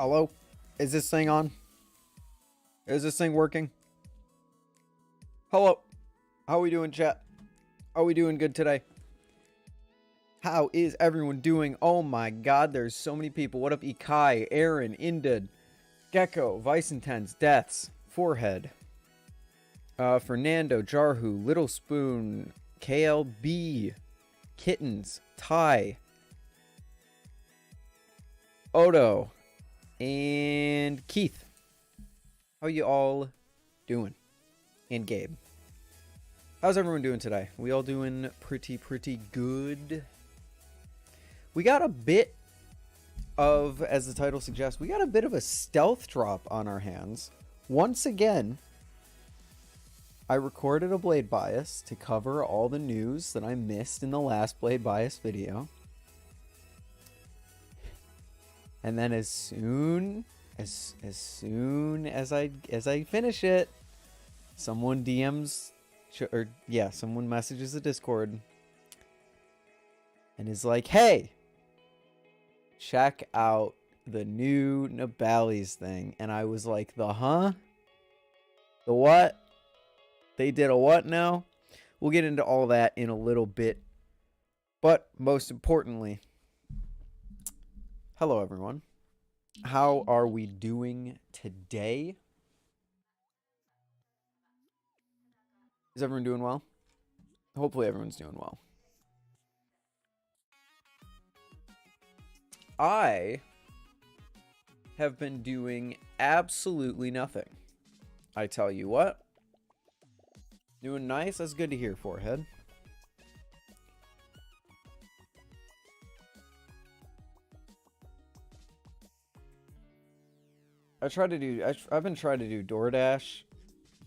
Hello? Is this thing on? Is this thing working? Hello? How we doing, chat? Are we doing good today? How is everyone doing? Oh my god, there's so many people. What up, Ikai, Aaron, Indud, Gecko, Vice Intense, Deaths, Forehead, Fernando, Jarhu, Little Spoon, KLB, Kittens, Ty, Odo, and Keith. How you all doing? And Gabe. How's everyone doing today? We all doing pretty good. We got a bit of, as the title suggests, we got a bit of a stealth drop on our hands. Once again, I recorded a Blade Bias to cover all the news that I missed in the last Blade Bias video. And then as soon as I finish it, someone DMs, or yeah, someone messages the Discord and is like, "Hey, check out the new Nabalis thing." And I was like, "The huh? The what? They did a what now?" We'll get into all that in a little bit. But most importantly, hello everyone. How are we doing today? Is everyone doing well? Hopefully everyone's doing well. I have been doing absolutely nothing. I tell you what. Doing nice. That's good to hear, Forehead. I've been trying to do DoorDash,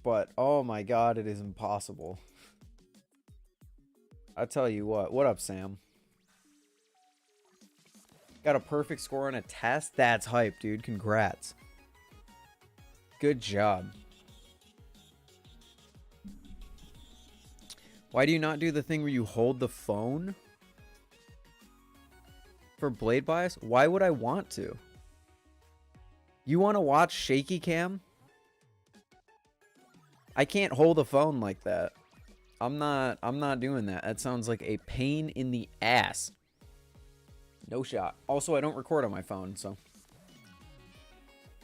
but oh my god, it is impossible. I tell you what. What up, Sam? Got a perfect score on a test? That's hype, dude. Congrats. Good job. Why do you not do the thing where you hold the phone for Blade Bias? Why would I want to? You want to watch shaky cam? I can't hold a phone like that. I'm not doing that. That sounds like a pain in the ass. No shot. Also, I don't record on my phone, so.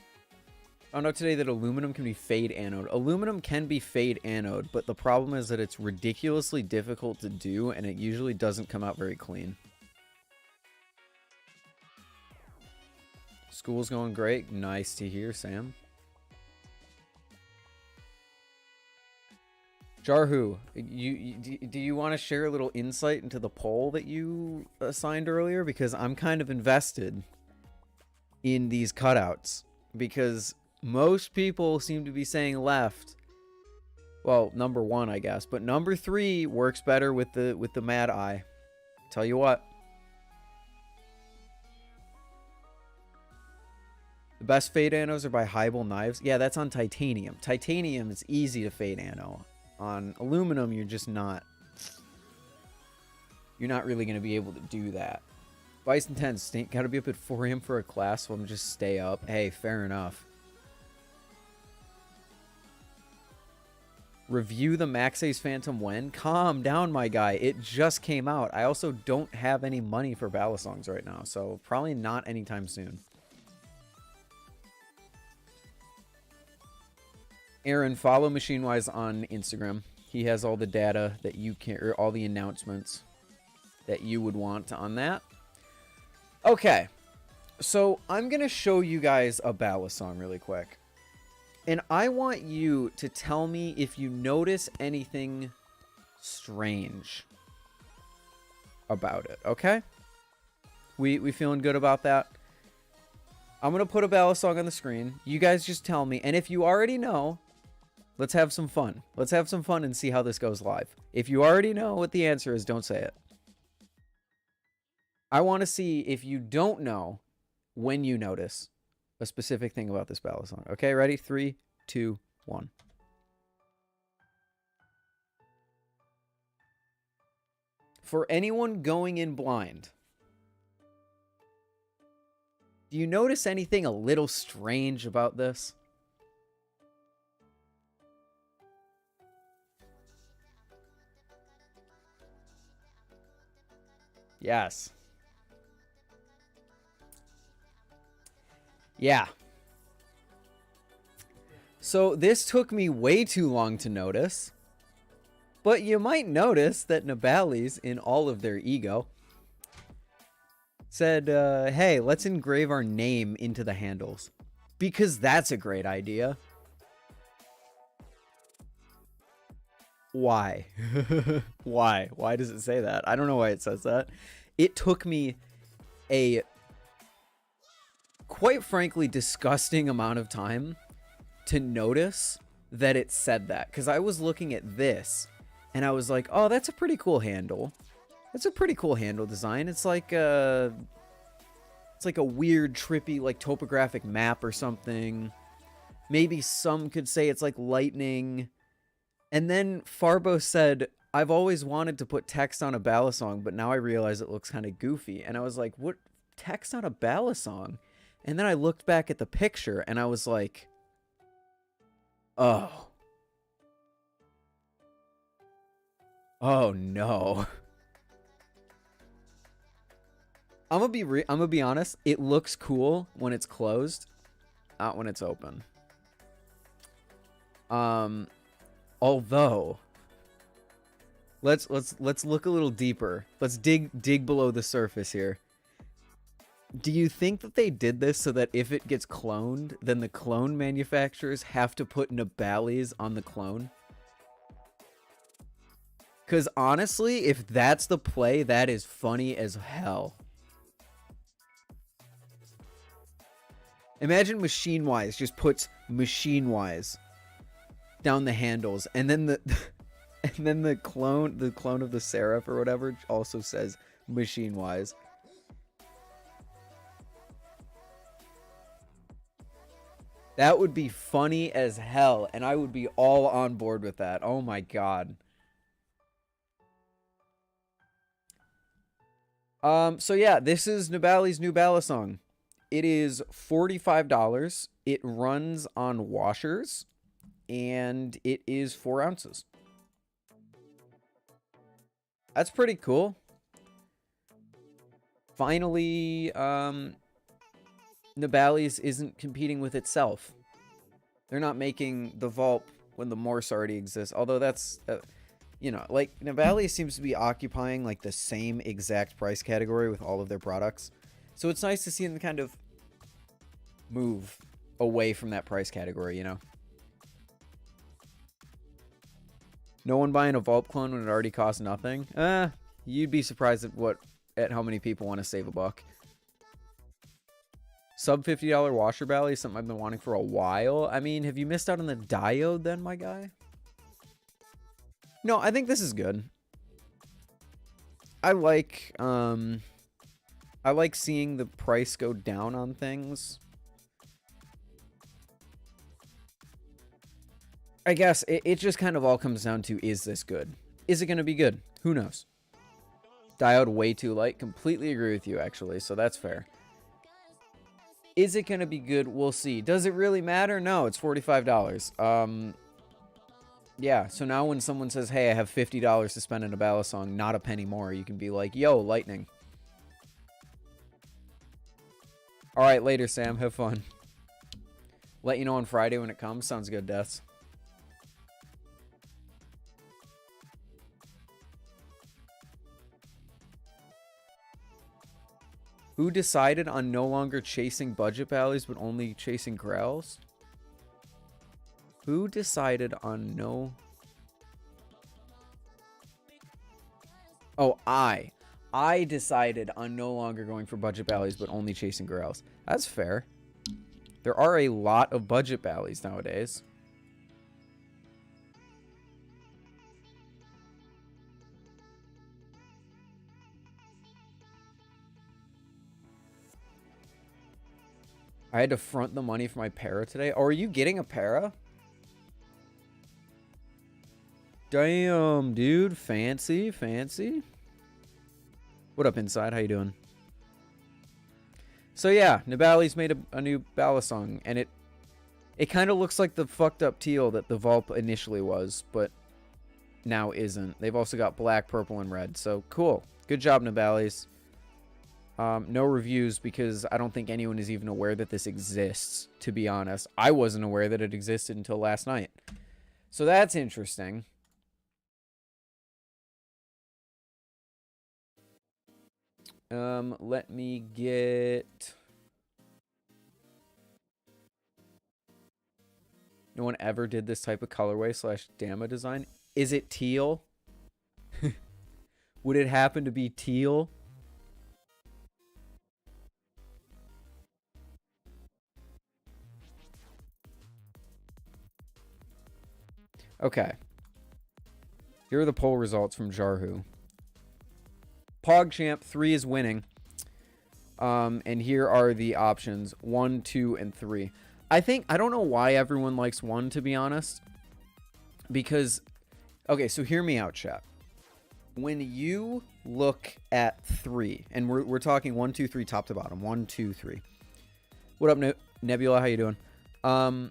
I found out today that aluminum can be fade anode. Aluminum can be fade anode, but the problem is that it's ridiculously difficult to do, and it usually doesn't come out very clean. School's going great. Nice to hear, Sam. Jarhu, do you want to share a little insight into the poll that you assigned earlier? Because I'm kind of invested in these cutouts. Because most people seem to be saying left. Well, number 1, I guess. But number 3 works better with the mad eye. Tell you what. The best fade anodes are by Hybel knives. Yeah, that's on titanium. Titanium is easy to fade ano. On aluminum, you're not really going to be able to do that. Vice Intense, gotta be up at 4 a.m. for a class, so I'm just stay up. Hey, fair enough. Review the Max Ace Phantom when? Calm down, my guy. It just came out. I also don't have any money for Balisongs right now, so probably not anytime soon. Aaron, follow MachineWise on Instagram. He has all the data that you can, or all the announcements that you would want on that. Okay, so I'm going to show you guys a Balisong really quick. And I want you to tell me if you notice anything strange about it, okay? We feeling good about that? I'm going to put a Balisong on the screen. You guys just tell me. And if you already know, let's have some fun. Let's have some fun and see how this goes live. If you already know what the answer is, don't say it. I want to see if you don't know when you notice a specific thing about this Balisong. Okay, ready? 3, 2, 1. For anyone going in blind, Do you notice anything a little strange about this? Yes. Yeah. So this took me way too long to notice. But you might notice that Nabalis, in all of their ego, said, hey, let's engrave our name into the handles. Because that's a great idea. Why? Why? Why does it say that? I don't know why it says that. It took me a, quite frankly, disgusting amount of time to notice that it said that. Because I was looking at this, and I was like, oh, that's a pretty cool handle. That's a pretty cool handle design. It's like a weird, trippy, like, topographic map or something. Maybe some could say it's like lightning. And then Farbo said, I've always wanted to put text on a Balisong, but now I realize it looks kind of goofy. And I was like, what? Text on a Balisong? And then I looked back at the picture, and I was like, oh. Oh, no. I'm gonna be honest. It looks cool when it's closed, not when it's open. Although, let's look a little deeper. Let's dig below the surface here. Do you think that they did this so that if it gets cloned, then the clone manufacturers have to put Nabalis on the clone? Because honestly, if that's the play, that is funny as hell. Imagine Machine-Wise just puts Machine-Wise down the handles, and then the clone of the Seraph or whatever also says Machine-Wise. That would be funny as hell, and I would be all on board with that. Oh my god. So yeah, this is Nabali's new Balisong. It is $45. It runs on washers, and it is 4 ounces. That's pretty cool. Finally, Nabalis isn't competing with itself. They're not making the Vault when the Morse already exists. Although that's, you know, like, Nabalis seems to be occupying, like, the same exact price category with all of their products. So it's nice to see them kind of move away from that price category, you know? No one buying a Vault clone when it already costs nothing? You'd be surprised at how many people want to save a buck. Sub $50 washer bally is something I've been wanting for a while. I mean, have you missed out on the diode then, my guy? No, I think this is good. I like seeing the price go down on things. I guess it just kind of all comes down to, is this good? Is it going to be good? Who knows? Diode way too light. Completely agree with you, actually, so that's fair. Is it going to be good? We'll see. Does it really matter? No, it's $45. Yeah, so now when someone says, hey, I have $50 to spend in a Balisong, not a penny more, you can be like, yo, lightning. Alright, later, Sam. Have fun. Let you know on Friday when it comes. Sounds good, Deaths. Who decided on no longer chasing budget valleys but only chasing grails? Who decided on no... Oh, I decided on no longer going for budget valleys but only chasing grails. That's fair. There are a lot of budget valleys nowadays. I had to front the money for my para today. Oh, are you getting a para? Damn, dude. Fancy, fancy. What up, Inside? How you doing? So yeah, Nabalis made a new Balisong, and it kind of looks like the fucked up teal that the Vulp initially was, but now isn't. They've also got black, purple, and red. So cool. Good job, Nabalis. No reviews because I don't think anyone is even aware that this exists, to be honest. I wasn't aware that it existed until last night. So that's interesting. Let me get... No one ever did this type of colorway / Dama design. Is it teal? Would it happen to be teal? Okay. Here are the poll results from Jarhu. PogChamp 3 is winning. And here are the options 1, 2, and 3. I don't know why everyone likes 1, to be honest. Because, okay, so hear me out, chat. When you look at 3, and we're talking 1, 2, 3, top to bottom. 1, 2, 3. What up, Nebula? How you doing?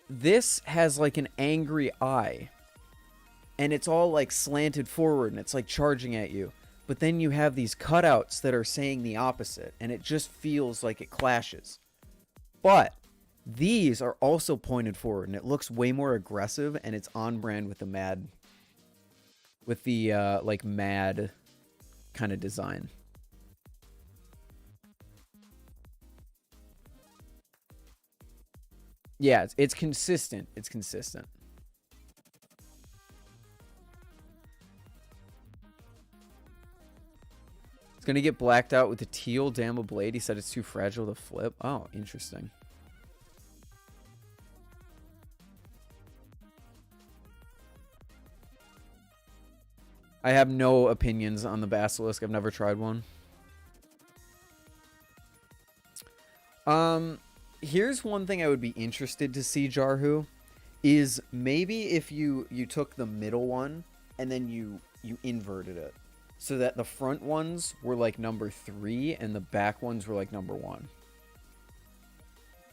This has like an angry eye. And it's all like slanted forward, and it's like charging at you. But then you have these cutouts that are saying the opposite, and it just feels like it clashes. But these are also pointed forward, and it looks way more aggressive, and it's on brand with the mad, like mad kind of design. Yeah, it's consistent. It's consistent. It's going to get blacked out with the teal Dama blade. He said it's too fragile to flip. Oh, interesting. I have no opinions on the Basilisk. I've never tried one. Here's one thing I would be interested to see, Jarhu, is maybe if you took the middle one and then you inverted it so that the front ones were like number 3 and the back ones were like number 1.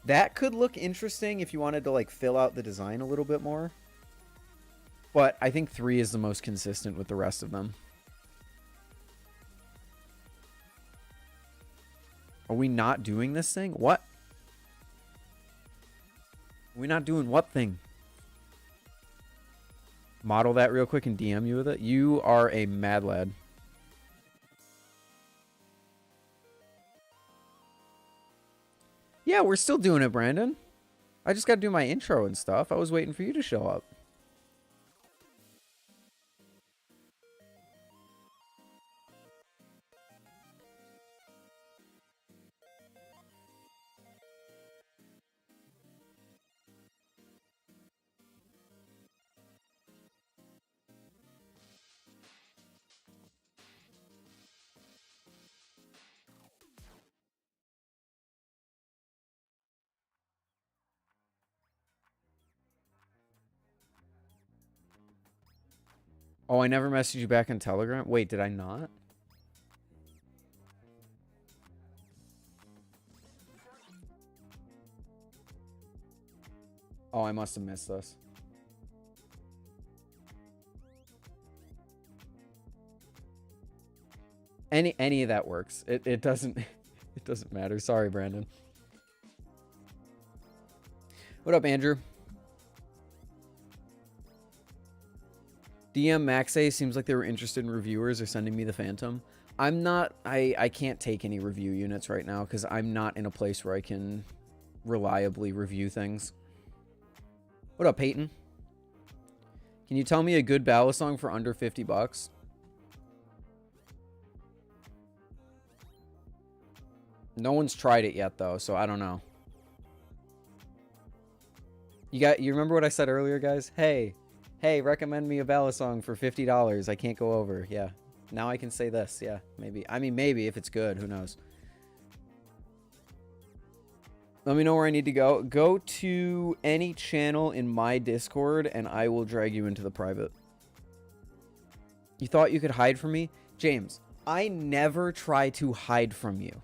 That could look interesting if you wanted to like fill out the design a little bit more. But I think 3 is the most consistent with the rest of them. Are we not doing this thing? What? Are we not doing what thing? Model that real quick and DM you with it. You are a mad lad. Yeah, we're still doing it, Brandon. I just got to do my intro and stuff. I was waiting for you to show up. Oh, I never messaged you back on Telegram? Wait, did I not? Oh, I must have missed this. Any of that works. It doesn't it doesn't matter. Sorry, Brandon. What up, Andrew? DM Maxe seems like they were interested in reviewers or sending me the Phantom. I'm not... I can't take any review units right now because I'm not in a place where I can reliably review things. What up, Peyton? Can you tell me a good Balisong for under 50 bucks? No one's tried it yet, though, so I don't know. You remember what I said earlier, guys? Hey, recommend me a Balisong for $50. I can't go over. Yeah. Now I can say this. Yeah, maybe. I mean, maybe if it's good. Who knows? Let me know where I need to go. Go to any channel in my Discord, and I will drag you into the private. You thought you could hide from me? James, I never try to hide from you.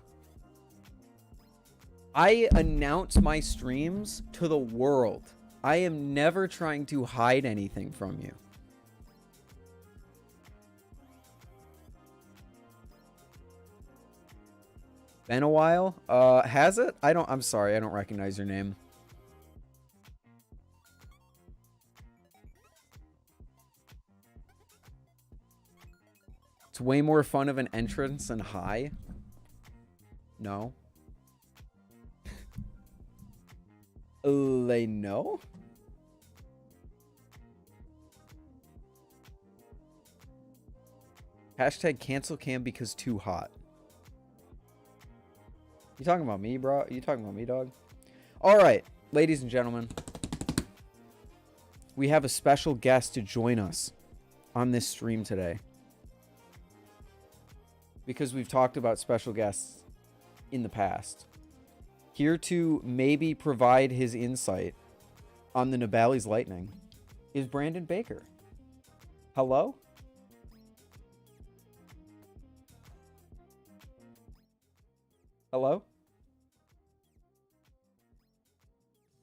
I announce my streams to the world. I am never trying to hide anything from you. Been a while? Has it? I'm sorry, I don't recognize your name. It's way more fun of an entrance than hi. No. They know? Hashtag cancel cam because too hot. You talking about me, bro? You talking about me, dog? All right, ladies and gentlemen. We have a special guest to join us on this stream today. Because we've talked about special guests in the past. Here to maybe provide his insight on the Nabalis Lightning is Brandon Baker. Hello? Hello?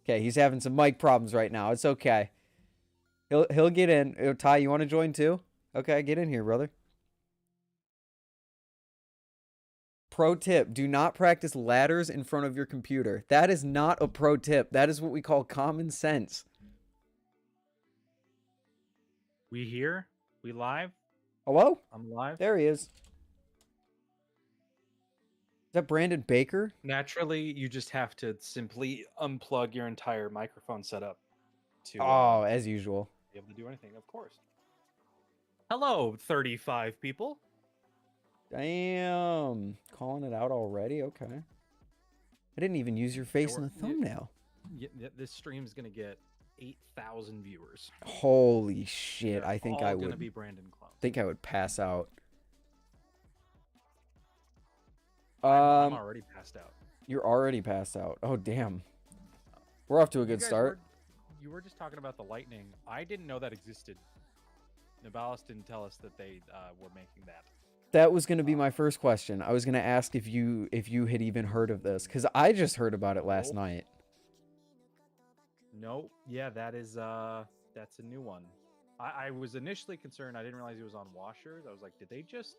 Okay, he's having some mic problems right now. It's okay. He'll get in. Ty, you want to join too? Okay, get in here, brother. Pro tip, do not practice ladders in front of your computer. That is not a pro tip. That is what we call common sense. We here? We live? Hello? I'm live. There he is. Is that Brandon Baker? Naturally, you just have to simply unplug your entire microphone setup to as usual. Be able to do anything, of course. Hello, 35 people. Damn. Calling it out already? Okay. I didn't even use your face in the thumbnail. This stream is going to get 8,000 viewers. Holy shit. They're I think all I would gonna be Brandon clones. think I would pass out. I'm already passed out. You're already passed out. Oh, damn. We're off to a good start. You were just talking about the lightning. I didn't know that existed. Nabalis didn't tell us that they were making that. That was going to be my first question. I was going to ask if you had even heard of this, because I just heard about it last night. Nope. Yeah, that is that's a new one. I was initially concerned. I didn't realize it was on washers. I was like, did they just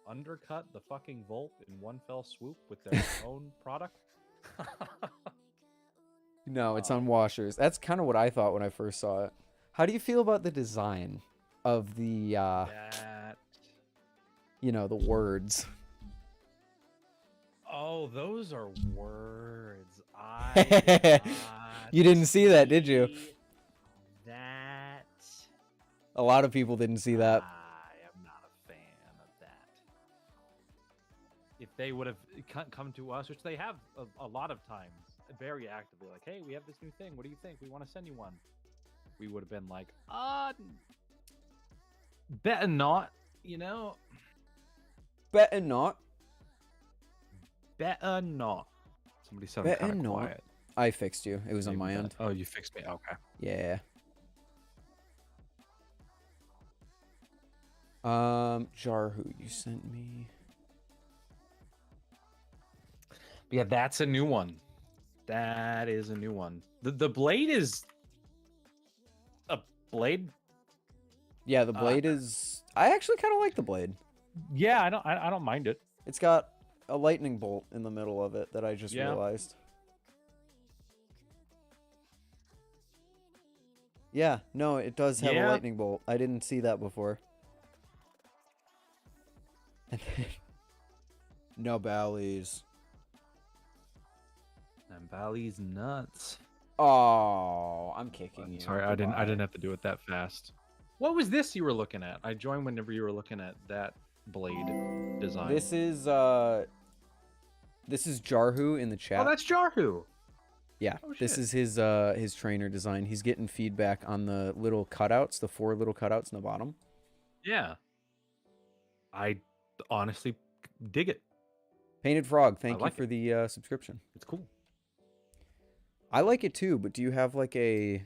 undercut the fucking Volt in one fell swoop with their own product? No, it's on washers. That's kind of what I thought when I first saw it. How do you feel about the design of the you know, the words? Oh, those are words. You didn't see that, did you? That. A lot of people didn't see that. I am not a fan of that. If they would have come to us, which they have a lot of times, very actively, like, hey, we have this new thing. What do you think? We want to send you one. We would have been like, better not, you know? Better not. Better not. Somebody sounded kind of quiet. I fixed you. It was on my end. Oh, you fixed me. Okay. Yeah. Jarhu, you sent me. Yeah, that's a new one. That is a new one. The blade is a blade. Yeah, the blade is. I actually kind of like the blade. Yeah, I don't mind it. It's got a lightning bolt in the middle of it that I just realized. Yeah, no, it does have a lightning bolt. I didn't see that before. Nabalis. Nabalis nuts. Oh, I'm kicking you. Sorry, I didn't have to do it that fast. What was this you were looking at? I joined whenever you were looking at that blade design. This is Jarhu in the chat. Oh, that's Jarhu. Yeah, this is his trainer design. He's getting feedback on the little cutouts, the 4 little cutouts in the bottom. Yeah. I honestly dig it. Painted Frog, thank you for the subscription. It's cool. I like it too, but do you have like a...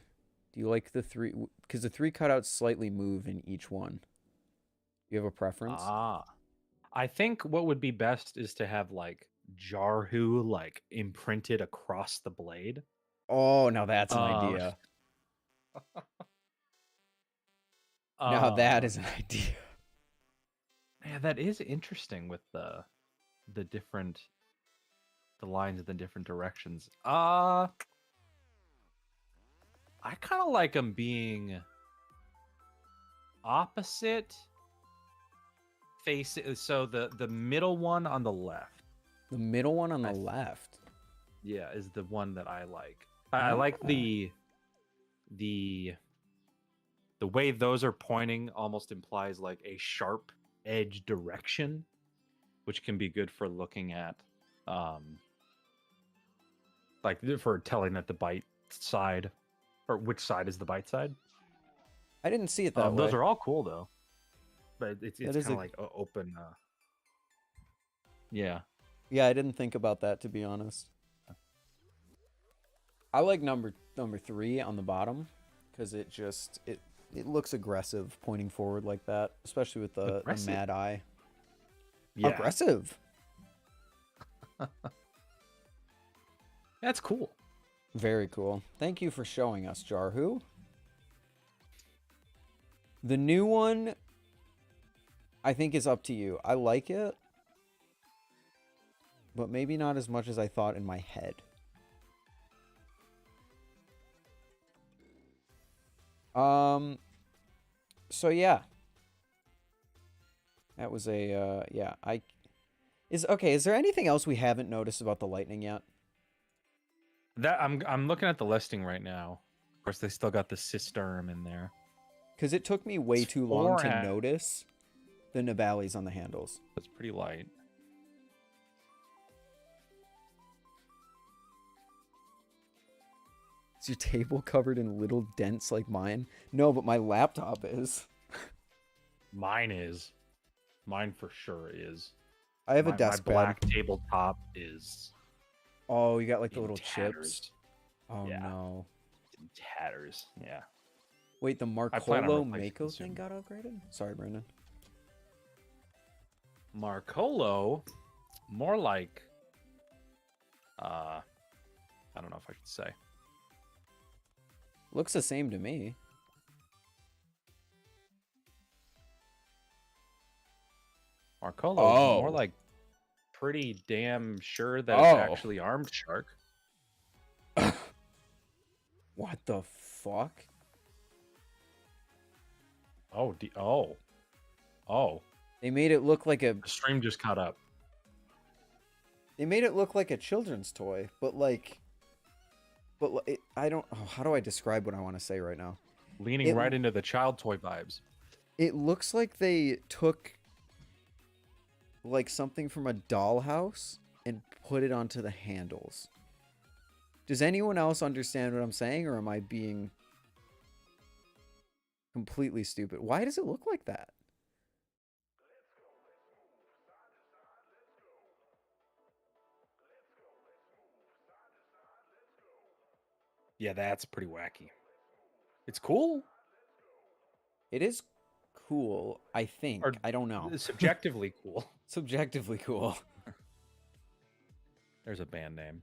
Do you like the 3... Because the 3 cutouts slightly move in each one. Do you have a preference? I think what would be best is to have like Jarhu like imprinted across the blade. Oh, now that's an Um, idea. Now that uh, is an idea. yeah, that is interesting with the different the lines in the different directions. I kind of like them being opposite face. So the middle one on the left, The middle one on the I left. yeah, is the one that I like. I like Ah. the way those are pointing almost implies like a sharp edge direction, which can be good for looking at like for telling that the bite side or which side is the bite side. I didn't see it that way. Those are all cool though, but it's That kind is of like open. Yeah, Yeah, I didn't think about that, to be honest. I like number 3 on the bottom because it looks aggressive pointing forward like that, especially with the mad eye. yeah, Aggressive. that's cool. Very cool. Thank you for showing us, Jarhu. The new one, I think, is up to you. I like it, but maybe not as much as I thought in my head. So yeah. That was a, yeah, okay, is there anything else we haven't noticed about the lightning yet? That I'm looking at the listing right now. Of course, they still got the cistern in there. Because it took me way too long to notice the Nabalis on the handles. It's pretty light. Is your table covered in little dents like mine? No, but my laptop is. Mine is. Mine for sure is. I have a desk my black pad. tabletop is. Oh, you got like the in little tatters. chips. Oh Yeah. no. In tatters. Yeah. Wait, the plan on Marcolo replacing Mako it thing soon. got upgraded? Sorry, Brandon. Marcolo, more like. I don't know if I should say. Looks the same to me. Marcolo is more like pretty damn sure that it's actually armed shark. What the fuck? Oh. They made it look like a... The stream just caught up. They made it look like a children's toy, but like... I don't... Oh, how do I describe what I want to say right now? Leaning right into the child toy vibes. It looks like they took like something from a dollhouse and put it onto the handles. Does anyone else understand what I'm saying, or am I being completely stupid? Why does it look like that? Yeah, that's pretty wacky. It's cool. It is cool, I think. Or I don't know. Subjectively cool. Subjectively cool. There's a band name.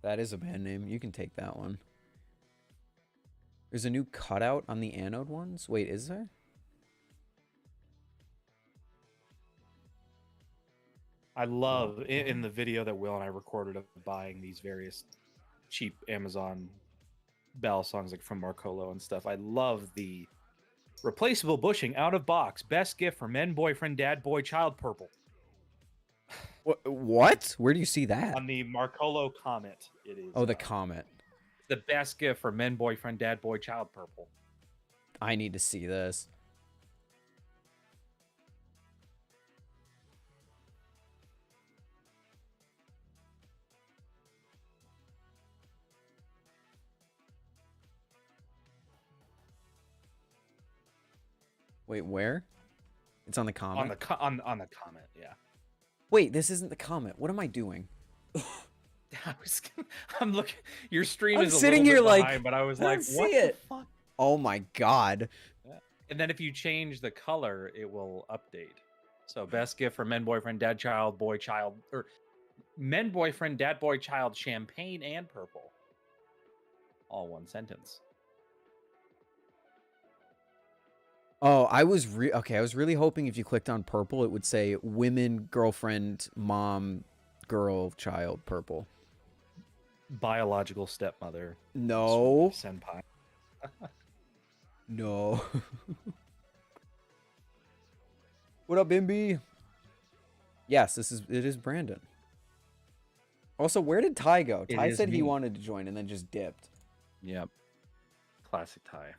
That is a band name. You can take that one. There's a new cutout on the anode ones. Wait, is there? I love in the video that Will and I recorded of buying these various cheap Amazon Balisongs like from Marcolo and stuff. I love the replaceable bushing out of box. Best gift for men, boyfriend, dad, boy, child, purple. What? Where do you see that? On the Marcolo comment, it is. Oh, the comment. The best gift for men, boyfriend, dad, boy, child, purple. I need to see this. Wait, where? It's on the comment? On the comment, yeah. Wait, this isn't the comment. What am I doing? I'm looking. Your stream I'm is a sitting little here bit like, behind, but I was I don't like, see what it. the fuck? Oh my god. And then if you change the color, it will update. So best gift for men, boyfriend, dad, child, boy, child, or men, boyfriend, dad, boy, child, champagne, and purple. All one sentence. Oh, I was really hoping if you clicked on purple, it would say women, girlfriend, mom, girl, child, purple. Biological stepmother. No. Senpai. No. What up, Bimby? Yes, it is Brandon. Also, where did Ty go? Ty said he wanted to join and then just dipped. Yep. Classic Ty.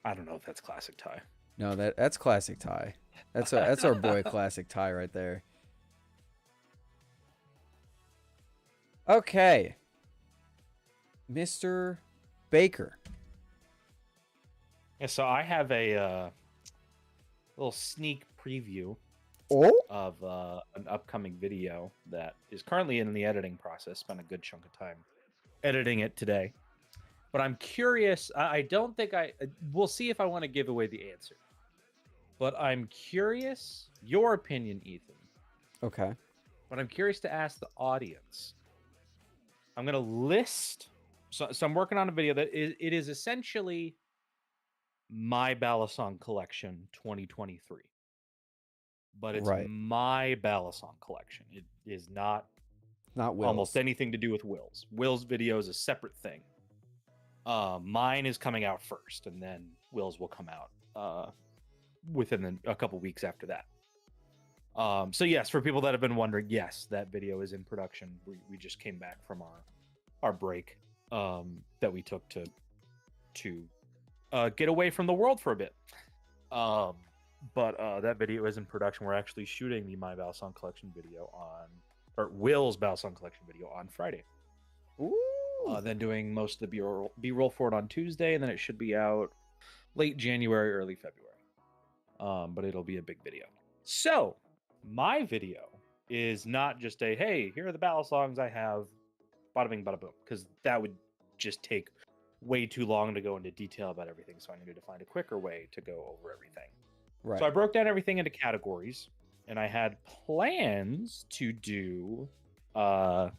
I don't know if that's classic Ty. No, that's classic Ty. That's our boy classic Ty right there. Okay. Mr. Baker. Yeah, so I have a little sneak preview of an upcoming video that is currently in the editing process. Spent a good chunk of time editing it today. But I'm curious. I don't think we'll see if I want to give away the answer. But I'm curious, your opinion, Ethan. Okay. But I'm curious to ask the audience. I'm going to list. So I'm working on a video that it is essentially my Balisong collection 2023. But it's my Balisong collection. It is not Will's. Almost anything to do with Will's. Will's video is a separate thing. Mine is coming out first, and then Will's will come out within a couple weeks after that. So yes, for people that have been wondering, yes, that video is in production. We just came back from our break that we took to get away from the world for a bit. But that video is in production. We're actually shooting the My Balisong Collection video or Will's Balisong Collection video on Friday. Ooh. Then doing most of the B-roll for it on Tuesday, and then it should be out late January, early February. But it'll be a big video. So my video is not just a, hey, here are the Balisongs I have, bada bing, bada boom, because that would just take way too long to go into detail about everything. So I needed to find a quicker way to go over everything. Right. So I broke down everything into categories, and I had plans to do a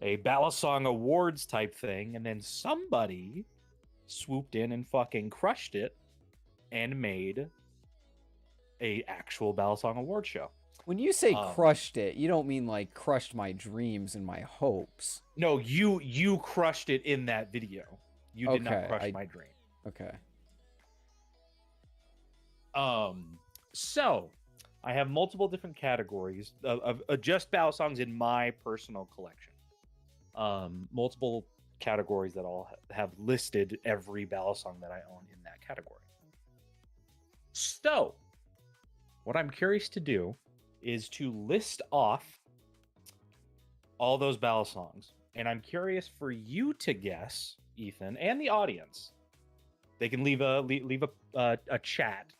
Balisong Awards type thing, and then somebody swooped in and fucking crushed it and made a actual Balisong Award show. When you say crushed it, you don't mean like crushed my dreams and my hopes. No, you crushed it in that video. You did not crush my dream. Okay. So I have multiple different categories of just Balisongs in my personal collection. Multiple categories that all have listed every Balisong that I own in that category. So what I'm curious to do is to list off all those Balisongs, and I'm curious for you to guess, Ethan, and the audience. They can leave a chat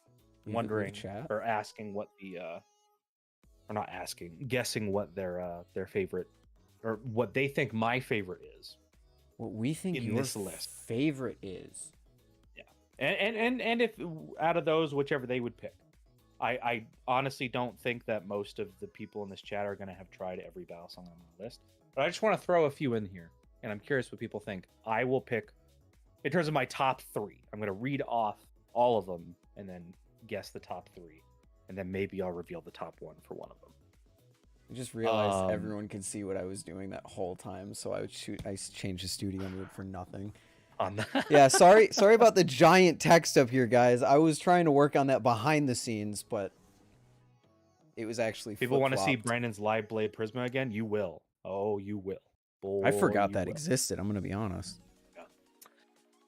wondering or asking what the or not asking, guessing what their favorite or what they think my favorite is. What we think your favorite is. Yeah. And if out of those, whichever they would pick. I honestly don't think that most of the people in this chat are going to have tried every Balisong on my list. But I just want to throw a few in here, and I'm curious what people think. I will pick, in terms of my top 3, I'm going to read off all of them and then guess the top 3. And then maybe I'll reveal the top 1 for one of them. I just realized everyone could see what I was doing that whole time, so I changed the studio mode for nothing. On that. Yeah, sorry about the giant text up here, guys. I was trying to work on that behind the scenes, but it was actually people want to see Brandon's live blade Prisma again. You will. Oh, you will. Boy, I forgot that existed. I'm gonna be honest.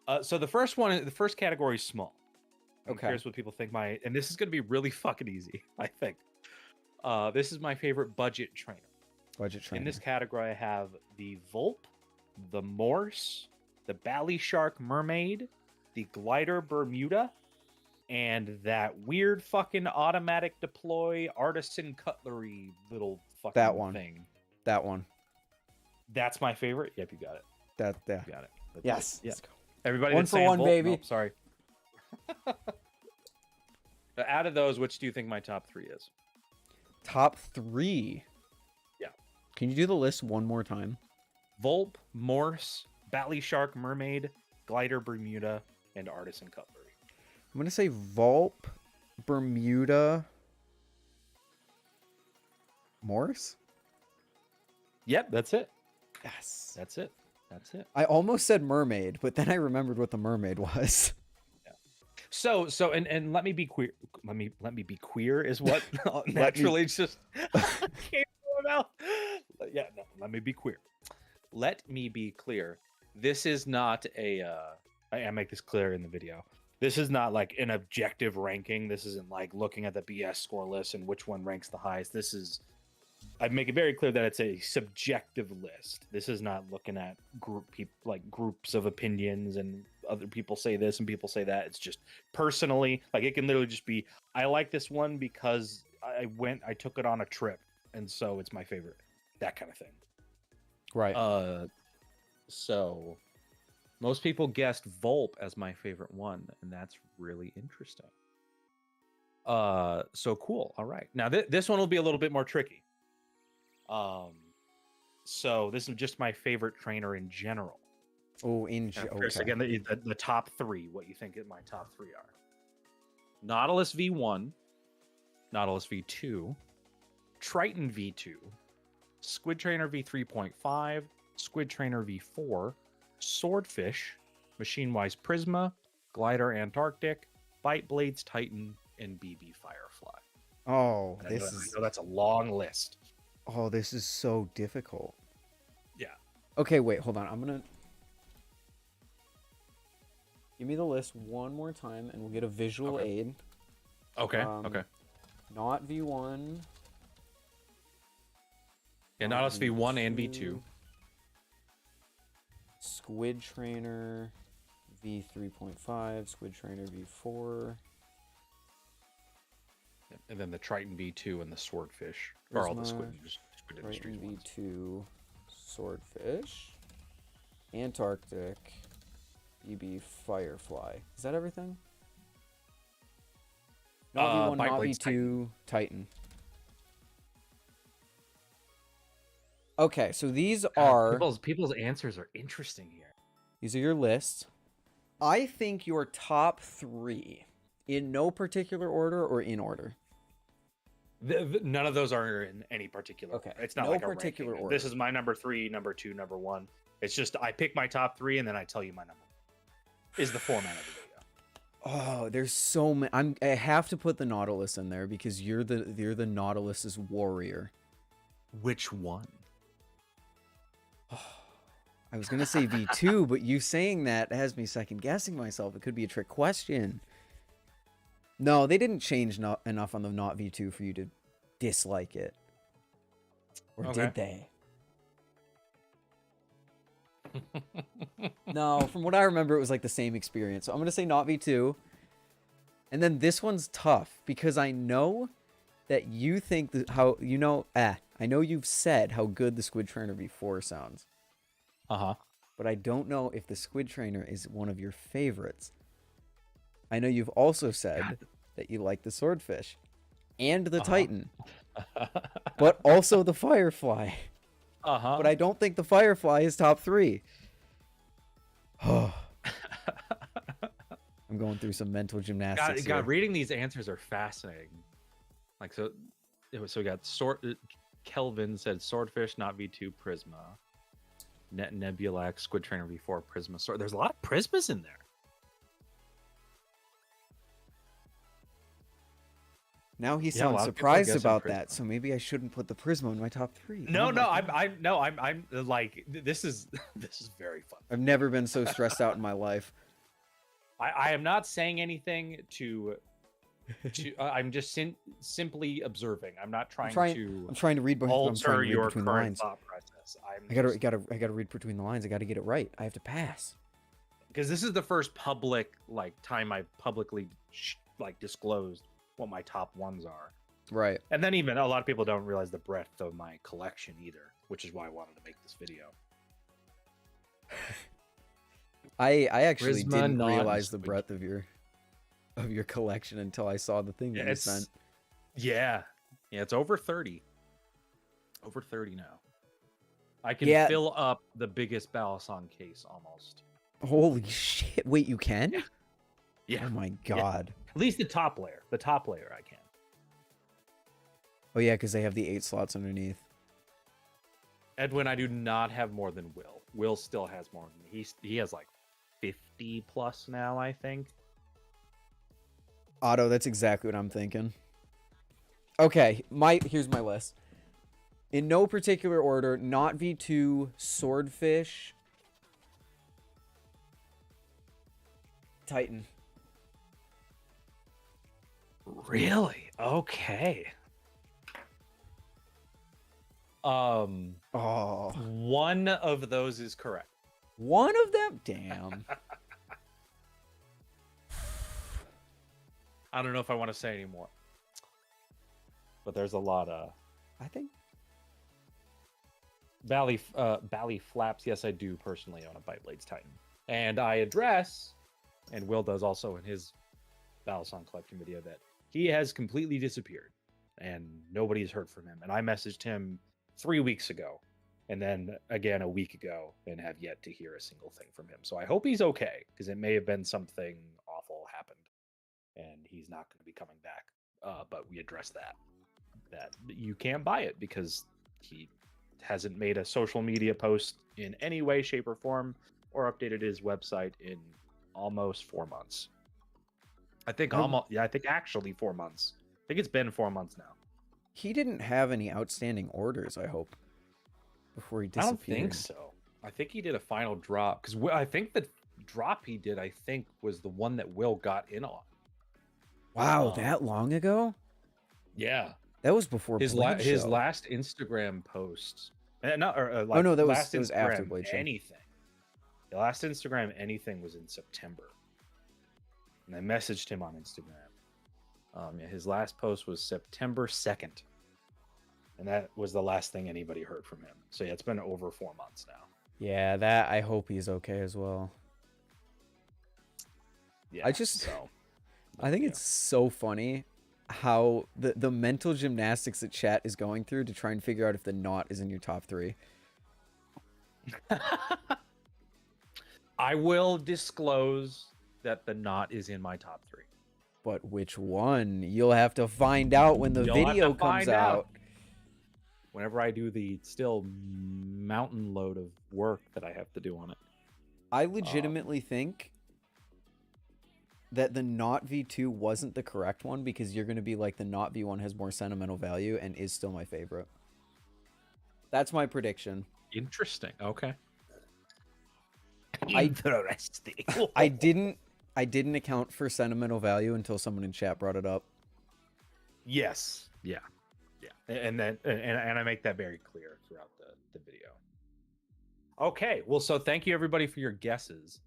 Yeah. So the first category is small. I'm okay. curious what people think and this is gonna be really fucking easy. I think. This is my favorite budget trainer. In this category, I have the Volp, the Morse, the Bally Shark Mermaid, the Glidr Bermuda, and that weird fucking automatic deploy artisan cutlery little fucking thing. That one. That's my favorite. Yep, you got it. You got it. Yes. Yeah. Everybody. One for one, baby. Nope, sorry. Out of those, which do you think my top 3 is? Top 3. Yeah. Can you do the list one more time? Volp, Morse, Balishark, Mermaid, Glidr, Bermuda, and Artisan Cutlery. I'm gonna say Volp, Bermuda, Morse. Yep, that's it. Yes. That's it. That's it. I almost said mermaid, but then I remembered what the mermaid was. So and let me be queer. Let me be queer is what naturally just came from my mouth. Yeah, no, let me be queer. Let me be clear. This is not a I make this clear in the video. This is not like an objective ranking. This isn't like looking at the BS score list and which one ranks the highest. This is I make it very clear that it's a subjective list. This is not looking at groups of opinions and other people say this and people say that. It's just personally, like it can literally just be, I like this one because I took it on a trip, and so it's my favorite. That kind of thing. Right. So most people guessed Volp as my favorite one, and that's really interesting. So cool. All right. Now this one will be a little bit more tricky. So this is just my favorite trainer in general. Oh, Chris, again, the top 3, what you think my top 3 are. Nautilus V1, Nautilus V2, Triton V2, Squid Trainer V3.5, Squid Trainer V4, Swordfish, Machine-Wise Prisma, Glidr Antarctic, Bite Blades Titan, and BB Firefly. Oh, I know that's a long list. Oh, this is so difficult. Yeah. Okay, wait, hold on. I'm gonna give me the list one more time, and we'll get a visual aid. Okay. Okay. Not V1. Yeah, Nautilus V1 and V2. Squid Trainer V3.5. Squid Trainer V4. And then the Triton V2 and the Swordfish. Or all the Squid Industries Triton ones. V2. Swordfish. Antarctic. BB Firefly. Is that everything? Not V1, not V2, Titan. Okay, so these are... People's answers are interesting here. These are your lists. I think your top 3, in no particular order or in order. None of those are in any particular Okay. order. It's not No like a particular ranking. order. This is my number 3, number 2, number 1. It's just I pick my top 3 and then I tell you my number. Is the format of the video. Oh, there's so many. I have to put the Nautilus in there because you're the Nautilus's warrior. Which one? I was gonna say V2, but you saying that has me second guessing myself. It could be a trick question. No, they didn't change enough on the not V2 for you to dislike it. Or did they? No, from what I remember, it was like the same experience. So I'm going to say not V2. And then this one's tough because I know that you think I know you've said how good the Squid Trainer V4 sounds. Uh-huh. But I don't know if the Squid Trainer is one of your favorites. I know you've also said that you like the Swordfish and the Titan, but also the Firefly. Uh-huh. But I don't think the Firefly is top 3. I'm going through some mental gymnastics. God, reading these answers are fascinating. Like so we got Kelvin said Swordfish, not V2, Prisma. Nebulax, Squid Trainer V4, Prisma. So there's a lot of Prismas in there. Now he sounds surprised about that, so maybe I shouldn't put the Prisma in my top 3. I'm like this is very fun. I've never been so stressed out in my life. I am not saying anything to I'm just simply observing. I'm not trying to. I'm trying to read alter your between the current lines. thought process. I gotta read between the lines. I gotta get it right. I have to pass. Because this is the first public time I publicly disclosed what my top ones are. Right. And then even a lot of people don't realize the breadth of my collection either, which is why I wanted to make this video. I actually Prisma, didn't realize the breadth of your collection until I saw the thing that you sent. Yeah. Yeah, it's over 30. Over 30 now. I can Yeah. fill up the biggest Balisong case almost. Holy shit. Wait, you can? Yeah. Oh my god. Yeah. At least the top layer. The top layer I can. Oh yeah, because they have the 8 slots underneath. Edwin, I do not have more than Will. Will still has more than me. He has like 50 plus now, I think. Otto, that's exactly what I'm thinking. Okay, here's my list. In no particular order, not V2, Swordfish, Titan. Really? Okay. Oh. One of those is correct. One of them? Damn. I don't know if I want to say anymore. But there's a lot of... I think... Bally Flaps, yes, I do personally own a Bite Blades Titan. And I address, and Will does also in his Balisong collection video, that he has completely disappeared. And nobody's heard from him. And I messaged him 3 weeks ago. And then again a week ago, and have yet to hear a single thing from him. So I hope he's okay, because it may have been something awful happened. And he's not going to be coming back. But we addressed that you can't buy it because he hasn't made a social media post in any way, shape, or form, or updated his website in almost 4 months. I think actually 4 months. I think it's been 4 months now. He didn't have any outstanding orders, I hope, before he disappeared. I don't think so. I think he did a final drop, because I think the drop he did, was the one that Will got in on. Wow, that long ago? Yeah. That was before his last Instagram post. That was after Blade Show. Anything. The last Instagram anything was in September. And I messaged him on Instagram. His last post was September 2nd. And that was the last thing anybody heard from him. So yeah, it's been over 4 months now. Yeah, I hope he's okay as well. Yeah. I think it's so funny how the mental gymnastics that chat is going through to try and figure out if the knot is in your top 3. I will disclose that the knot is in my top 3. But which one? You'll have to find out when the video comes out. Whenever I do the still mountain load of work that I have to do on it. I legitimately think that the not V2 wasn't the correct one, because you're going to be like, the not V1 has more sentimental value and is still my favorite. That's my prediction. Interesting. Okay. Interesting. I didn't account for sentimental value until someone in chat brought it up. Yes. Yeah. Yeah. And I make that very clear throughout the video. Okay. Well, so thank you everybody for your guesses.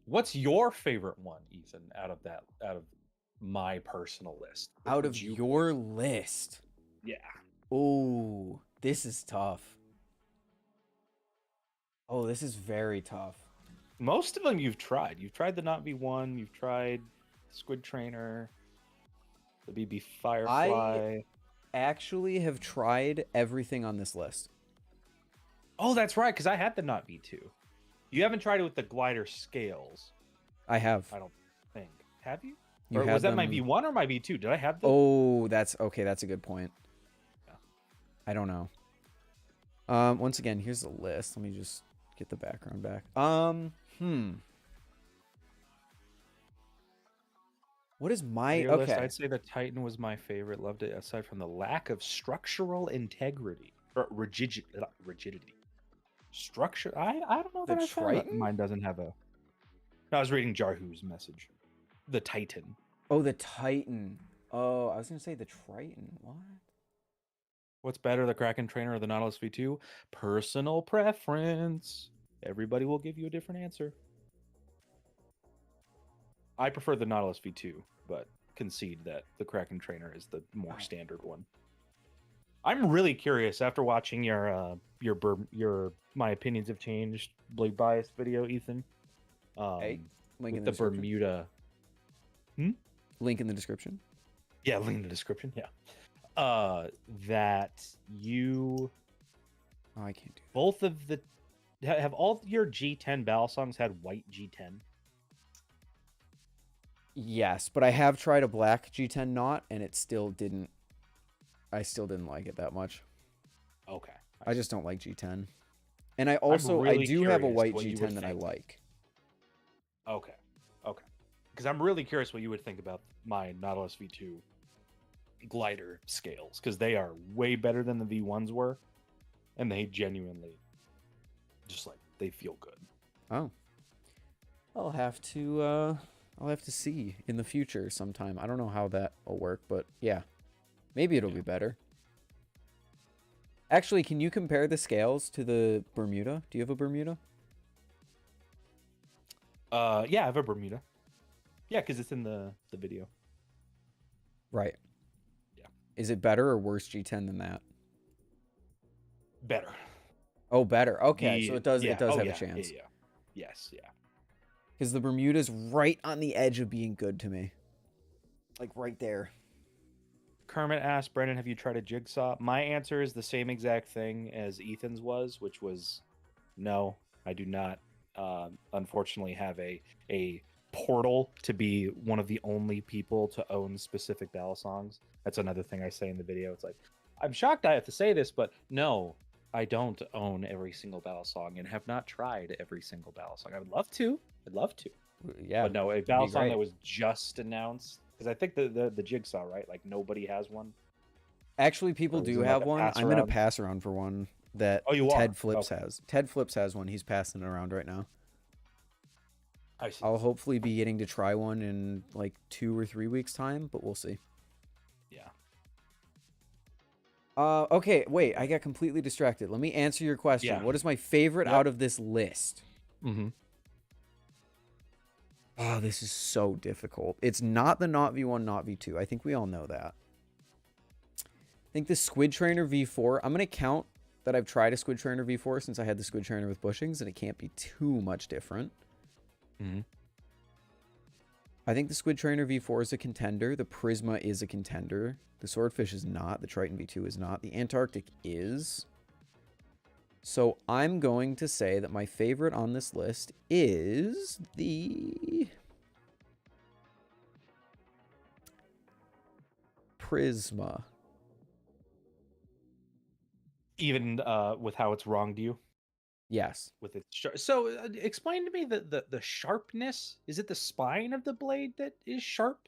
What's your favorite one, Ethan, out of my personal list? Out of your list? Yeah. Oh, this is tough. Oh, this is very tough. Most of them you've tried. You've tried the Not V1. You've tried Squid Trainer, the BB Firefly. I actually have tried everything on this list. Oh, that's right, because I had the Not V2. You haven't tried it with the glider scales. I have. I don't think. Have you? Or was that my V1 or my V2? Did I have the... Oh, that's okay. That's a good point. Yeah. I don't know. Once again, here's the list. Let me just get the background back. What is my... Okay. Okay. List, I'd say the Titan was my favorite. Loved it aside from the lack of structural integrity. Or rigidity. Structure. I don't know that I found it. Mine doesn't have a... No, I was reading Jarhu's message. The Titan. Oh, the Titan. Oh, I was going to say the Triton. What? What's better, the Kraken Trainer or the Nautilus V2? Personal preference. Everybody will give you a different answer. I prefer the Nautilus V2, but concede that the Kraken Trainer is the more standard one. I'm really curious after watching your My Opinions Have Changed Blade Bias video, Ethan. Hey, link with in the description. Bermuda. Link in the description. Yeah, link in the description. Yeah. That you Oh, I can't do that. both of the have all your G10 Balisongs had white G10? Yes, but I have tried a black G10 knot, and it still didn't. I still didn't like it that much. Okay. I just don't like G10. And I also I really do have a curious white what you would G10 that I think. like. Okay. Okay. Because I'm really curious what you would think about my Nautilus V2 glider scales, because they are way better than the V1s were, and they genuinely just like they feel good. Oh. I'll have to see in the future sometime. I don't know how that will work, but yeah. Maybe it'll be better. Actually, can you compare the scales to the Bermuda? Do you have a Bermuda? Yeah, I have a Bermuda. Yeah, because it's in the video. Right. Yeah. Is it better or worse G10 than that? Better. Oh, better. Okay, so it does have a yeah, chance. Yeah. Yes, yeah. Because the Bermuda's right on the edge of being good to me. Like right there. Kermit asked, Brendan, have you tried a jigsaw? My answer is the same exact thing as Ethan's was, which was no, I do not. Unfortunately, have a portal to be one of the only people to own specific Balisongs. That's another thing I say in the video. It's like, I'm shocked I have to say this, but no, I don't own every single Balisong and have not tried every single Balisong. I would love to. I'd love to. Yeah. But no, a that'd be Balisong great. that was just announced, because I think the jigsaw, right? Like nobody has one. Actually, people Or is do it like have a one. pass I'm going to around? pass around for one that Oh, you Ted are? Flips Okay. has. Ted Flips has one. He's passing it around right now. I see. I'll hopefully be getting to try one in like 2 or 3 weeks time, but we'll see. Yeah. Okay, wait, I got completely distracted. Let me answer your question. Yeah. What is my favorite Yep. out of this list? Mm-hmm. Oh, this is so difficult. It's not the Not V1, Not V2. I think we all know that. I think the Squid Trainer V4, I'm going to count that I've tried a Squid Trainer V4 since I had the Squid Trainer with bushings, and it can't be too much different. Mm-hmm. I think the Squid Trainer V4 is a contender. The Prisma is a contender. The Swordfish is not. The Triton V2 is not. The Antarctic is. So I'm going to say that my favorite on this list is the Prisma. Even with how it's wronged you Yes. with its so explain to me the sharpness. Is it the spine of the blade that is sharp?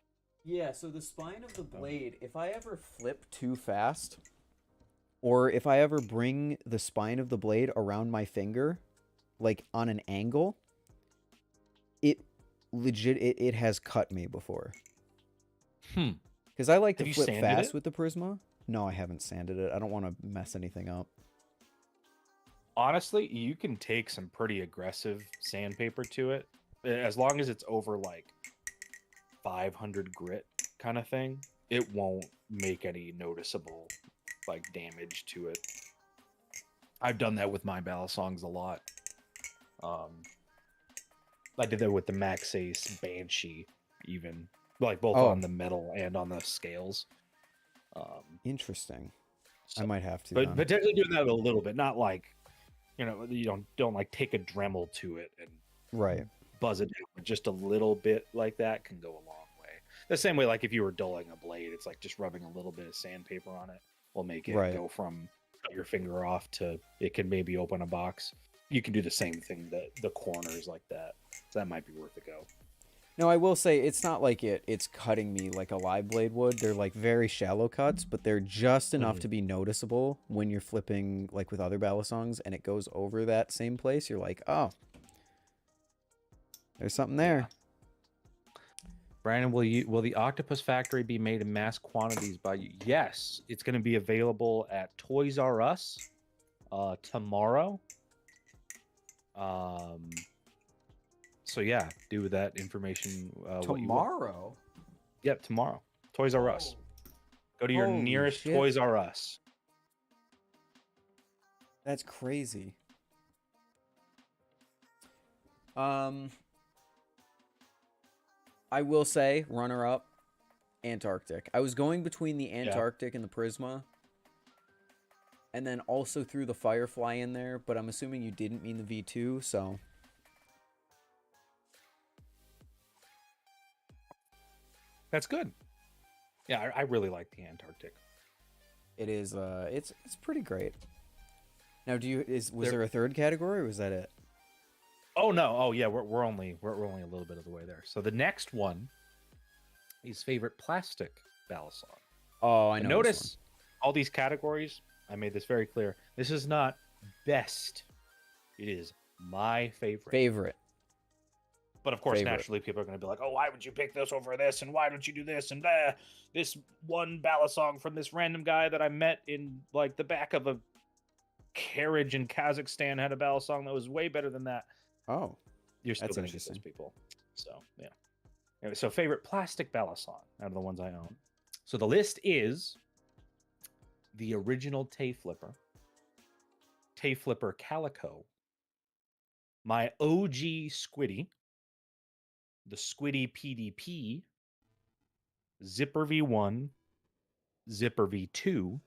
Yeah, so the spine of the blade, if I ever flip too fast, or if I ever bring the spine of the blade around my finger, like on an angle, it has cut me before. Because I like Have to you flip sanded fast it? with the Prisma. No, I haven't sanded it. I don't want to mess anything up. Honestly, you can take some pretty aggressive sandpaper to it, as long as it's over like 500 grit kind of thing. It won't make any noticeable like damage to it. I've done that with my Balisongs a lot. I did that with the Max Ace Banshee, even like both Oh. on the metal and on the scales. Interesting. So, I might have to. but Then. potentially doing that a little bit, not like, you don't like take a Dremel to it and Right. buzz it down, but just a little bit like that can go a long way. The same way, like if you were dulling a blade, it's like just rubbing a little bit of sandpaper on it will make it Right. go from cut your finger off to it can maybe open a box. You can do the same thing, the corners like that. So that might be worth a go. No, I will say it's not like it's cutting me like a live blade would. They're like very shallow cuts, but they're just enough to be noticeable when you're flipping like with other Balisongs and it goes over that same place. You're like, oh, there's something there. Brandon, will the Octopus Factory be made in mass quantities by you? Yes, it's going to be available at Toys R Us tomorrow. So yeah, do with that information what you will. Tomorrow? Yep, tomorrow. Toys R Us. Go to your Holy nearest shit. Toys R Us. That's crazy. I will say, runner-up, Antarctic. I was going between the Antarctic and the Prisma. And then also threw the Firefly in there, but I'm assuming you didn't mean the V2, so... That's good. Yeah, I really like the Antarctic. It is, it's pretty great. Now, was there a third category, or was that it? Oh, no. Oh, yeah, we're only a little bit of the way there. So the next one is favorite plastic Balisong. Oh, I know. Notice all these categories. I made this very clear. This is not best. It is my favorite. But of course, naturally, people are going to be like, "Oh, why would you pick this over this? And why don't you do this? And this one Balisong from this random guy that I met in like the back of a carriage in Kazakhstan had a Balisong that was way better than that." Oh, you're still going to get those people. So yeah. Anyway, so favorite plastic Balisong out of the ones I own. So the list is the original Tay Flipper Calico, my OG Squiddy, the Squiddy PDP, Zipper V1, Zipper V2,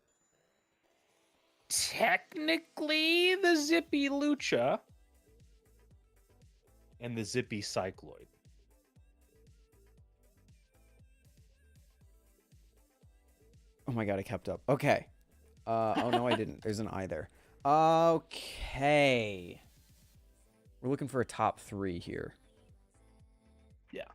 technically the Zippy Lucha, and the Zippy Cycloid. Oh my god, I kept up. Okay. Oh no, I didn't. There's an I there. Okay. We're looking for a top 3 here. Yeah.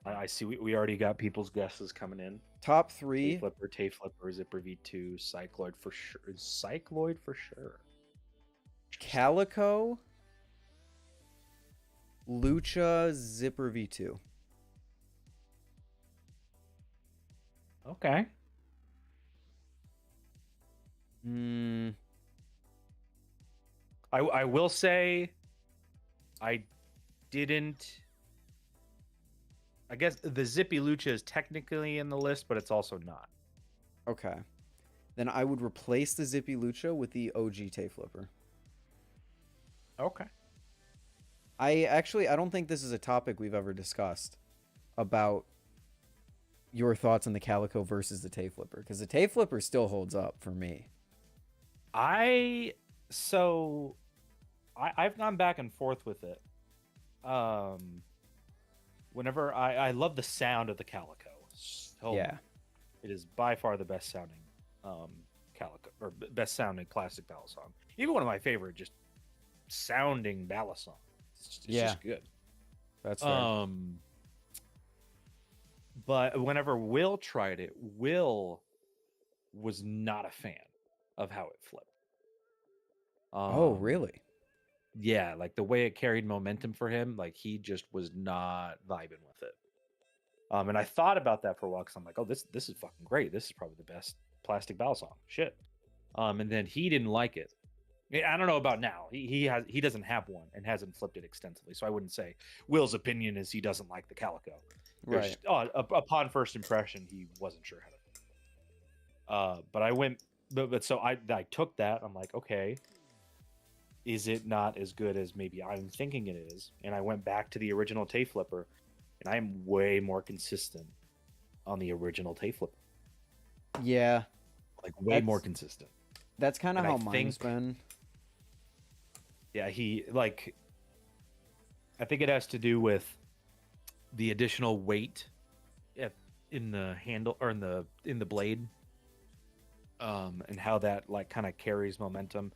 I see we already got people's guesses coming in. Top 3. Tay Flipper, Zipper V2, Cycloid for sure. Cycloid for sure. Calico, Lucha, Zipper V2. Okay. I will say I didn't. I guess the Zippy Lucha is technically in the list, but it's also not. Okay. Then I would replace the Zippy Lucha with the OG Tay Flipper. Okay. I don't think this is a topic we've ever discussed about your thoughts on the Calico versus the Tay Flipper, because the Tay Flipper still holds up for me. I've gone back and forth with it. Whenever I love the sound of the Calico. So yeah, it is by far the best sounding Calico, or best sounding classic Balisong. Even one of my favorite just sounding Balisong. It's just good. That's fair. But whenever Will tried it, Will was not a fan of how it flipped. Oh, really? Yeah, like the way it carried momentum for him, like he just was not vibing with it. And I thought about that for a while because I'm like, oh, this is fucking great. This is probably the best plastic Balisong. Shit. And then he didn't like it. I don't know about now. He doesn't have one and hasn't flipped it extensively. So I wouldn't say Will's opinion is he doesn't like the Calico. Right. Upon first impression, he wasn't sure how to. But I went. But so I took that. I'm like, okay, is it not as good as maybe I'm thinking it is? And I went back to the original Tay Flipper, and I am way more consistent on the original Tay Flipper. Yeah, like way more consistent. That's kind of how mine's been. Yeah, I think it has to do with the additional weight in the handle or in the blade, and how that like kind of carries momentum.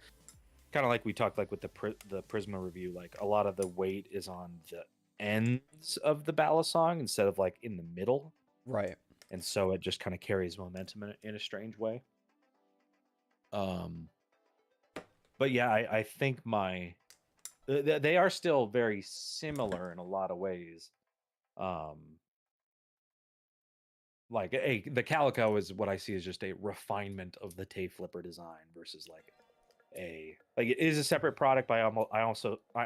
Kind of like we talked like with the Prisma review, like a lot of the weight is on the ends of the Balisong instead of like in the middle. Right. And so it just kind of carries momentum in a strange way. But yeah, I think they are still very similar in a lot of ways. Like the Calico is what I see as just a refinement of the Tay Flipper design versus like it is a separate product, but I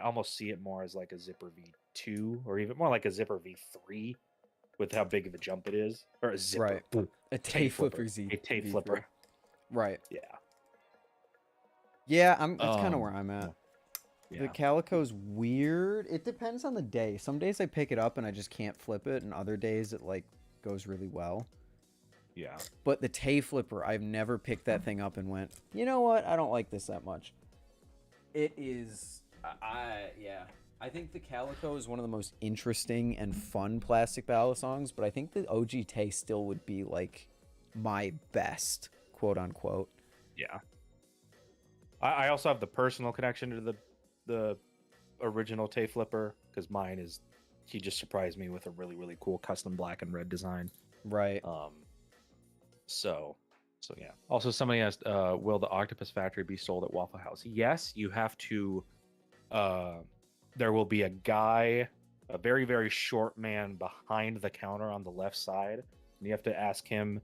almost see it more as like a Zipper V2 or even more like a Zipper V3 with how big of a jump it is, or a Zipper. Right. A Tay Flipper Z. A Tay Flipper. Right. Yeah. Yeah, that's kind of where I'm at. Yeah. The Calico's weird. It depends on the day. Some days I pick it up and I just can't flip it, and other days it like goes really well. Yeah. But the Tay Flipper, I've never picked that thing up and went, you know what? I don't like this that much. It is, yeah. I think the Calico is one of the most interesting and fun plastic Balisongs, but I think the OG Tay still would be like my best, quote unquote. Yeah. I also have the personal connection to the original Tay Flipper because mine is, he just surprised me with a really, really cool custom black and red design. Right. So yeah. Also, somebody asked, will the Octopus Factory be sold at Waffle House? Yes, you have to. There will be a guy, a very, very short man behind the counter on the left side, and you have to ask him,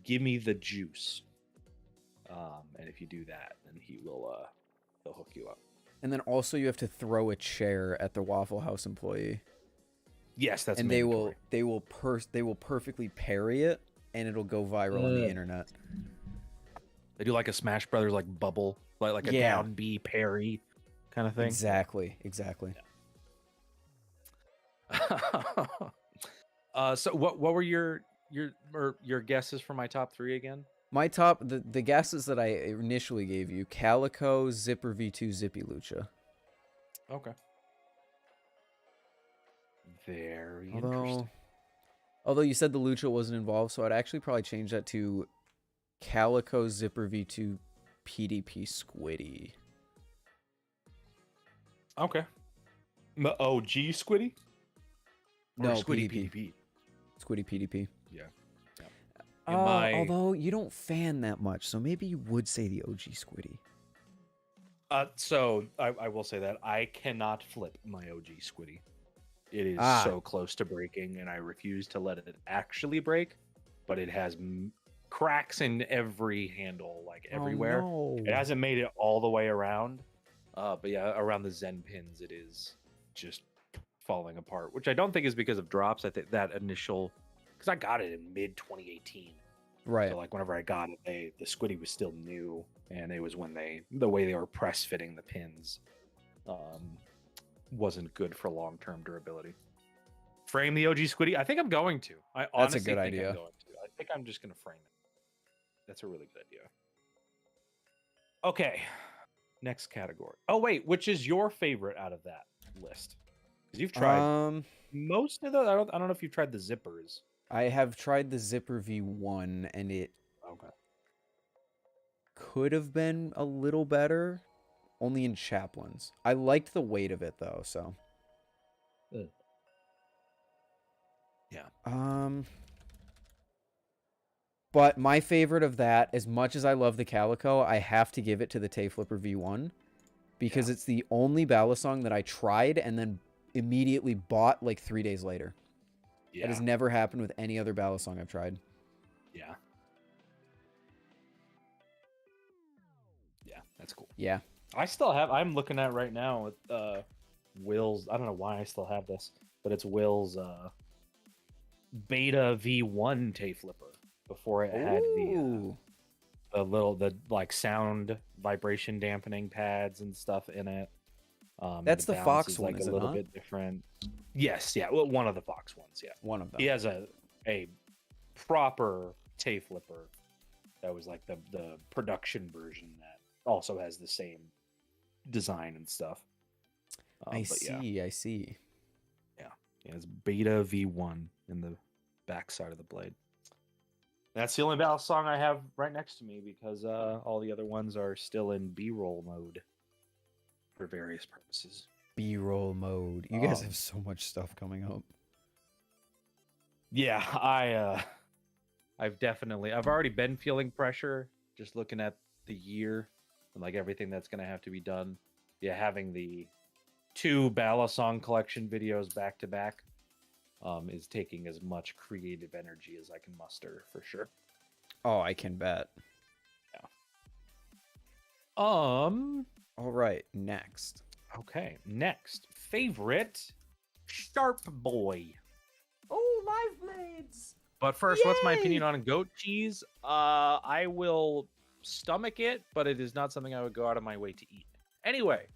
"Give me the juice." And if you do that, then he'll hook you up. And then also you have to throw a chair at the Waffle House employee. Yes, that's and mandatory. they will perfectly parry it, and it'll go viral on the internet. They do like a Smash Brothers like bubble, like a down B parry kind of thing. Exactly. So what were your guesses for my top 3 again? My top, the guesses that I initially gave you: Calico, Zipper V2, Zippy Lucha. Okay. Very interesting. Although you said the Lucha wasn't involved, so I'd actually probably change that to Calico, Zipper V2, PDP, Squiddy. Okay. OG Squiddy? No, Squiddy PDP. Squiddy PDP. Yeah. Although you don't fan that much, so maybe you would say the OG Squiddy. So I will say that I cannot flip my OG Squiddy. It is so close to breaking, and I refuse to let it actually break. But it has cracks in every handle, like everywhere. Oh, no. It hasn't made it all the way around. But yeah, around the Zen pins, it is just falling apart, which I don't think is because of drops. I think that initial, because I got it in mid 2018. Right. So like whenever I got it, the Squiddy was still new, and it was when the way they were press fitting the pins wasn't good for long-term durability. Frame the OG Squiddy? I think I'm going to. I honestly That's a good idea. I'm going to. I think I'm just going to frame it. That's a really good idea. Okay. Next category. Oh wait, which is your favorite out of that list? Because you've tried most of those. I don't know if you've tried the zippers. I have tried the Zipper V1, and it could have been a little better, only in Chaplin's. I liked the weight of it though, so. Yeah. But my favorite of that, as much as I love the Calico, I have to give it to the Tay Flipper V1 because it's the only Balisong that I tried and then immediately bought like 3 days later. Yeah. It has never happened with any other Balisong I've tried. Yeah. Yeah, that's cool. Yeah. I still have, I'm looking at right now with Will's, I don't know why I still have this, but it's Will's Beta V1 Tay Flipper before it had the like sound vibration dampening pads and stuff in it. That's the Fox one, like is a it little not? bit different. Yes, yeah. Well, one of the Fox ones, yeah. One of them. He has a proper Tay Flipper that was like the production version that also has the same design and stuff. I see. Yeah, it's Beta V1 in the back side of the blade. That's the only Balisong I have right next to me because all the other ones are still in B-roll mode for various purposes. B-roll mode. You guys have so much stuff coming up. Yeah, I've already been feeling pressure just looking at the year and like everything that's going to have to be done. Yeah, having the 2 Balisong collection videos back to back is taking as much creative energy as I can muster for sure. Oh, I can bet. Yeah. All right, next. Okay, next. Favorite Sharp Boy. Oh, live blades. But first, what's my opinion on goat cheese? I will stomach it, but it is not something I would go out of my way to eat. Anyway,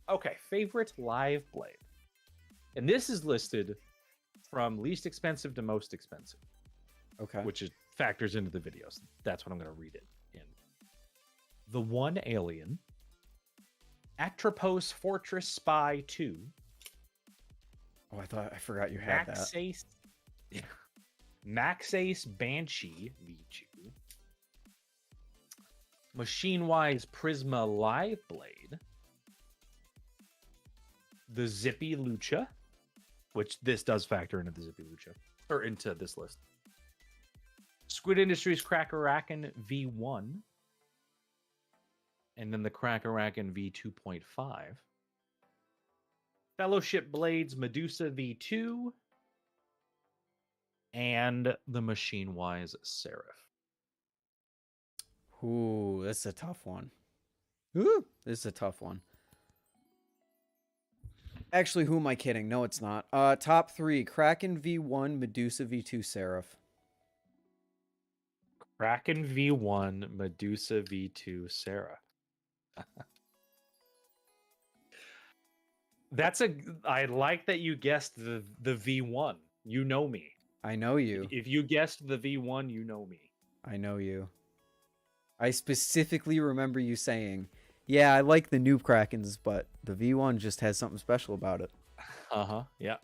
okay, favorite live blade. And this is listed from least expensive to most expensive. Okay. which is factors into the videos. That's what I'm going to read it in. The One Alien, Atropos Fortress Spy 2, Oh, I forgot you had that. Maxace Banshee V2, Machine Wise Prisma Live Blade, the Zippy Lucha, which this does factor into the Zippy Lucha, or into this list. Squid Industries Cracker Raken V1, and then the Cracker Raken V2.5. Fellowship Blades Medusa V2, and the Machine Wise Seraph. Ooh, this is a tough one. Ooh, this is a tough one. Actually, who am I kidding? No, it's not. Top 3, Kraken V1, Medusa V2, Seraph. Kraken V1, Medusa V2, Seraph. I like that you guessed the V1. You know me. I know you. If you guessed the V1, you know me. I know you. I specifically remember you saying, yeah, I like the new Krakens, but the V1 just has something special about it. Yeah.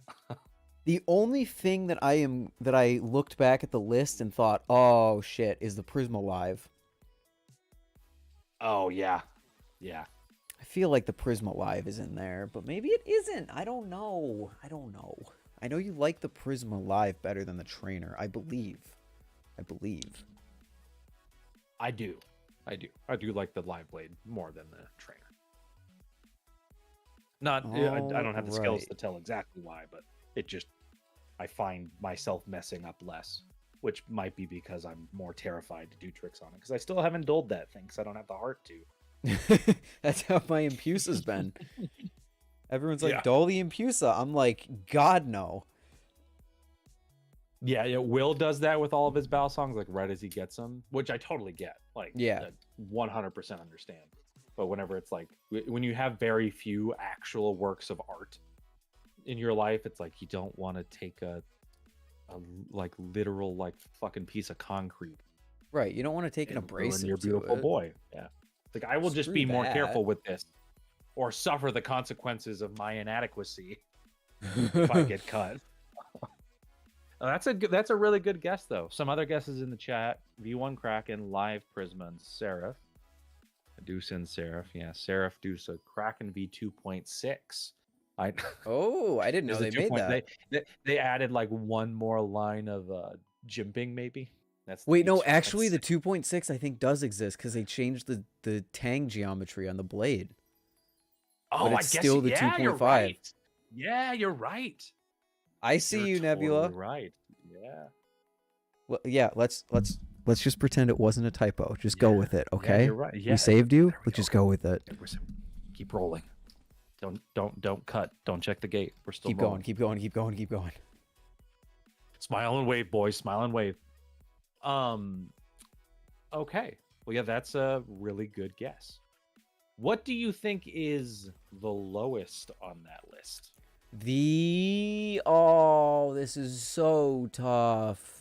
The only thing that I looked back at the list and thought, oh shit, is the Prisma Live. Oh yeah. Yeah. I feel like the Prisma Live is in there, but maybe it isn't. I don't know. I know you like the Prisma Live better than the Trainer. I believe. I do. I do like the Live Blade more than the Trainer. I don't have the skills to tell exactly why, but it just, I find myself messing up less, which might be because I'm more terrified to do tricks on it, because I still haven't dulled that thing because I don't have the heart to. That's how my Impusa's been. Everyone's like, Yeah. dull the Impusa. I'm like, God, no. Yeah, Will does that with all of his Balisongs, like right as he gets them, which I totally get. Like, Yeah. 100% understand. But whenever it's like, when you have very few actual works of art in your life, it's like you don't want to take a like literal like fucking piece of concrete. Right. You don't want to take an and ruin abrasive your to beautiful it. boy. Yeah. Like I will just Screw be more that. careful with this, or suffer the consequences of my inadequacy if I get cut. That's a really good guess though. Some other guesses in the chat: V1 Kraken, Live Prisma, and Seraph. Medusa and Seraph, yeah. Seraph Dusa, Kraken V2.6. I didn't know they made that. They added like one more line of jimping maybe. That's Wait, no, actually the 2.6 I think does exist because they changed the tang geometry on the blade. Oh, but it's still the 2.5. You're right. Yeah, you're right. I see you, Nebula. Totally right. Yeah. Well, yeah, let's just pretend it wasn't a typo. Just go with it, okay? Yeah, you're right. Yeah. We saved you. Let's just go with it. Keep rolling. Don't cut. Don't check the gate. We're still keep going. Keep going. Smile and wave, boys. Smile and wave. Okay. Well, yeah, that's a really good guess. What do you think is the lowest on that list? This is so tough.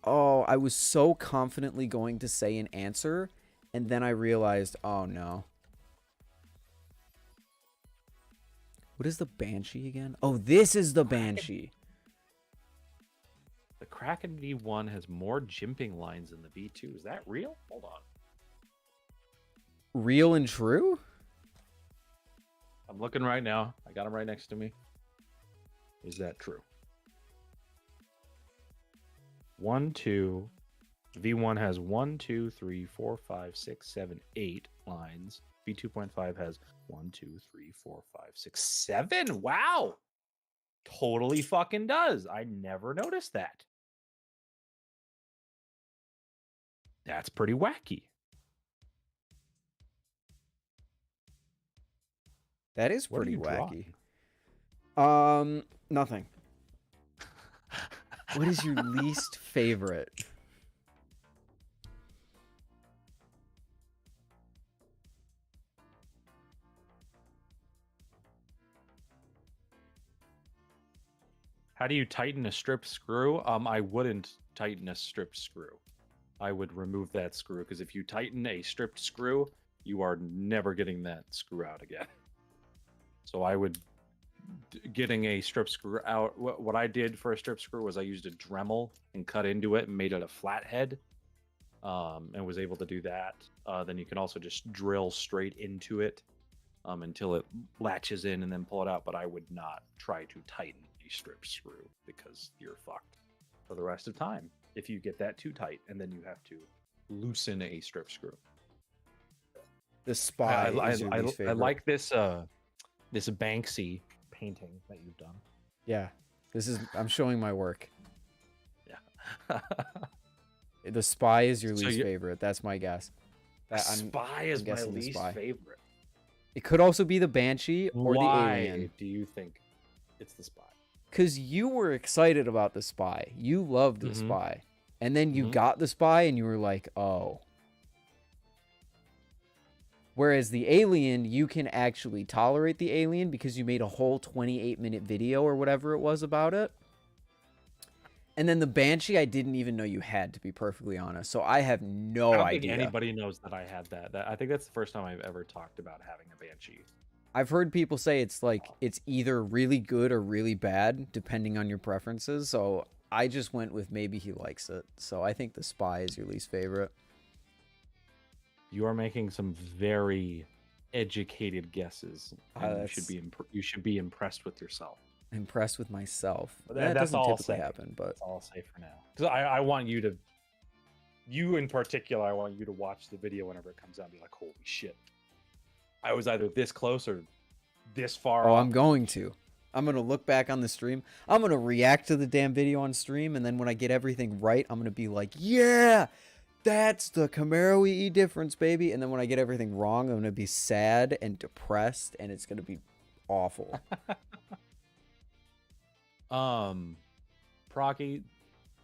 I was so confidently going to say an answer, and then I realized, oh no. What is the Banshee again? Oh, this is the Banshee. The Kraken V1 has more jimping lines than the V2. Is that real? Hold on. Real and true? I'm looking right now. I got him right next to me. Is that true? 1, 2. V1 has 1, 2, 3, 4, 5, 6, 7, 8 lines. V2.5 has 1, 2, 3, 4, 5, 6, 7. Wow. Totally fucking does. I never noticed that. That's pretty wacky. That is pretty wacky. Nothing. What is your least favorite? How do you tighten a stripped screw? I wouldn't tighten a stripped screw. I would remove that screw because if you tighten a stripped screw, you are never getting that screw out again. So I would getting a strip screw out. What I did for a strip screw was I used a Dremel and cut into it and made it a flathead, and was able to do that. Then you can also just drill straight into it until it latches in and then pull it out. But I would not try to tighten a strip screw because you're fucked for the rest of time if you get that too tight, and then you have to loosen a strip screw. The Spy is your least I favorite. like this this Banksy painting that you've done. Yeah, I'm showing my work. Yeah. The Spy is your So least favorite. That's my guess. Spy is my guessing the least Spy. favorite. It could also be the Banshee or the Alien. Do you think it's the Spy? Because you were excited about the Spy. You loved the Spy. And then you got the Spy and you were like, oh. Whereas the Alien, you can actually tolerate the Alien because you made a whole 28-minute video or whatever it was about it. And then the Banshee, I didn't even know you had, to be perfectly honest. So I have no I don't idea. think anybody knows that I had that. I think that's the first time I've ever talked about having a Banshee. I've heard people say it's like it's either really good or really bad, depending on your preferences. So I just went with maybe he likes it. So I think the Spy is your least favorite. You are making some very educated guesses. And you should be impressed with yourself. Impressed with myself. But That that's doesn't all I'll typically say. happen, but That's all I'll say for now. Because I want you to, you in particular, I want you to watch the video whenever it comes out and be like, holy shit. I was either this close or this far oh, off. I'm going to. I'm going to look back on the stream. I'm going to react to the damn video on stream, and then when I get everything right, I'm going to be like, yeah, that's the Camaro EE difference, baby. And then when I get everything wrong, I'm going to be sad and depressed, and it's going to be awful. Procky,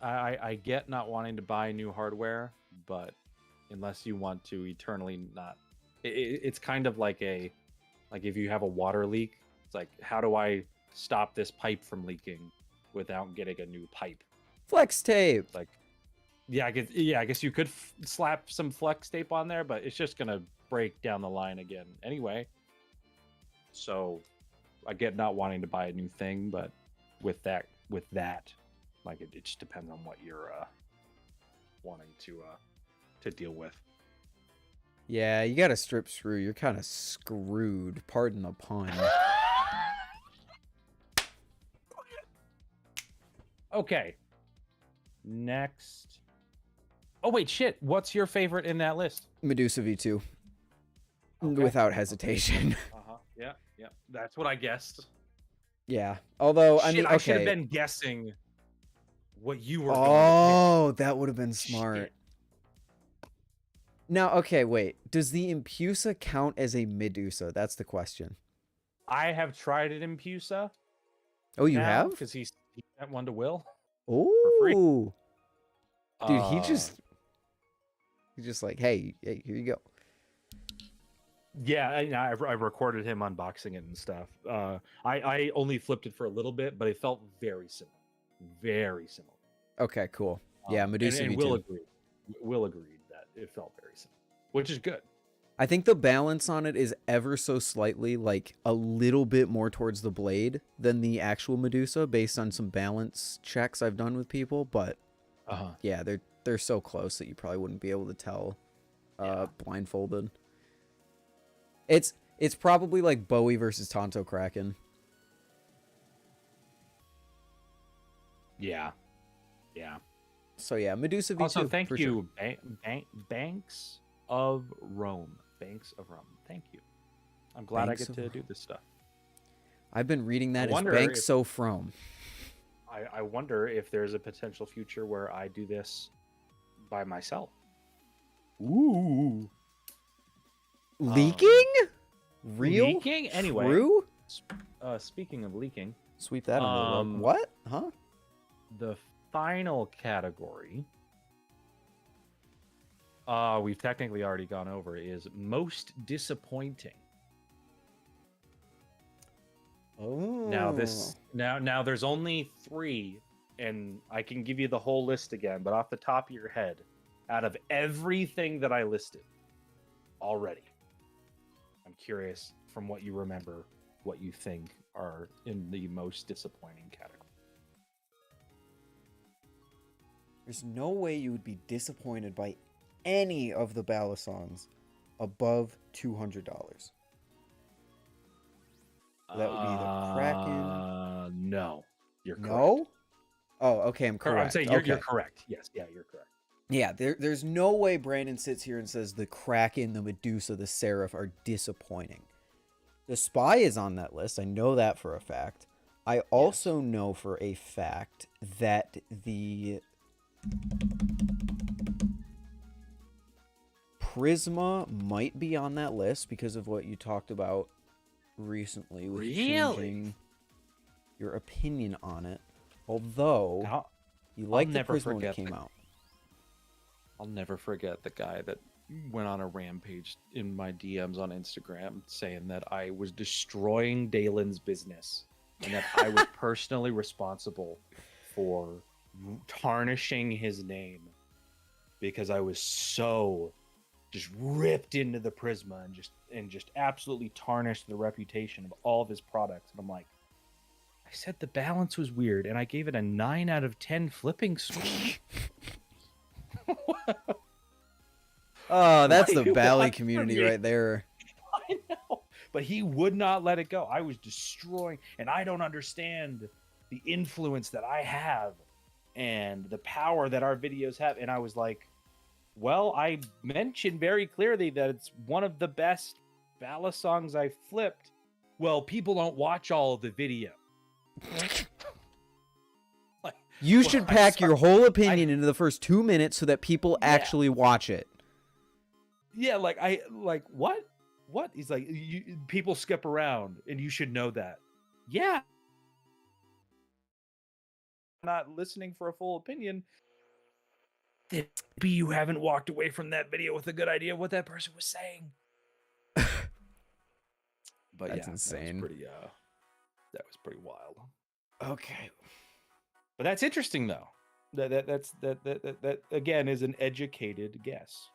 I get not wanting to buy new hardware, but unless you want to eternally not, it's kind of like if you have a water leak, it's like, how do I stop this pipe from leaking without getting a new pipe? Flex tape. It's like, I guess you could slap some flex tape on there, but it's just gonna break down the line again anyway. So I get not wanting to buy a new thing, but with that, like it just depends on what you're wanting to deal with. Yeah, you got a strip screw. You're kind of screwed. Pardon the pun. Okay. Next. Oh wait, shit. What's your favorite in that list? Medusa V2. Okay. Without hesitation. Yeah. That's what I guessed. Yeah. Although, I Shit, mean, okay. I should have been guessing what you were going to Oh, that would have been smart. Shit. Now, okay, wait. Does the Impusa count as a Medusa? That's the question. I have tried it in Pusa. Oh, you have? Because he sent one to Will. Oh, free. dude, he's just like, hey, here you go. Yeah, I've recorded him unboxing it and stuff. I only flipped it for a little bit, but it felt very similar. Very similar. Okay, cool. Yeah, Medusa and V2. Will agreed that it felt very similar, which is good. I think the balance on it is ever so slightly, like, a little bit more towards the blade than the actual Medusa, based on some balance checks I've done with people. But, yeah, they're so close that you probably wouldn't be able to tell blindfolded. It's probably like Bowie versus Tonto Kraken. Yeah. So yeah, Medusa V2. Also, thank for you, sure. Banks of Rome. Banks of Rome. Thank you. I'm glad Banks I get of to Rome. do this stuff. I've been reading that as wonder Banks if- So From. I wonder if there's a potential future where I do this by myself. Ooh. Leaking? Real? Leaking? Anyway. True? Speaking of leaking, Sweep that under the rug. What? Huh? the final category we've technically already gone over is most disappointing. Oh. Now Now there's only 3, and I can give you the whole list again, but off the top of your head, out of everything that I listed already, I'm curious from what you remember, what you think are in the most disappointing category. There's no way you would be disappointed by any of the Balisongs above $200. That would be the Kraken. No, you're correct. No? Oh, okay, I'm correct. I'm saying you're correct. Yes, yeah, you're correct. Yeah, there's no way Brandon sits here and says the Kraken, the Medusa, the Seraph are disappointing. The Spy is on that list. I know that for a fact. I also know for a fact that the Prisma might be on that list because of what you talked about recently with changing your opinion on it. Although you liked the Prisma when it came out. I'll never forget the guy that went on a rampage in my DMs on Instagram saying that I was destroying Dalen's business and that I was personally responsible for tarnishing his name because I was so just ripped into the Prisma and just absolutely tarnished the reputation of all of his products. And I'm like, I said the balance was weird, and I gave it a 9 out of 10 flipping score. Oh, that's the Bally community right there. I know, but he would not let it go. I was destroying, and I don't understand the influence that I have and the power that our videos have. And I was like, well, I mentioned very clearly that it's one of the best Balisongs I flipped. Well, people don't watch all of the video. You should pack your whole opinion into the first 2 minutes so that people actually watch it. Yeah, what? What? He's like, people skip around, and you should know that. Yeah. Not listening for a full opinion. Maybe you haven't walked away from that video with a good idea of what that person was saying. But that's insane. That was pretty wild. Okay. But that's interesting, though. That again is an educated guess.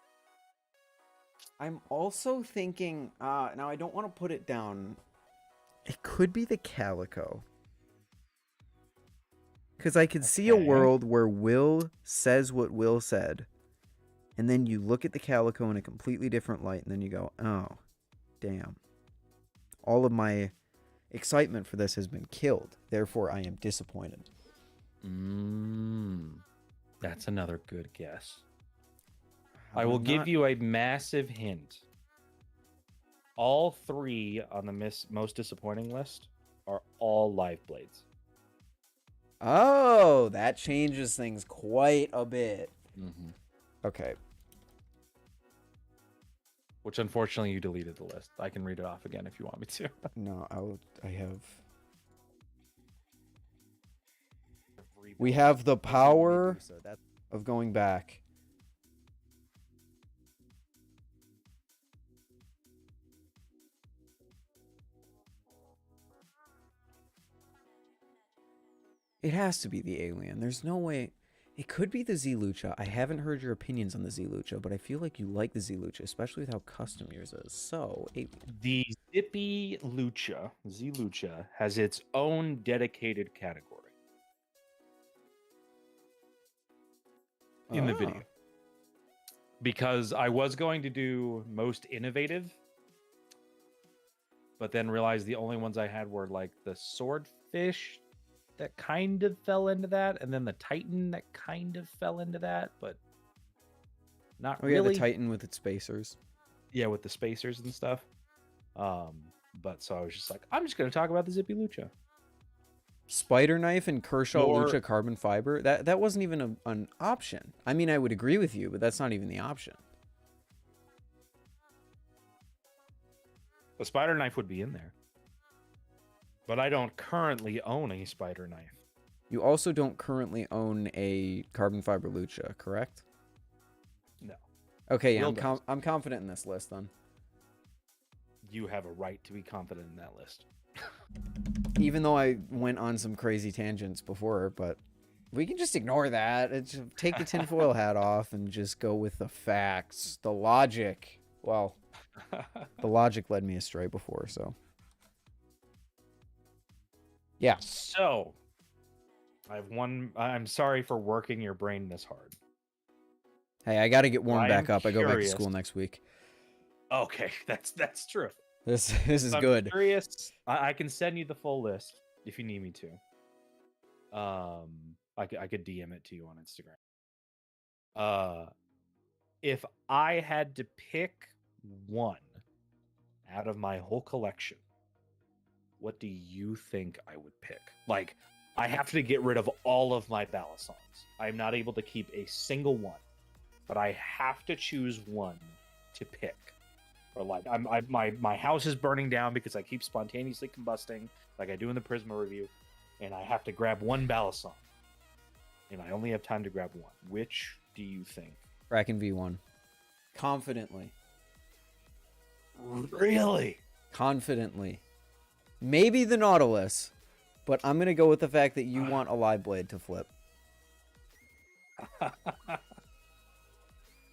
I'm also thinking, now I don't want to put it down. It could be the Calico. Because I could see a world where Will says what Will said, and then you look at the Calico in a completely different light, and then you go, oh, damn. All of my excitement for this has been killed. Therefore, I am disappointed. That's another good guess. I will give you a massive hint. All 3 on the most disappointing list are all live blades. Oh, that changes things quite a bit. Okay. Which, unfortunately, you deleted the list. I can read it off again if you want me to. No, I have... We have the power of going back. It has to be the alien. There's no way. It could be the Z-Lucha. I haven't heard your opinions on the Z-Lucha, but I feel like you like the Z-Lucha, especially with how custom yours is. So, the Zippy Lucha, Z-Lucha, has its own dedicated category in the video. Because I was going to do most innovative, but then realized the only ones I had were like the swordfish that kind of fell into that, and then the Titan that kind of fell into that, but not really. Yeah, the Titan with its spacers. Yeah, with the spacers and stuff. But so I was just like, I'm just going to talk about the Zippy Lucha. Spider Knife and Kershaw Lucha carbon fiber. That wasn't even an option. I mean, I would agree with you, but that's not even the option. The Spider Knife would be in there. But I don't currently own a Spider Knife. You also don't currently own a carbon fiber Lucha, correct? No. Okay, yeah, I'm confident in this list then. You have a right to be confident in that list. Even though I went on some crazy tangents before, but we can just ignore that. Take the tinfoil hat off and just go with the facts, the logic. Well, the logic led me astray before, so. Yeah. So, I have one. I'm sorry for working your brain this hard. Hey, I got to get warmed I back am up. I go back to curious. school next week. Okay, that's true. This is I'm good. curious. I can send you the full list if you need me to. I could DM it to you on Instagram. If I had to pick one out of my whole collection, what do you think I would pick? Like, I have to get rid of all of my Balisongs. I'm not able to keep a single one, but I have to choose one to pick. Or like, my house is burning down because I keep spontaneously combusting, like I do in the Prisma review, and I have to grab one Balisong, and I only have time to grab one. Which do you think? Raken V1. Confidently. Really? Confidently. Maybe the Nautilus, but I'm going to go with the fact that you want a live blade to flip.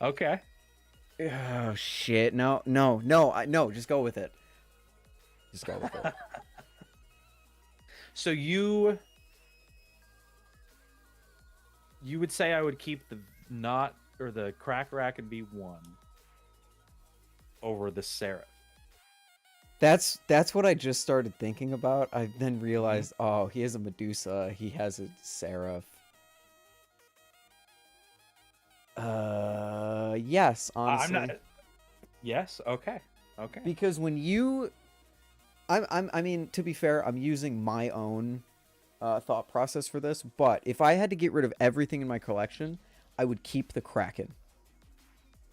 Okay. Oh, shit. No. Just go with it. Just go with it. So you would say I would keep the Krake Raken V1 over the Seraph. That's what I just started thinking about. I then realized, oh, he has a Medusa. He has a Seraph. Yes, honestly. I'm not. Yes. Okay. Okay. Because when you, I mean, to be fair, I'm using my own thought process for this. But if I had to get rid of everything in my collection, I would keep the Kraken.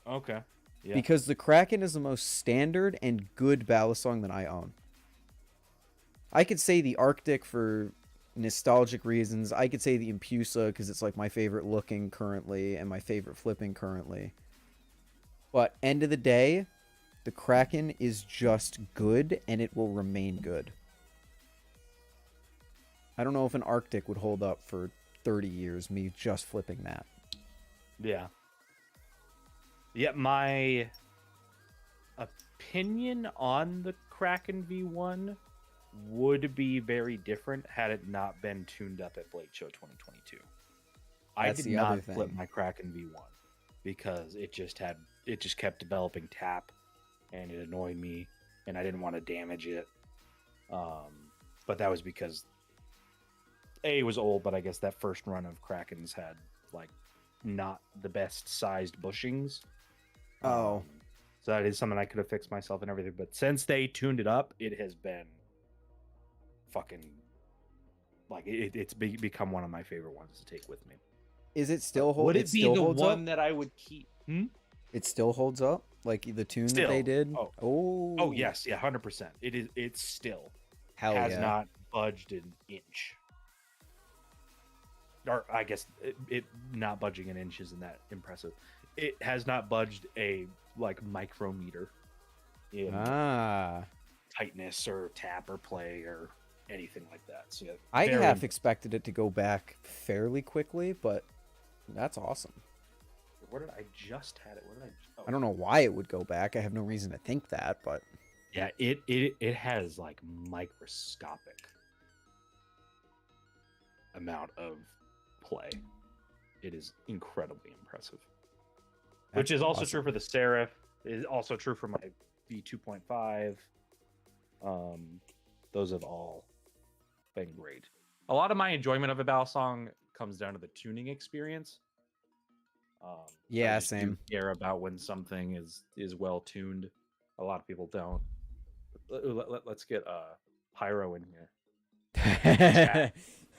Okay. Yeah. Because the Kraken is the most standard and good Balisong that I own. I could say the Arctic for nostalgic reasons. I could say the Impusa because it's like my favorite looking currently and my favorite flipping currently. But end of the day, the Kraken is just good and it will remain good. I don't know if an Arctic would hold up for 30 years, me just flipping that. Yeah. Yeah, my opinion on the Kraken V1 would be very different had it not been tuned up at Blade Show 2022. I did not flip my Kraken V1 because it just kept developing tap and it annoyed me and I didn't want to damage it. But that was because it was old, but I guess that first run of Krakens had like not the best sized bushings. So that is something I could have fixed myself and everything. But since they tuned it up, it has been fucking like it's become one of my favorite ones to take with me. Is it still hold? Would it be the one that I would keep? It still holds up, like the tune that they did. Oh yes, yeah, 100%. It is. It's still has not budged an inch. Or I guess it not budging an inch isn't that impressive. It has not budged a like micrometer in tightness or tap or play or anything like that. So I half expected it to go back fairly quickly, but that's awesome. Where did I just had it? Where did I don't know why it would go back. I have no reason to think that, but yeah, it has like microscopic amount of play. It is incredibly impressive. Which is also true for the Seraph. It is also true for my V2.5. Those have all been great. A lot of my enjoyment of a Balisong comes down to the tuning experience. Yeah, I just same. do care about when something is well tuned. A lot of people don't. Let's get Pyro in here.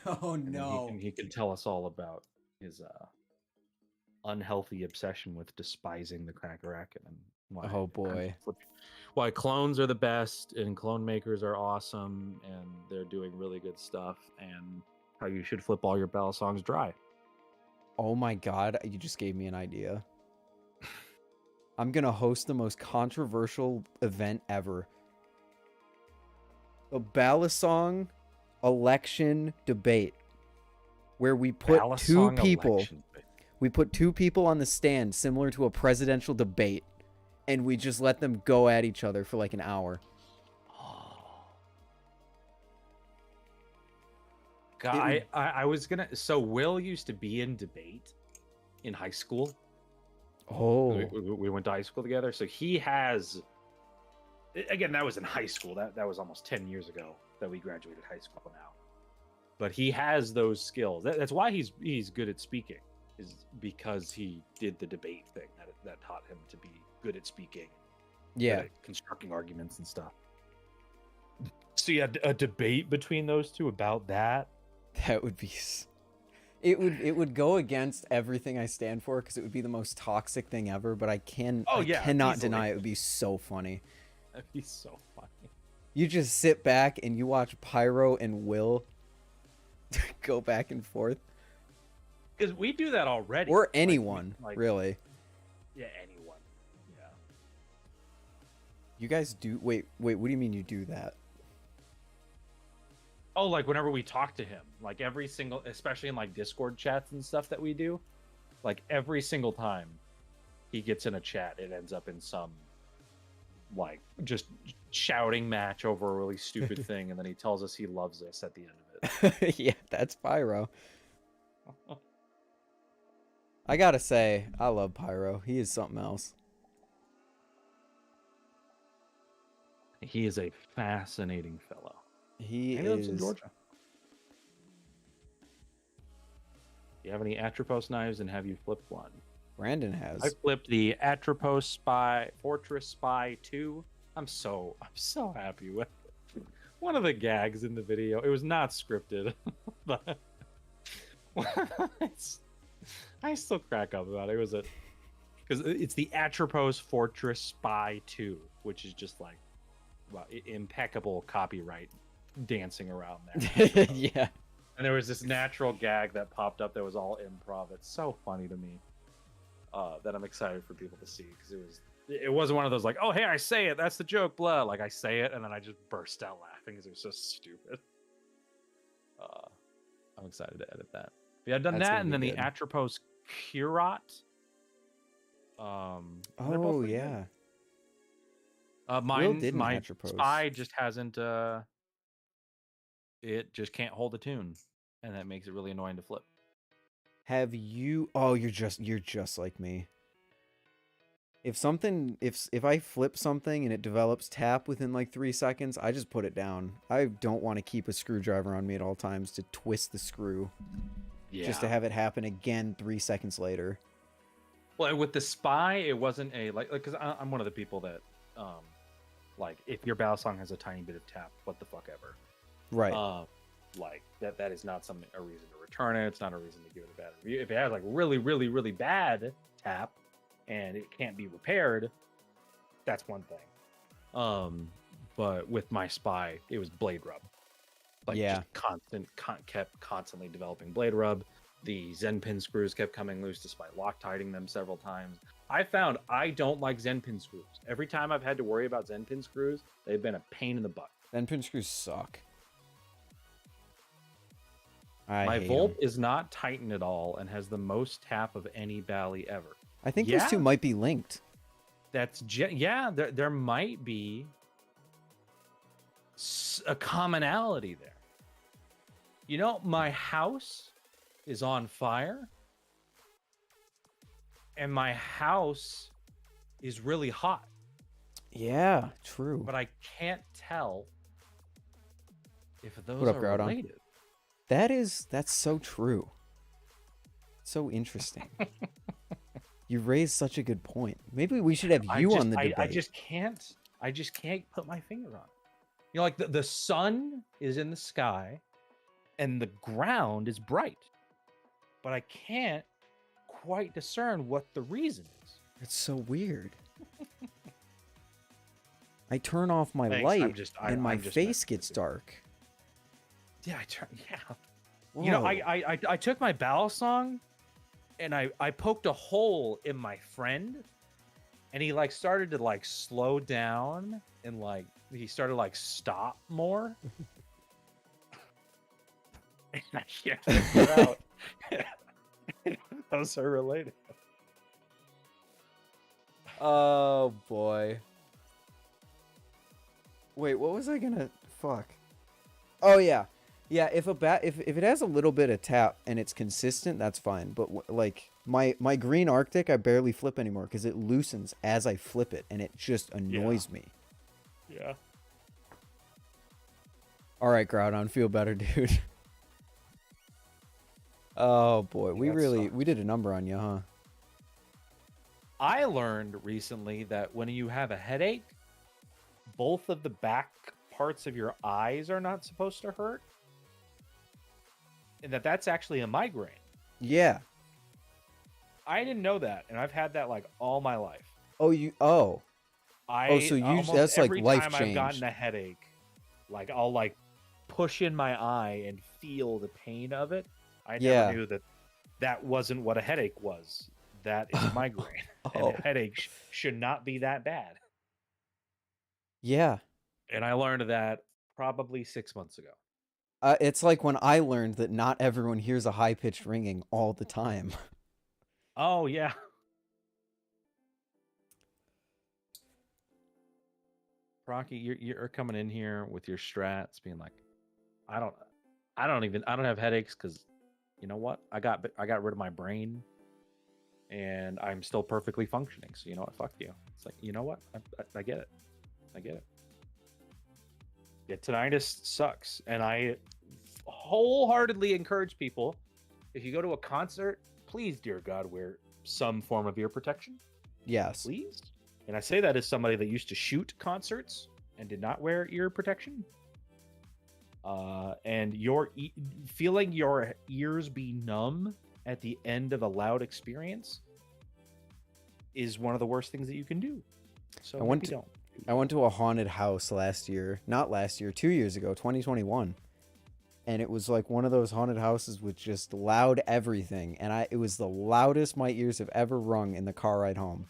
Oh no! He can tell us all about his unhealthy obsession with despising the Krake Raken and why clones are the best and clone makers are awesome and they're doing really good stuff and how you should flip all your Balisongs dry. Oh my god, you just gave me an idea. I'm gonna host the most controversial event ever. A Balisong election debate where we put two Balisong people. election. We put two people on the stand, similar to a presidential debate, and we just let them go at each other for like an hour. God, I was gonna. So Will used to be in debate in high school. Oh, We went to high school together. So he has. Again, that was in high school. That was almost 10 years ago that we graduated high school now. But he has those skills. That's why he's good at speaking, is because he did the debate thing that taught him to be good at speaking. yeah. At constructing arguments and stuff. So you had a debate between those two about that. That would be. It would go against everything I stand for because it would be the most toxic thing ever. But I cannot easily. deny it would be so funny. That'd be so funny. You just sit back and you watch Pyro and Will go back and forth, Because we do that already. or anyone Like, really. yeah, anyone. Yeah. You guys do wait. What do you mean you do that? Oh, like whenever we talk to him, like every single, especially in like Discord chats and stuff that we do, like every single time he gets in a chat, it ends up in some like just shouting match over a really stupid thing, and then he tells us he loves us at the end of it. Yeah, that's Pyro. I gotta say, I love Pyro. He is something else. He is a fascinating fellow. He lives is. in Georgia. Do you have any Atropos knives, and have you flipped one? Brandon has. I flipped the Atropos Spy Fortress Spy 2. I'm so happy with it. One of the gags in the video. It was not scripted, but I still crack up about it. It was because it's the Atropos Fortress Spy 2, which is just like impeccable copyright dancing around there. Yeah. And there was this natural gag that popped up that was all improv. It's so funny to me that I'm excited for people to see, because it wasn't one of those like, oh hey, I say it, that's the joke, blah. Like I say it and then I just burst out laughing because it was so stupid. I'm excited to edit that. But yeah, I've done That's that, gonna and then be the good. Atropos Curat. They're both Oh pretty good. yeah. Mine, did an my Atropos. Spy just hasn't. It just can't hold a tune, and that makes it really annoying to flip. Have you? Oh, you're just like me. If I flip something and it develops tap within like 3 seconds, I just put it down. I don't want to keep a screwdriver on me at all times to twist the screw, just to have it happen again 3 seconds later. Well, with the Spy, it wasn't a like because I'm one of the people that like if your Balisong has a tiny bit of tap, what the fuck ever. Right. Like that is not a reason to return it. It's not a reason to give it a bad review. If it has like really, really, really bad tap and it can't be repaired, that's one thing. But with my Spy, it was blade rub. Like Yeah. just kept constantly developing blade rub. The Zen pin screws kept coming loose despite Loctiting them several times. I found I don't like Zen pin screws. Every time I've had to worry about Zen pin screws, they've been a pain in the butt. Then pin screws suck. I My hate Volt 'em. is not Titan at all and has the most tap of any Bally ever. I think those two might be linked. That's there might be a commonality there. You know, my house is on fire, and my house is really hot, Yeah, true. but I can't tell if those What up, are Groudon? related. That's so true. So interesting. You raised such a good point. Maybe we should have you on the debate. I just can't put my finger on it. You know, like the sun is in the sky and the ground is bright, but I can't quite discern what the reason is. It's so weird. I turn off my Thanks, light and my I'm just face messing gets with you. dark. Yeah, You know, Whoa. I took my Balisong and I poked a hole in my friend, and he like started to like slow down and like he started like stop more. And I can't figure out if those are related. Oh boy. Wait, what was I gonna fuck? Oh yeah. Yeah, if it has a little bit of tap and it's consistent, that's fine. But like my green Arctic, I barely flip anymore because it loosens as I flip it, and it just annoys me. Yeah. All right, Groudon, feel better, dude. Oh boy, we did a number on you, huh? I learned recently that when you have a headache, both of the back parts of your eyes are not supposed to hurt. And that's actually a migraine. Yeah. I didn't know that, and I've had that like all my life. So that's like every life time change. I've gotten a headache, like I'll like push in my eye and feel the pain of it. I never knew that wasn't what a headache was. That is a migraine. And a headache should not be that bad. Yeah. And I learned that probably 6 months ago. It's like when I learned that not everyone hears a high-pitched ringing all the time. Oh, yeah. Rocky, you're coming in here with your strats being like, I don't have headaches because you know what? I got rid of my brain and I'm still perfectly functioning. So you know what? Fuck you. It's like, you know what? I get it. I get it. Yeah, tinnitus sucks. And I wholeheartedly encourage people, if you go to a concert, please, dear God, wear some form of ear protection. Yes. Please. And I say that as somebody that used to shoot concerts and did not wear ear protection. And feeling your ears be numb at the end of a loud experience is one of the worst things that you can do. So I went to a haunted house last year. Not last year, 2 years ago, 2021. And it was like one of those haunted houses with just loud everything. And it was the loudest my ears have ever rung in the car ride home.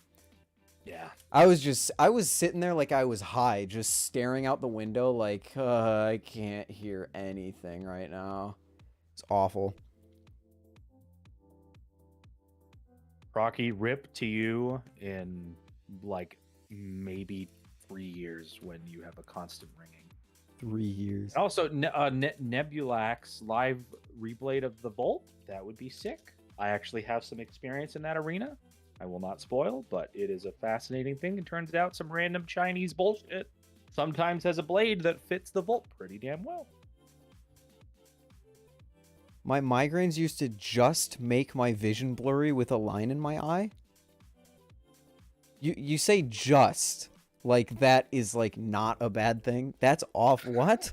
Yeah. I was sitting there like I was high, just staring out the window like, I can't hear anything right now. It's awful. Rocky, rip to you in like maybe 3 years when you have a constant ringing. 3 years. Also, Nebulax live reblade of the Bolt. That would be sick. I actually have some experience in that arena. I will not spoil, but it is a fascinating thing. It turns out some random Chinese bullshit sometimes has a blade that fits the Volt pretty damn well. My migraines used to just make my vision blurry with a line in my eye. You say just, like that is like not a bad thing. That's off. What?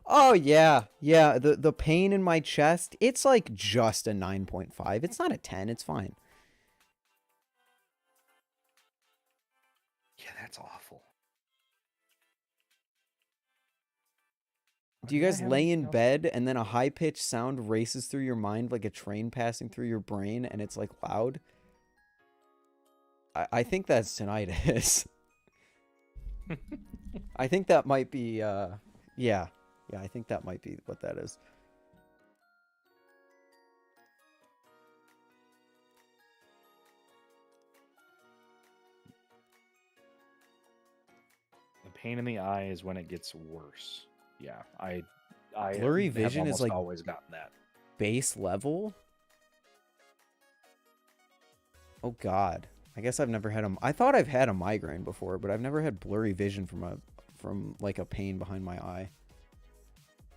Oh yeah. The pain in my chest, it's like just a 9.5. It's not a 10. It's fine. Yeah, that's awful. Do you guys lay in bed and then a high-pitched sound races through your mind like a train passing through your brain and it's like loud? I think that's tinnitus. I think that might be, yeah, I think that might be what that is. The pain in the eye is when it gets worse. Yeah, I blurry vision is like always gotten that base level. Oh God, I guess I've never had I thought I've had a migraine before, but I've never had blurry vision from like a pain behind my eye.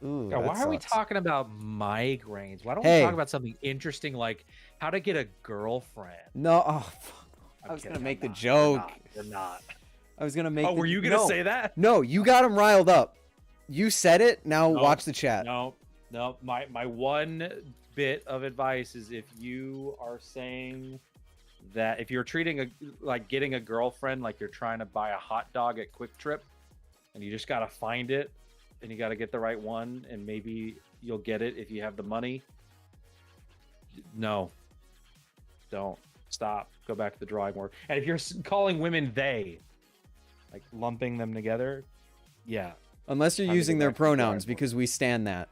Ooh, God, why sucks. are we talking about migraines? Why don't we talk about something interesting like how to get a girlfriend? No, oh, fuck. I was gonna make the joke. You're not. I was gonna make. Oh, were you gonna say that? No, you got him riled up. You said it. Now watch the chat. No. My one bit of advice is if you are saying that if you're treating getting a girlfriend like you're trying to buy a hot dog at Quick Trip, and you just gotta find it, and you gotta get the right one, and maybe you'll get it if you have the money. No. Don't. Stop. Go back to the drawing board. And if you're calling women they, like lumping them together, yeah. Unless you're Time to using get their back to the drawing pronouns, board. because we stand that.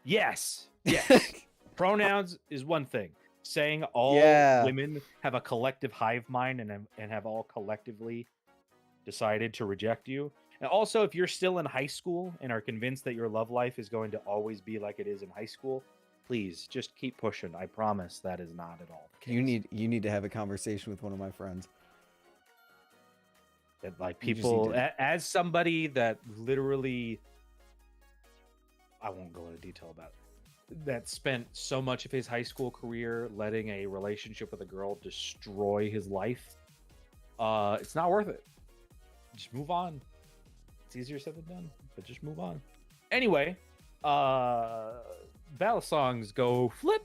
Yes. Yes. Pronouns is one thing. Saying all Yeah. women have a collective hive mind and have all collectively decided to reject you. And also, if you're still in high school and are convinced that your love life is going to always be like it is in high school, please just keep pushing. I promise that is not at all the case. You need to have a conversation with one of my friends. That, like, You just people, need to- as somebody that literally, I won't go into detail about it, that spent so much of his high school career letting a relationship with a girl destroy his life. It's not worth it. Just move on. It's easier said than done, but just move on. Anyway, Balisongs go flip.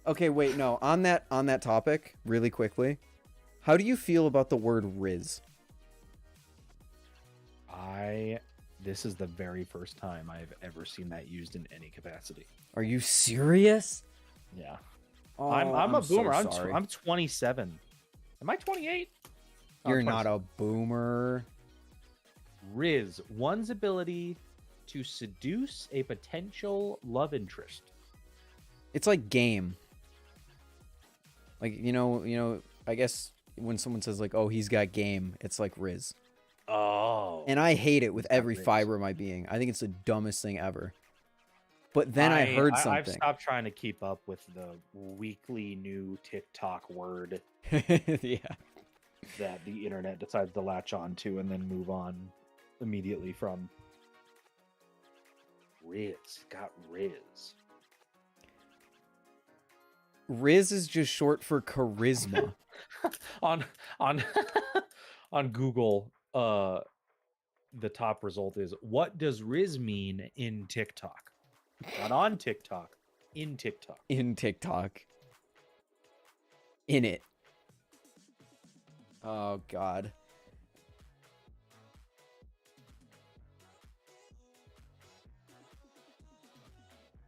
Okay, wait, no. On that topic, really quickly, how do you feel about the word Riz? This is the very first time I've ever seen that used in any capacity. Are you serious? Yeah. Oh, I'm a boomer. So sorry. I'm 27. Am I 28? You're not a boomer. Riz, one's ability to seduce a potential love interest. It's like game. Like, you know, I guess when someone says like, "Oh, he's got game," it's like Riz. Oh. And I hate it with He's got every Riz. fiber of my being. I think it's the dumbest thing ever. But then I heard I've something. stopped trying to keep up with the weekly new TikTok word Yeah. that the internet decides to latch on to and then move on immediately from. Riz. Got Riz. Riz is just short for charisma. on on Google, the top result is, what does Riz mean in TikTok? Not on TikTok, in TikTok. In TikTok. In it. Oh God.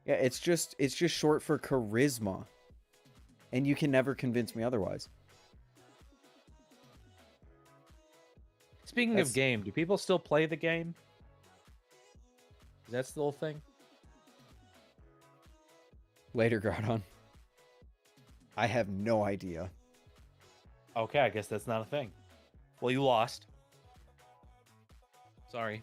Yeah, it's just short for charisma. And you can never convince me otherwise. Speaking That's- of game, do people still play the game? Is that still a thing? Later, Groudon. I have no idea. Okay, I guess that's not a thing. Well, you lost. Sorry.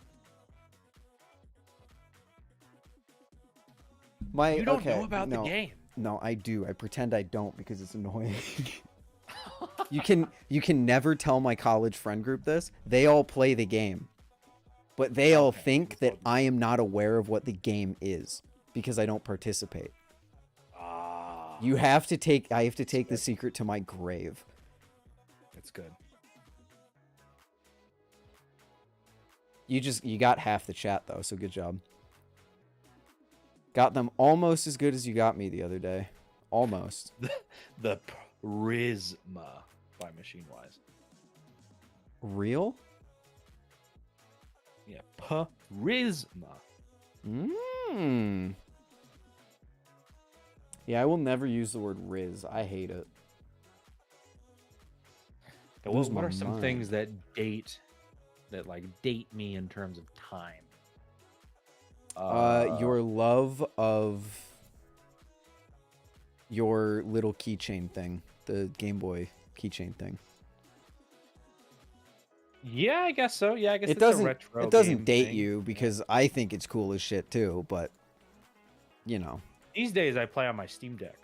You don't know about the game. No, I do. I pretend I don't because it's annoying. You can never tell my college friend group this. They all play the game. But they all think that I am not aware of what the game is because I don't participate. I have to take the secret to my grave. That's good. You got half the chat though, so good job. Got them almost as good as you got me the other day. Almost. The Prisma by Machine Wise. Real? Yeah, Prisma. Yeah, I will never use the word Riz. I hate it. What are some things that date me in terms of time? Your love of your little keychain thing, the Game Boy keychain thing. Yeah, I guess so. Yeah, I guess It it's a doesn't retro it doesn't game date thing. you because I think it's cool as shit too, but you know. These days I play on my Steam Deck,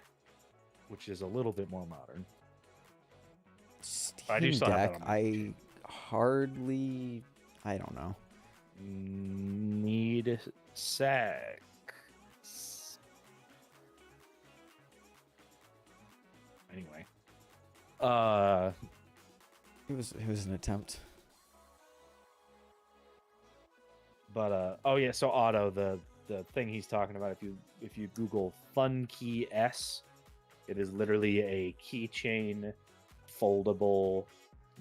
which is a little bit more modern. I do Steam still have that Deck, on my I don't know. Need sex. Anyway. It was an attempt. But oh yeah, so Otto, the thing he's talking about, if you Google Fun Key S, it is literally a keychain foldable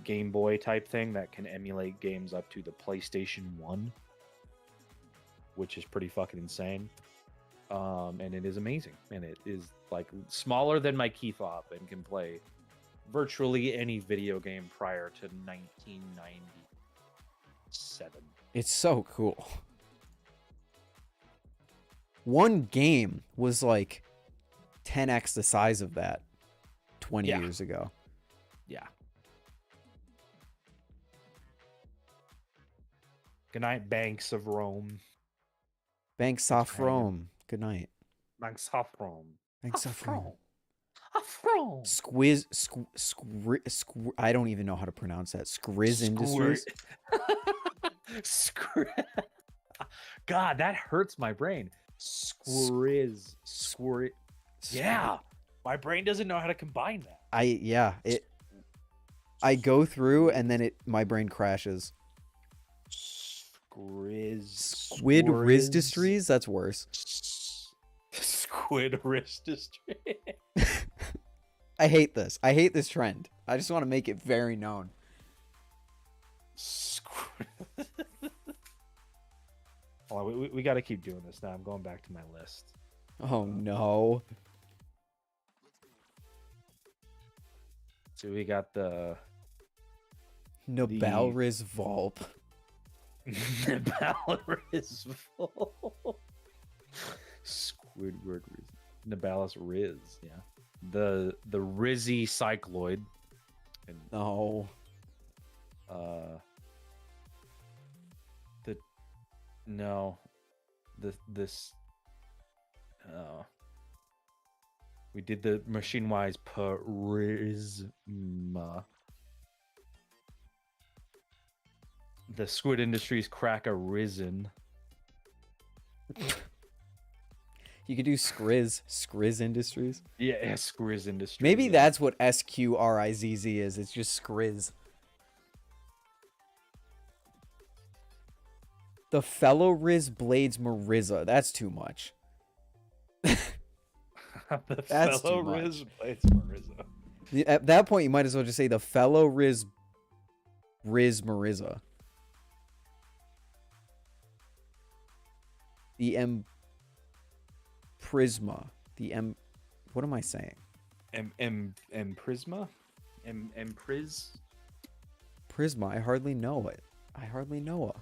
Game Boy type thing that can emulate games up to the PlayStation 1, which is pretty fucking insane. And it is amazing, and it is like smaller than my key fob and can play virtually any video game prior to 1997. It's so cool. One game was like 10x the size of that 20 Yeah. years ago. Yeah. Good night, Banks of Rome. Banks off Rome. Good night. Banks of Rome. Banks off Rome. Of Rome. I don't even know how to pronounce that. Squiz Industries. God, that hurts my brain. Squiz. Yeah. My brain doesn't know how to combine that. I go through and then my brain crashes. Squid Rizdistries? That's worse. Squid Rizdistries. I hate this. I hate this trend. I just want to make it very known. Hold on, we got to keep doing this now. I'm going back to my list. Oh no. So we got the Nabalis Volp. Nabalis Volp. Squidward Riz. Nabalis Riz, yeah. The Rizzy Cycloid. And No. We did the machine wise Prisma. The Squid Industries Krake Risen. You could do Skriz Industries. Yeah, Skriz Industries. Maybe yeah. that's what SQRIZZ is. It's just Skriz. The Fellow Riz Blades Mariza. That's too much. That's too much. Riz Blades Mariza. At that point, you might as well just say the Fellow Riz Mariza. The M Prisma. The M. What am I saying? M Prisma? M Priz? Prisma. I hardly know it. I hardly know it.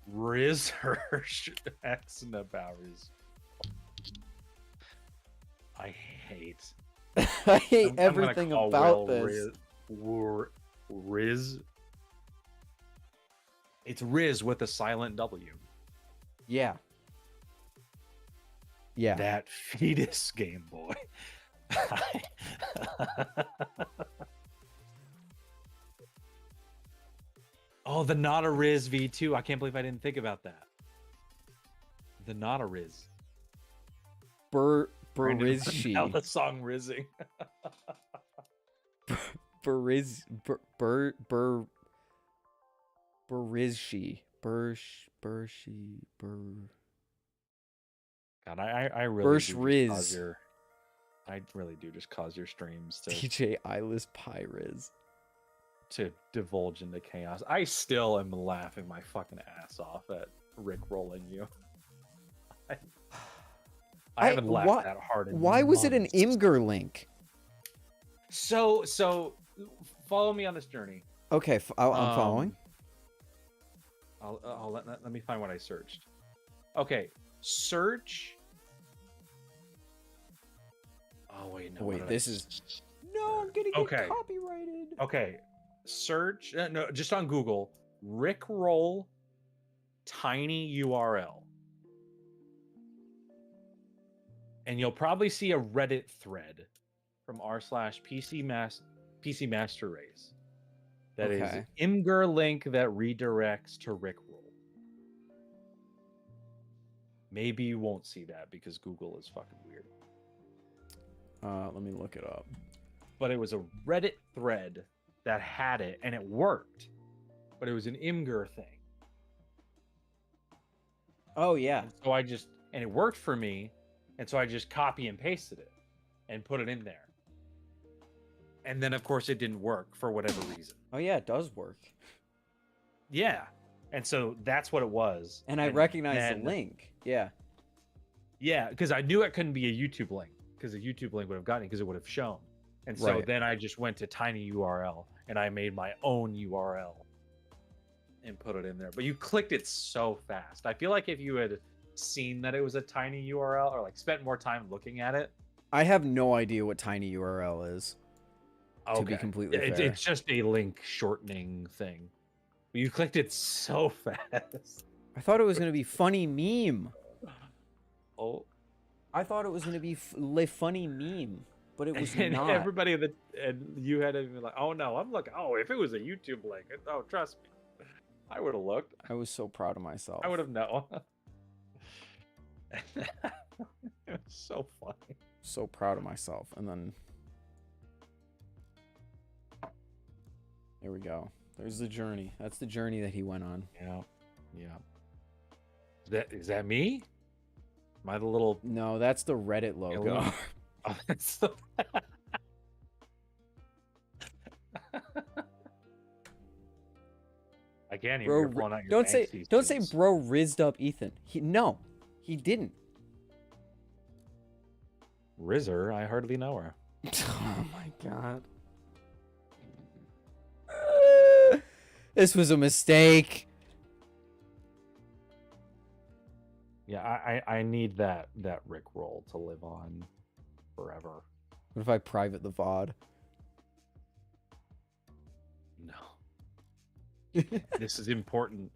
Riz Hirsch X Nabowers. I hate. I hate everything about this. Riz. It's Riz with a silent W. Yeah. Yeah. That fetus Game Boy. Oh, the Not a Riz V2. I can't believe I didn't think about that. The Not a Riz. Berizshi. Now the song Rizzing. Berizshi. God, I really Burst do just Riz. cause your, I really do just cause your streams to DJ Eyeless Pyriz. to divulge into chaos. I still am laughing my fucking ass off at Rick rolling you. I haven't laughed that hard in Why was it an months. Imgur link? So follow me on this journey. Okay, I'm following. Let me find what I searched. Okay, search. Oh wait, no. Wait, this is. No, I'm gonna get copyrighted. Okay, search. No, just on Google. Rickroll tiny URL. And you'll probably see a Reddit thread from r/PC Master Race. That is Okay. Imgur link that redirects to Rickroll. Maybe you won't see that because Google is fucking weird. Let me look it up. But it was a Reddit thread that had it, and it worked. But it was an Imgur thing. Oh yeah. So and it worked for me, and so I just copy and pasted it and put it in there. And then, of course, it didn't work for whatever reason. Oh yeah, it does work. Yeah. And so that's what it was. And I recognize the link. Yeah. Yeah, because I knew it couldn't be a YouTube link. because the YouTube link would have gotten it because it would have shown. And so Right. then I just went to tiny URL and I made my own URL and put it in there. But you clicked it so fast. I feel like if you had seen that it was a tiny URL or like spent more time looking at it. I have no idea what tiny URL is. To be completely fair. It's just a link shortening thing. But you clicked it so fast. I thought it was going to be funny meme. Oh. I thought it was going to be funny meme, but it was And not. everybody and you had to be like, oh no, I'm looking. Oh, if it was a YouTube link, oh trust me, I would have looked. I was so proud of myself. I would have known. It was so funny. So proud of myself. And then there we go. There's the journey. That's the journey that he went on. Yeah, yeah. Is that me? Am I the little? No, that's the Reddit logo. Oh, that's the... I can't even. You're pulling out your don't say skills. bro rizzed up Ethan. He didn't. Rizzer, I hardly know her. Oh my god. This was a mistake. Yeah, I need that Rick roll to live on forever. What if I private the VOD? No. This is important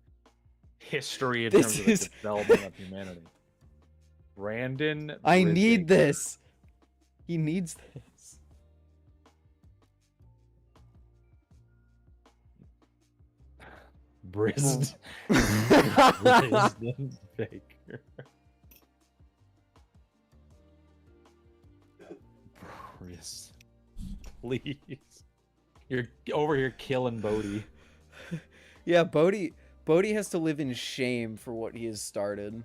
history in terms of the development of humanity. Brandon, I need this. He needs this. Brisden Baker. Brisden. Please. You're over here killing Bodhi. Yeah, Bodhi has to live in shame for what he has started.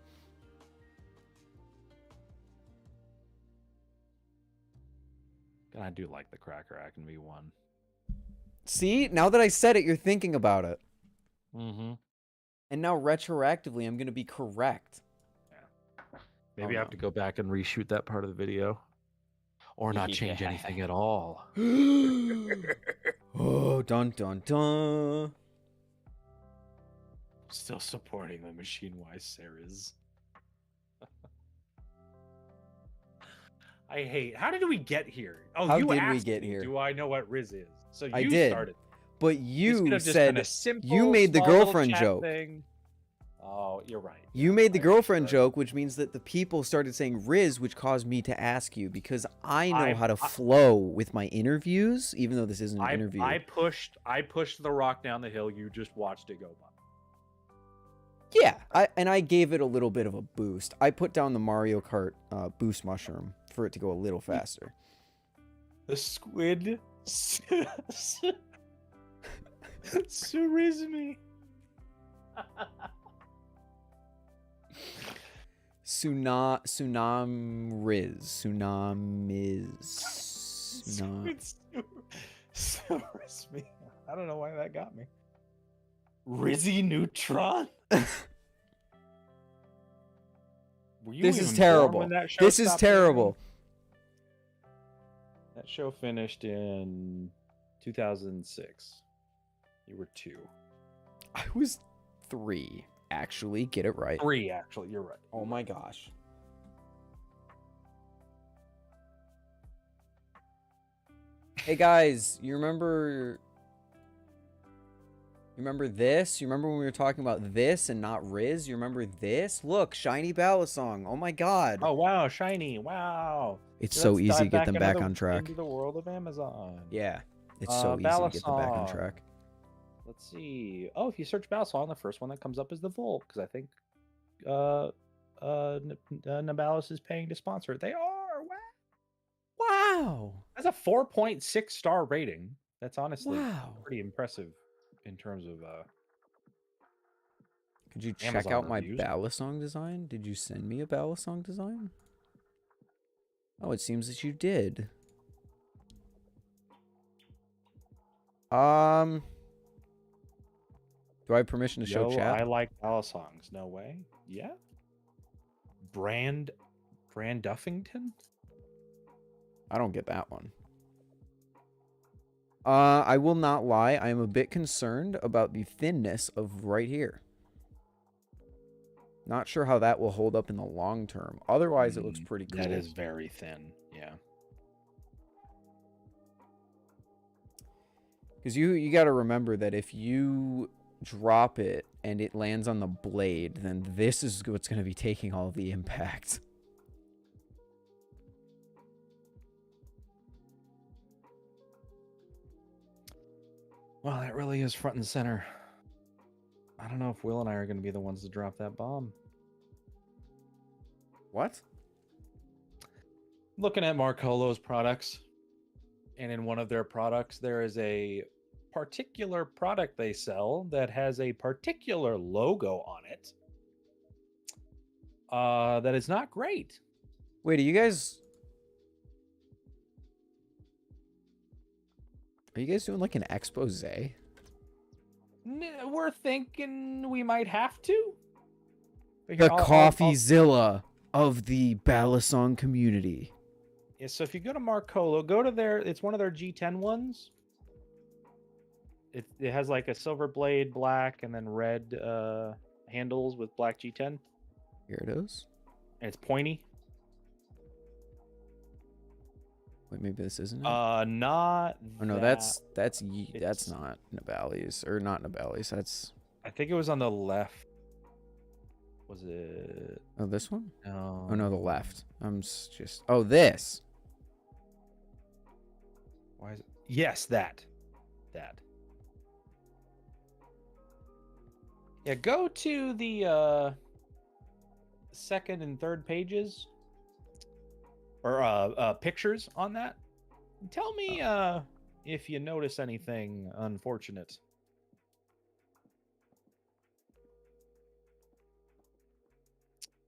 And I do like the Cracker Act in V1. See, now that I said it, you're thinking about it. Mm-hmm. And now retroactively, I'm going to be correct. Yeah. Maybe I have to go back and reshoot that part of the video. Or not change anything at all. Oh, dun dun dun. Still supporting the machine-wise series. I hate. How did we get here? Oh, How you did asked we get me, here? Do I know what Riz is? So I you did. started. But you said simple, you made the small little girlfriend chat joke. thing. Oh, you're right. You made the girlfriend joke, which means that the people started saying Riz, which caused me to ask you because I know how to flow with my interviews, even though this isn't an interview. I pushed the rock down the hill. You just watched it go by. Yeah, I gave it a little bit of a boost. I put down the Mario Kart boost mushroom for it to go a little faster. The squid. Surizmi. Tsunam Riz. Surizmi. I don't know why that got me. Rizzy Neutron? This is terrible. This is terrible. That show finished in 2006. You were 2. I was 3, actually. Get it right. 3, actually. You're right. Oh my gosh. Hey guys, you remember this? You remember when we were talking about this and not Riz? You remember this? Look, shiny Balisong. Oh my god. Oh wow, shiny. Wow. It's so easy to get them back on track. Into the world of Amazon. Yeah. It's so easy to get them back on track. Let's see. Oh, if you search Balisong, the first one that comes up is the Volt, because I think Nabalis is paying to sponsor it. They are. Wow. That's a 4.6 star rating. That's honestly pretty impressive in terms of Could you check Amazon out reviews. my Balisong design? Did you send me a Balisong design? Oh, it seems that you did. Do I have permission to show chat? I like Balisongs. No way. Yeah. Brand Duffington? I don't get that one. I will not lie. I am a bit concerned about the thinness of right here. Not sure how that will hold up in the long term. Otherwise, it looks pretty cool. That is very thin. Yeah. Because you got to remember that if you drop it and it lands on the blade, then this is what's going to be taking all the impact. Well, that really is front and center. I don't know if Will and I are going to be the ones to drop that bomb. What? Looking at Marcolo's products, and in one of their products, there is a particular product they sell that has a particular logo on it. That is not great. Wait, are you guys doing like an expose? We're thinking we might have to. The CoffeeZilla of the Balisong community. Yeah, so if you go to Marcolo, go to their, it's one of their G10 ones. It has like a silver blade, black, and then red handles with black G10. Here it is. And it's pointy. Wait, maybe this isn't it? Not. Oh no, that's not Nabalis, or not Nabalis. That's. I think it was on the left. Was it? Oh, this one? No. Oh no, the left. I'm just. Oh, this. Why is it? Yes, that. Yeah, go to the second and third pages, or pictures on that. Tell me if you notice anything unfortunate.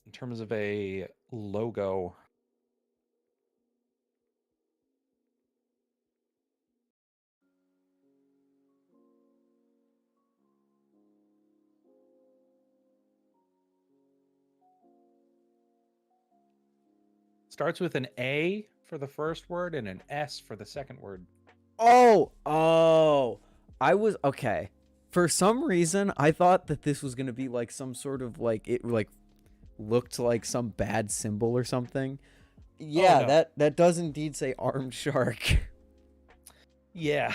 In terms of a logo. Starts with an A for the first word and an S for the second word. Oh, I was okay. For some reason, I thought that this was gonna be like some sort of like it like looked like some bad symbol or something. Yeah, Oh, no. that does indeed say armed shark. Yeah.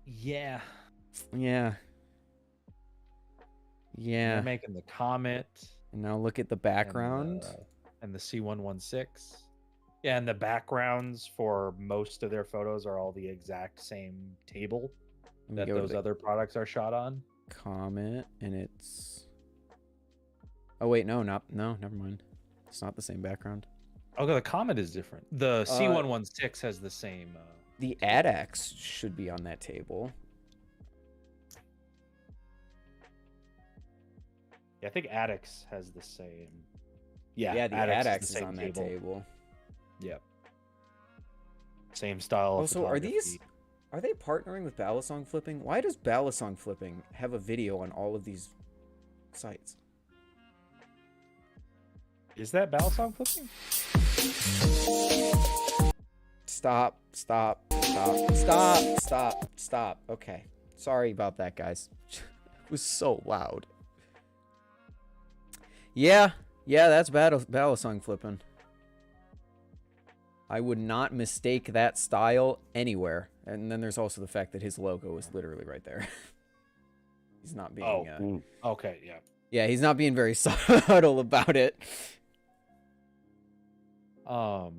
Yeah. Yeah. Yeah. They're making the comet. And now look at the background. And the C116. Yeah, and the backgrounds for most of their photos are all the exact same table that those other products are shot on. Comet, and it's. Oh wait, no, never mind. It's not the same background. Oh, the comet is different. The C116 has the same. The ADX should be on that table. Yeah, I think Addix has the same. Yeah, Yeah, the ADX is on that table. Yep. Same style. Also, are they partnering with Balisong Flipping? Why does Balisong Flipping have a video on all of these sites? Is that Balisong Flipping? Stop. Okay. Sorry about that, guys. It was so loud. Yeah, that's Balisong Flipping. I would not mistake that style anywhere. And then there's also the fact that his logo is literally right there. He's not being... okay, yeah. Yeah, he's not being very subtle about it. But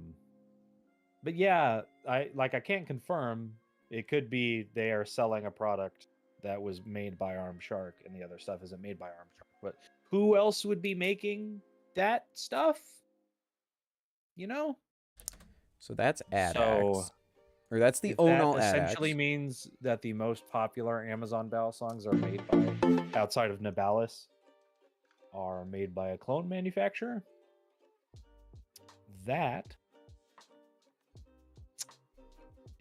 yeah, I can't confirm. It could be they are selling a product that was made by Armed Shark and the other stuff isn't made by Armed Shark. But who else would be making that stuff? You know? So that's ADX. Or that's the Onal ADX. Essentially means that the most popular Amazon Balisongs are made by, outside of Nabalis, are made by a clone manufacturer. That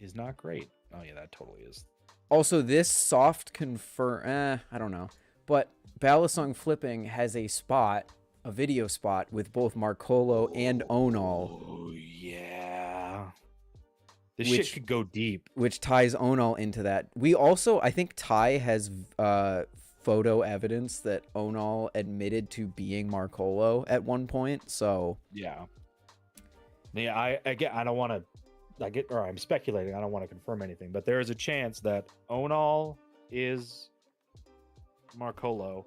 is not great. Oh yeah, that totally is. Also, this soft confirm... I don't know. But Balisong Flipping has a spot a video spot with both Marcolo and Onal, Oh yeah. This Which- shit could go deep. which ties Onal into that. We also, I think Ty has photo evidence that Onal admitted to being Marcolo at one point. So Yeah. Yeah, I don't want to I'm speculating. I don't want to confirm anything, but there is a chance that Onal is Marcolo.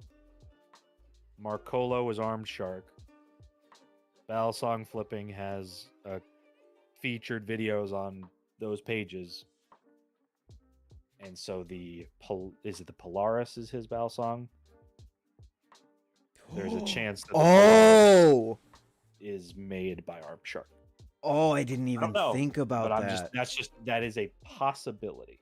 Marcolo is Armed Shark. Balisong Flipping has featured videos on those pages. And so is it the Polaris is his Balisong? There's a chance that the Polaris is made by Armed Shark. Oh, I didn't I even don't know, think about but that. that is a possibility.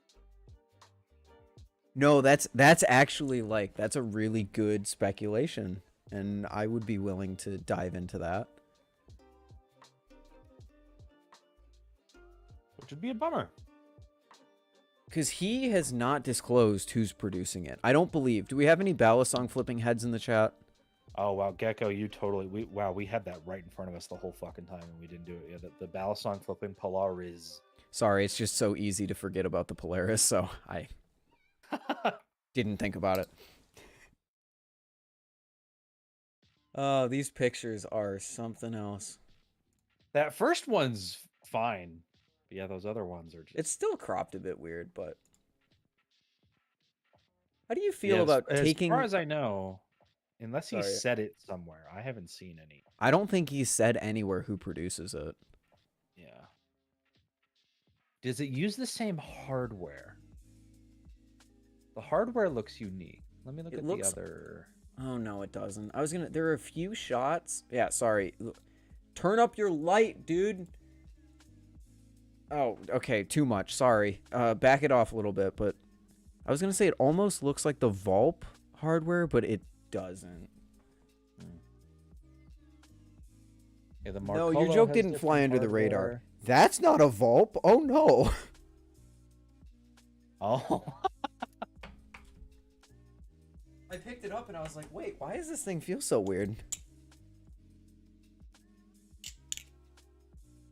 No, that's actually like that's a really good speculation, and I would be willing to dive into that. Which would be a bummer. Because he has not disclosed who's producing it. I don't believe. Do we have any Balisong flipping heads in the chat? Oh wow, Gecko, you totally we had that right in front of us the whole fucking time and we didn't do it. Yeah, the Balisong Flipping Polaris. Sorry, it's just so easy to forget about the Polaris, so I didn't think about it. Oh, these pictures are something else. That first one's fine. But yeah, those other ones are just It's still cropped a bit weird, but how do you feel Yeah, about as taking? far as I know, unless he Sorry. said it somewhere, I haven't seen any. I don't think he said anywhere who produces it. Yeah. Does it use the same hardware? The hardware looks unique. Let me look It at looks- the other. Oh no, it doesn't. I was gonna. There are a few shots. Yeah, sorry. Turn up your light, dude. Oh, okay, too much. Sorry. Back it off a little bit, but I was gonna say it almost looks like the Vulp hardware, but it doesn't. Yeah, the No, your Marcolo joke has didn't fly different under the radar. hardware. That's not a Vulp. Oh no. Oh. I picked it up and I was like, wait, why does this thing feel so weird?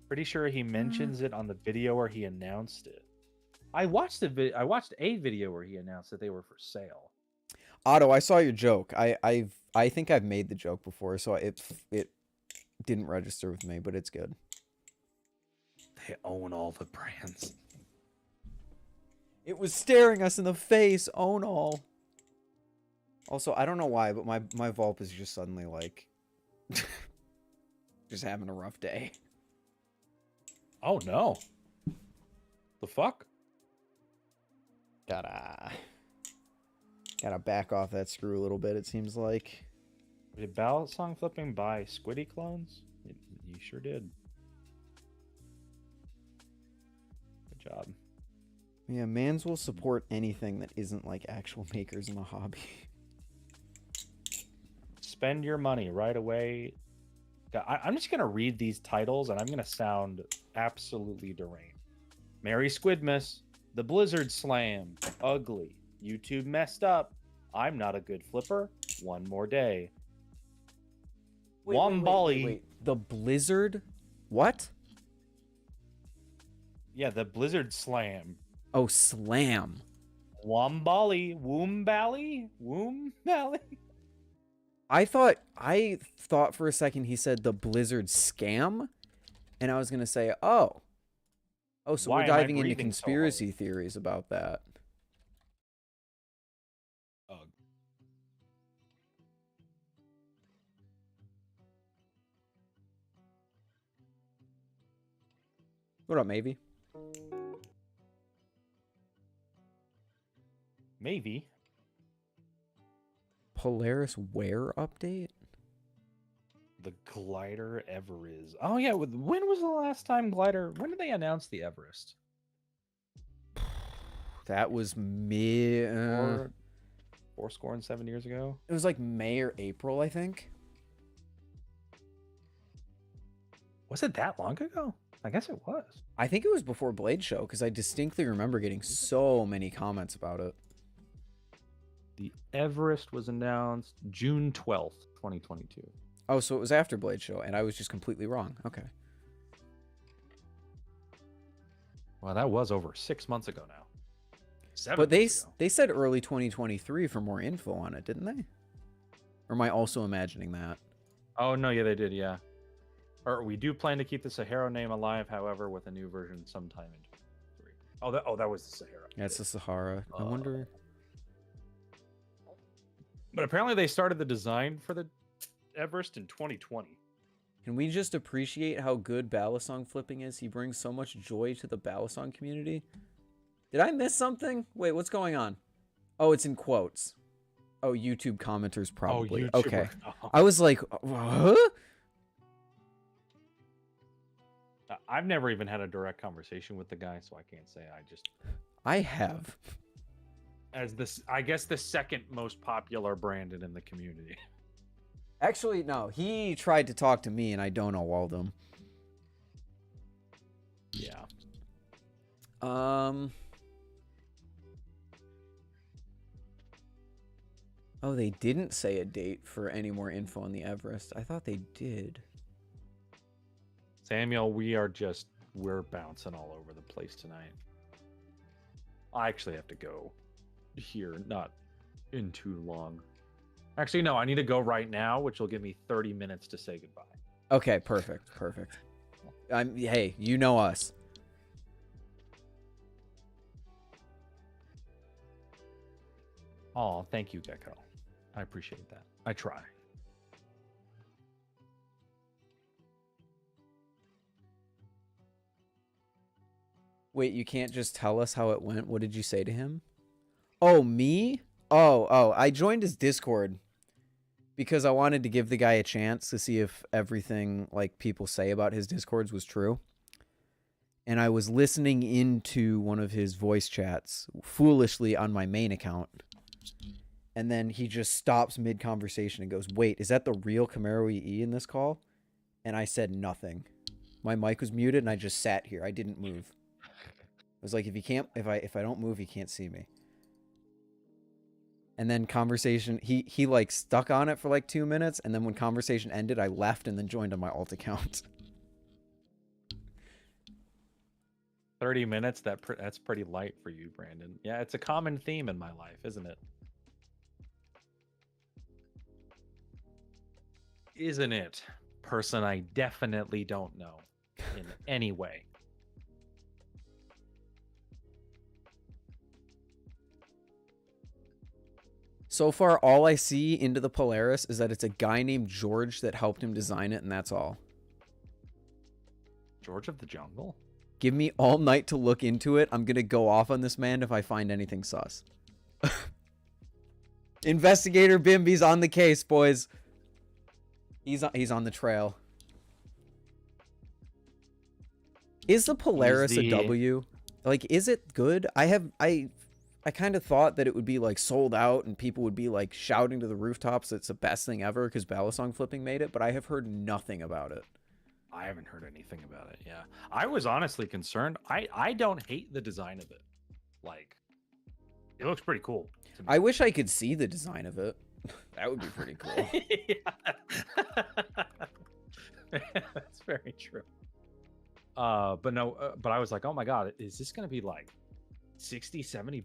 Pretty sure he mentions it on the video where he announced it. I watched I watched a video where he announced that they were for sale. Otto, I saw your joke. I think I've made the joke before, so it didn't register with me, but it's good. They own all the brands. It was staring us in the face. Own all. Also, I don't know why, but my Vulp is just suddenly like just having a rough day. Oh no. The fuck? Gotta back off that screw a little bit, it seems like. Did Balisong Flipping buy Squiddy clones? You sure did. Good job. Yeah, Mans will support anything that isn't like actual makers in the hobby. Spend your money right away. I'm just gonna read these titles and I'm gonna sound absolutely deranged. Mary Squidmas, The Blizzard Slam, Ugly, YouTube Messed Up, I'm Not a Good Flipper, One More Day. Wombali. The Blizzard? What? Yeah, the Blizzard Slam. Oh, Slam. Wombali, Woombally, Woombally. I thought for a second he said the Blizzard Scam, and I was gonna say, oh, so Why we're am I diving into breathing so conspiracy theories about that. Ugh. What up, maybe? Maybe. Polaris wear update? The Glidr ever is. Oh yeah, when was the last time Glidr? When did they announce the Everest? That was Four score and 7 years ago. It was like May or April, I think. Was it that long ago? I guess it was. I think it was before Blade Show because I distinctly remember getting so many comments about it. The Everest was announced June 12th, 2022. Oh, so it was after Blade Show, and I was just completely wrong. Okay. Well, that was over 6 months ago now. 7 But months ago. they said early 2023 for more info on it, didn't they? Or am I also imagining that? Oh no, yeah, they did, yeah. Or we do plan to keep the Sahara name alive, however, with a new version sometime in 2023. That was the Sahara. Yeah, it's the Sahara. I wonder. But apparently they started the design for the Everest in 2020. Can we just appreciate how good Balisong flipping is? He brings so much joy to the Balisong community. Did I miss something? Wait, what's going on? Oh, it's in quotes. Oh, YouTube commenters probably. Oh, okay. Oh. I was like, huh? I've never even had a direct conversation with the guy, so I can't say. I have. As this, I guess, the second most popular Brandon in the community. Actually, no. He tried to talk to me, and I don't know Waldem. Yeah. Oh, they didn't say a date for any more info on the Everest. I thought they did. Samuel, we're bouncing all over the place tonight. I actually have to go here, not in too long. Actually, no, I need to go right now, which will give me 30 minutes to say goodbye. Okay, perfect. Hey, you know us. Oh, thank you, Gecko. I appreciate that. I try. Wait, you can't just tell us how it went? What did you say to him? Oh, me? Oh, I joined his Discord because I wanted to give the guy a chance to see if everything like people say about his Discords was true. And I was listening into one of his voice chats foolishly on my main account. And then he just stops mid-conversation and goes, "Wait, is that the real Camaro EE in this call?" And I said nothing. My mic was muted and I just sat here. I didn't move. I was like, if I don't move, he can't see me. And then conversation, he like stuck on it for like 2 minutes, and then when conversation ended, I left and then joined on my alt account. 30 minutes, that's pretty light for you, Brandon. Yeah, it's a common theme in my life, isn't it? Isn't it? Person I definitely don't know in any way. So far, all I see into the Polaris is that it's a guy named George that helped him design it, and that's all. George of the Jungle? Give me all night to look into it. I'm going to go off on this man if I find anything sus. Investigator Bimby's on the case, boys. He's on the trail. Is the Polaris a W? Like, is it good? I kind of thought that it would be like sold out and people would be like shouting to the rooftops it's the best thing ever because Balisong flipping made it, but I have heard nothing about it. I haven't heard anything about it. Yeah, I was honestly concerned. I don't hate the design of it. Like, it looks pretty cool to me. I wish I could see the design of it. That would be pretty cool. That's very true. But no, but I was like, oh my god, is this gonna be like $60-70?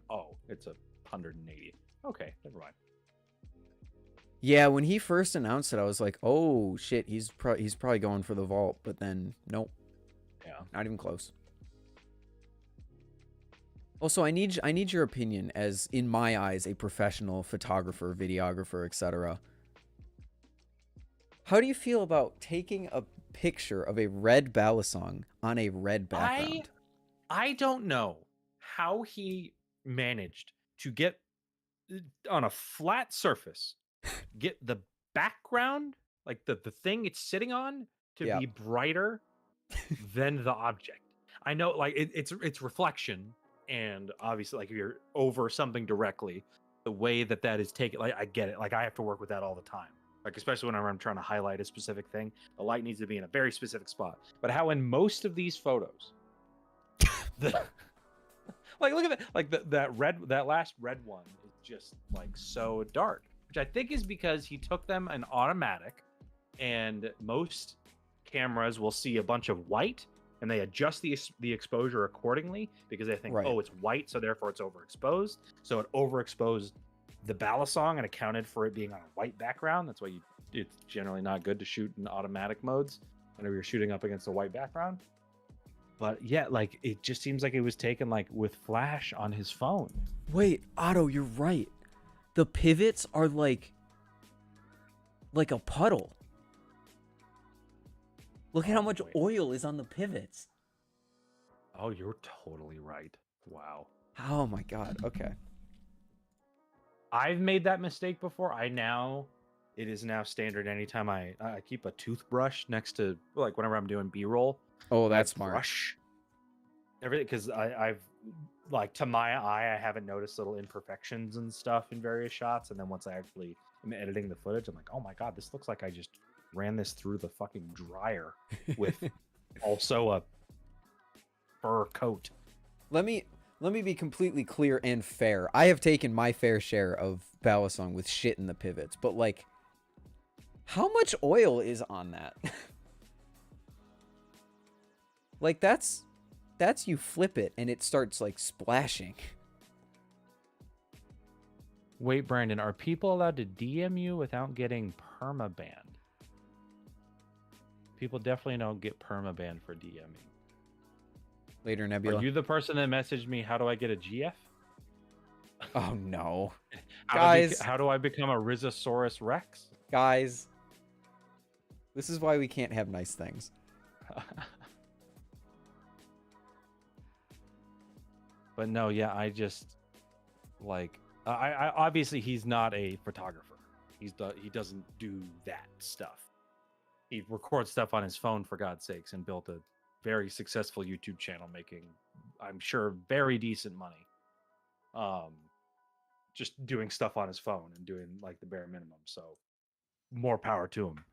Oh, it's 180. Okay, never mind. Yeah, when he first announced it, I was like, oh shit, he's probably going for the vault, but then nope. Yeah, not even close. Also, I need your opinion as, in my eyes, a professional photographer, videographer, etc. How do you feel about taking a picture of a red Balisong on a red background? I don't know how he managed to get on a flat surface, get the background, like the thing it's sitting on, to be brighter than the object. I know, like it's reflection. And obviously, like if you're over something directly, the way that is taken, like I get it. Like I have to work with that all the time. Like especially whenever I'm trying to highlight a specific thing, the light needs to be in a very specific spot. But how in most of these photos, like look at that, like that last red one is just like so dark, which I think is because he took them in automatic and most cameras will see a bunch of white, and they adjust the exposure accordingly because they think, Right. oh, it's white, so therefore it's overexposed. So it overexposed the Balisong and accounted for it being on a white background. That's why it's generally not good to shoot in automatic modes whenever you're shooting up against a white background. But yeah, like it just seems like it was taken like with flash on his phone. Wait, Otto, you're right. The pivots are like a puddle. Look at how much wait. oil is on the pivots. Oh, you're totally right. Wow. Oh my god. Okay. I've made that mistake before. It is now standard anytime I keep a toothbrush next to, like, whenever I'm doing B-roll. Oh, that's I smart. brush everything because I've like, to my eye, I haven't noticed little imperfections and stuff in various shots, and then once I actually am editing the footage, I'm like, oh my god, this looks like I just ran this through the fucking dryer with also a fur coat. Let me be completely clear and fair. I have taken my fair share of Balisong with shit in the pivots, but like, how much oil is on that? Like, that's you flip it and it starts like splashing. Wait, Brandon, are people allowed to DM you without getting permabanned? People definitely don't get permabanned for DMing. Later, Nebula. Are you the person that messaged me, how do I get a GF? Oh no. How Guys, do I become a Rhizosaurus Rex? guys. This is why we can't have nice things. But no, yeah, I just like I obviously he's not a photographer. He doesn't do that stuff. He records stuff on his phone, for God's sakes, and built a very successful YouTube channel, making, I'm sure, very decent money. Just doing stuff on his phone and doing like the bare minimum. So more power to him.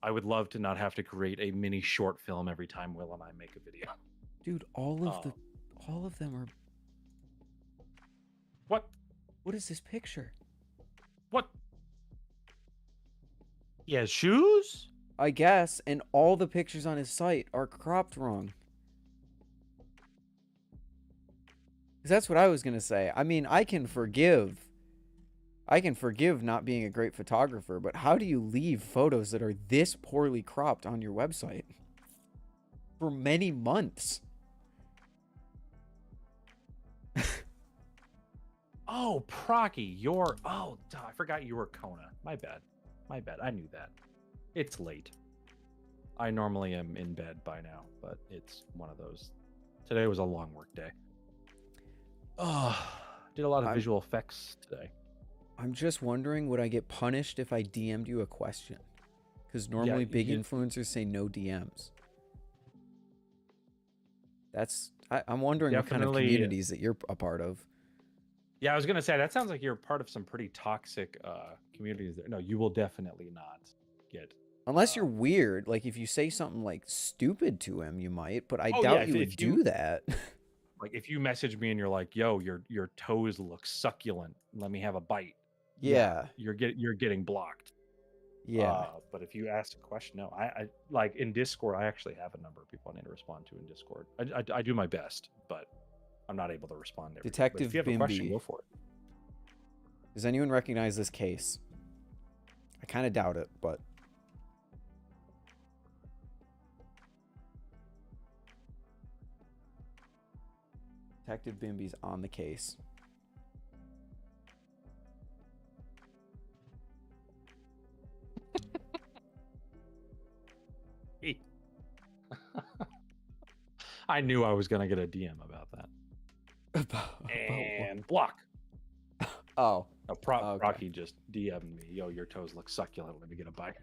I would love to not have to create a mini short film every time Will and I make a video. Dude, all of them are. What is this picture? What? He has shoes? I guess, and all the pictures on his site are cropped wrong. 'Cause that's what I was gonna say. I mean, I can forgive not being a great photographer, but how do you leave photos that are this poorly cropped on your website for many months? Oh, Procky, I forgot you were Kona. My bad. I knew that. It's late. I normally am in bed by now, but it's one of those. Today was a long work day. Did a lot of visual effects today. I'm just wondering, would I get punished if I DM'd you a question? Because normally big influencers say no DMs. I'm wondering what kind of communities that you're a part of. Yeah, I was gonna say that sounds like you're part of some pretty toxic communities there. No, you will definitely not get. Unless you're weird, like if you say something like stupid to him, you might. But I doubt you would do that. Like if you message me and you're like, "Yo, your toes look succulent. Let me have a bite." Yeah. You're getting blocked. Yeah. But if you ask a question, no, I like in Discord, I actually have a number of people I need to respond to in Discord. I do my best, but I'm not able to respond to everything. Detective If you have a question, go for it. Does anyone recognize this case? I kind of doubt it, but. Detective Bimby's on the case. I knew I was gonna get a DM about that. And block. Oh. Rocky just DM'd me. Yo, your toes look succulent. Let me get a bite.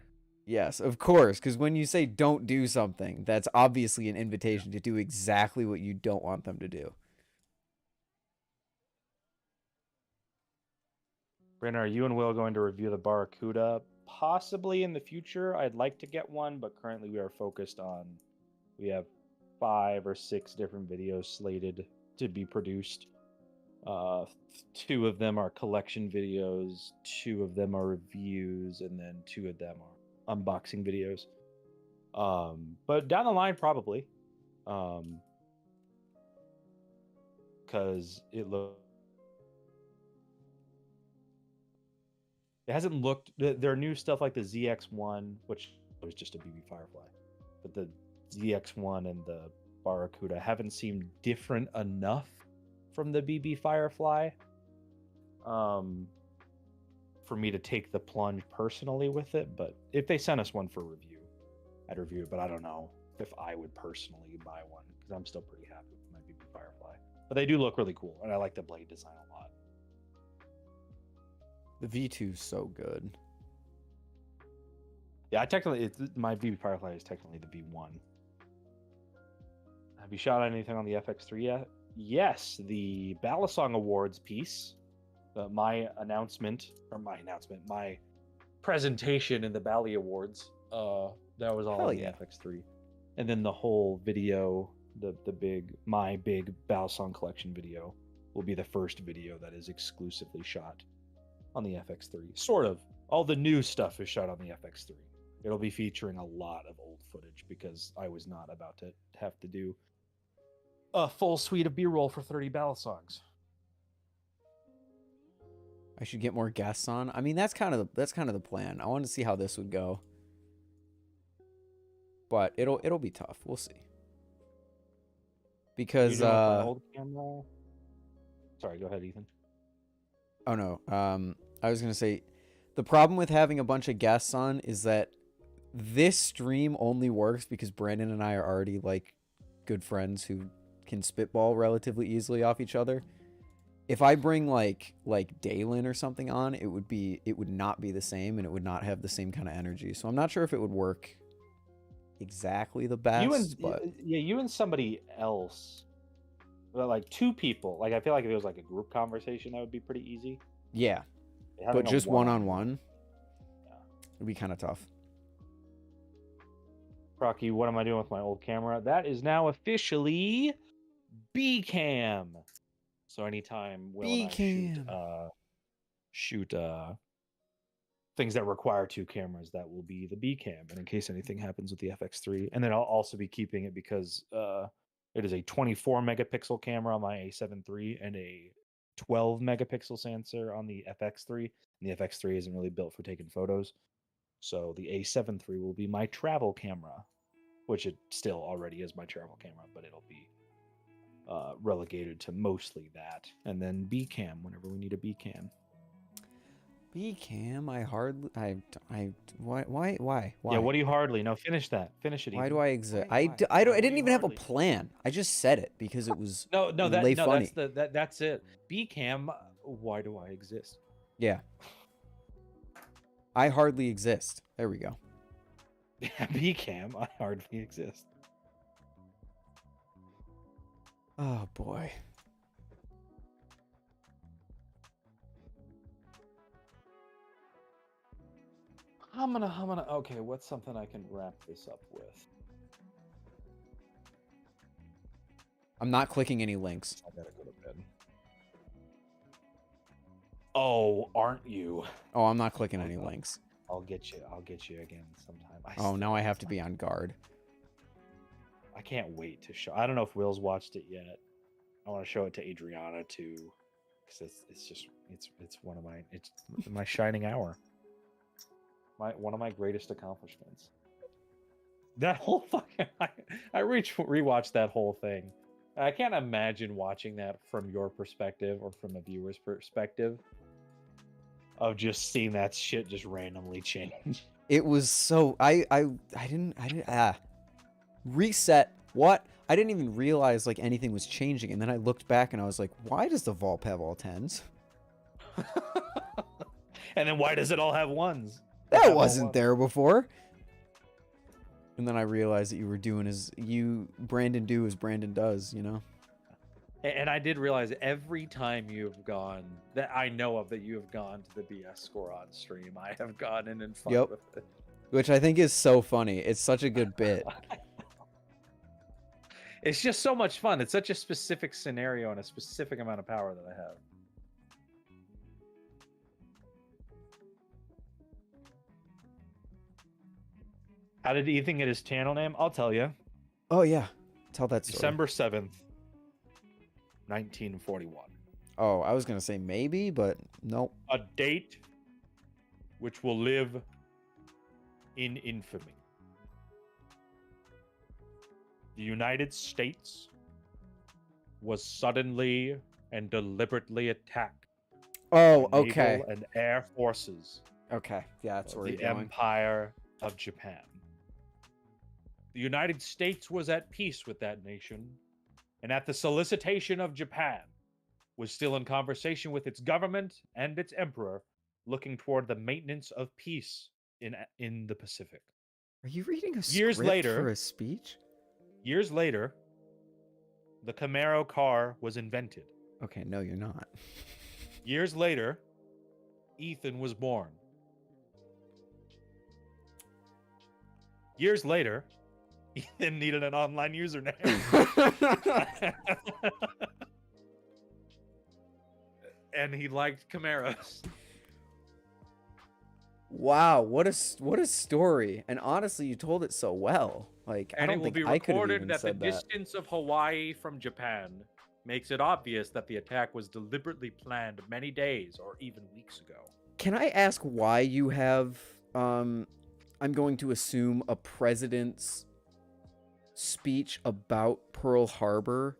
Yes, of course. Because when you say don't do something, that's obviously an invitation to do exactly what you don't want them to do. Brenner, are you and Will going to review the Barracuda? Possibly in the future. I'd like to get one, but currently we are focused on. We have 5 or 6 different videos slated to be produced 2 of them are collection videos, 2 of them are reviews, and then 2 of them are unboxing videos. But down the line, probably, because it hasn't looked. Their new stuff like the ZX1, which was just a BB Firefly, but the ZX1 and the Barracuda haven't seemed different enough from the BB Firefly for me to take the plunge personally with it. But if they sent us one for review, I'd review it. But I don't know if I would personally buy one because I'm still pretty happy with my BB Firefly. But they do look really cool, and I like the blade design a lot. The V2 is so good. Yeah, my BB Firefly is technically the V1. Have you shot anything on the FX3 yet? Yes, the Balisong Awards piece. My presentation in the Bally Awards. That was all Hell on the yeah. FX3, and then the whole video, my big Balisong collection video, will be the first video that is exclusively shot on the FX3. Sort of. All the new stuff is shot on the FX3. It'll be featuring a lot of old footage because I was not about to have to do a full suite of B-roll for 30 Balisongs. I should get more guests on. I mean, that's kind of the plan. I want to see how this would go, but it'll be tough. We'll see. Because my old camera. Sorry, go ahead, Ethan. Oh no. I was gonna say, the problem with having a bunch of guests on is that this stream only works because Brandon and I are already like good friends who can spitball relatively easily off each other. If I bring like Dalen or something on, it would not be the same, and it would not have the same kind of energy. So I'm not sure if it would work exactly the best. You and somebody else, well, like 2 people. Like I feel like if it was like a group conversation, that would be pretty easy. Yeah, but just one-on-one, yeah, it'd be kind of tough. Rocky, what am I doing with my old camera? That is now officially B-cam. So anytime Will and I shoot things that require 2 cameras, that will be the B-cam. And in case anything happens with the FX3, and then I'll also be keeping it because it is a 24 megapixel camera on my A7 III and a 12 megapixel sensor on the FX3. And the FX3 isn't really built for taking photos. So the A7 III will be my travel camera, which it still already is my travel camera, but it'll be relegated to mostly that. And then B-cam whenever we need a B-cam. B-cam, why? Yeah, what do you hardly? No, finish that. Finish it. Why Ethan. do I exist? I didn't even have a plan. I just said it because it was funny. That's it. B-cam, why do I exist? Yeah. I hardly exist. There we go. Yeah, B-cam, I hardly exist. Oh boy. I'm gonna. Okay, what's something I can wrap this up with? I'm not clicking any links. I gotta go to bed. Oh, aren't you? Oh, I'm not clicking any links. I'll get you again sometime. Oh, now I have to be on guard. I can't wait to show. I don't know if Will's watched it yet. I want to show it to Adriana too, because it's one of my shining hour. One of my greatest accomplishments. That whole fucking I rewatched that whole thing. I can't imagine watching that from your perspective or from a viewer's perspective of just seeing that shit just randomly change. It was so I didn't reset. What? I didn't even realize like anything was changing, and then I looked back and I was like, why does the Volp have all 10s? And then why does it all have 1s? That wasn't there before. And then I realized that you were doing Brandon do as Brandon does, you know? And I did realize every time you've gone, that I know of, that you have gone to the BS score on stream, I have gone in and fun with it. Which I think is so funny. It's such a good bit. It's just so much fun. It's such a specific scenario and a specific amount of power that I have. How did Ethan get his channel name? I'll tell you. Oh yeah, tell that story. December 7th, 1941. Oh, I was gonna say maybe, but nope. A date which will live in infamy. The United States was suddenly and deliberately attacked Oh, by okay. naval and air forces Okay, yeah, that's of where the you're going. Empire of Japan. The United States was at peace with that nation, and at the solicitation of Japan, was still in conversation with its government and its emperor, looking toward the maintenance of peace in the Pacific. Are you reading a Years script later- for a speech? Years later, the Camaro car was invented. Okay, no, you're not. Years later, Ethan was born. Years later, Ethan needed an online username. And he liked Camaros. Wow, what a story! And honestly, you told it so well. Like, I And it don't will think be I could have recorded even that the said that. distance of Hawaii from Japan makes it obvious that the attack was deliberately planned many days or even weeks ago. Can I ask why you have, I'm going to assume, a president's speech about Pearl Harbor?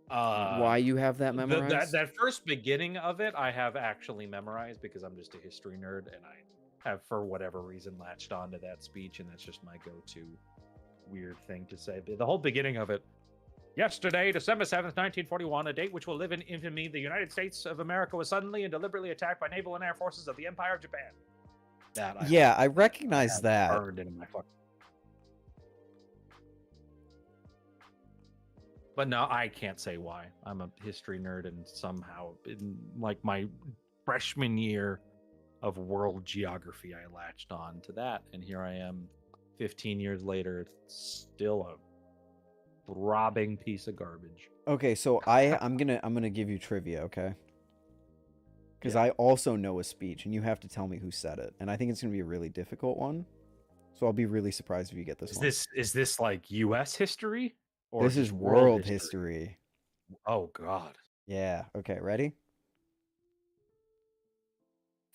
Why you have that memorized? That first beginning of it, I have actually memorized because I'm just a history nerd and I have, for whatever reason, latched onto that speech, and that's just my go-to weird thing to say. But the whole beginning of it, yesterday, December 7th, 1941, a date which will live in infamy, the United States of America was suddenly and deliberately attacked by naval and air forces of the Empire of Japan. I recognize that. Burned into my fucking... But no, I can't say why. I'm a history nerd, and somehow, in like my freshman year of world geography, I latched on to that, and here I am, 15 years later, it's still a throbbing piece of garbage. Okay, so I'm gonna give you trivia, okay? Because I also know a speech, and you have to tell me who said it, and I think it's gonna be a really difficult one. So I'll be really surprised if you get this one. Is this like U.S. history? Or This is just world history. Oh God. Yeah. Okay. Ready?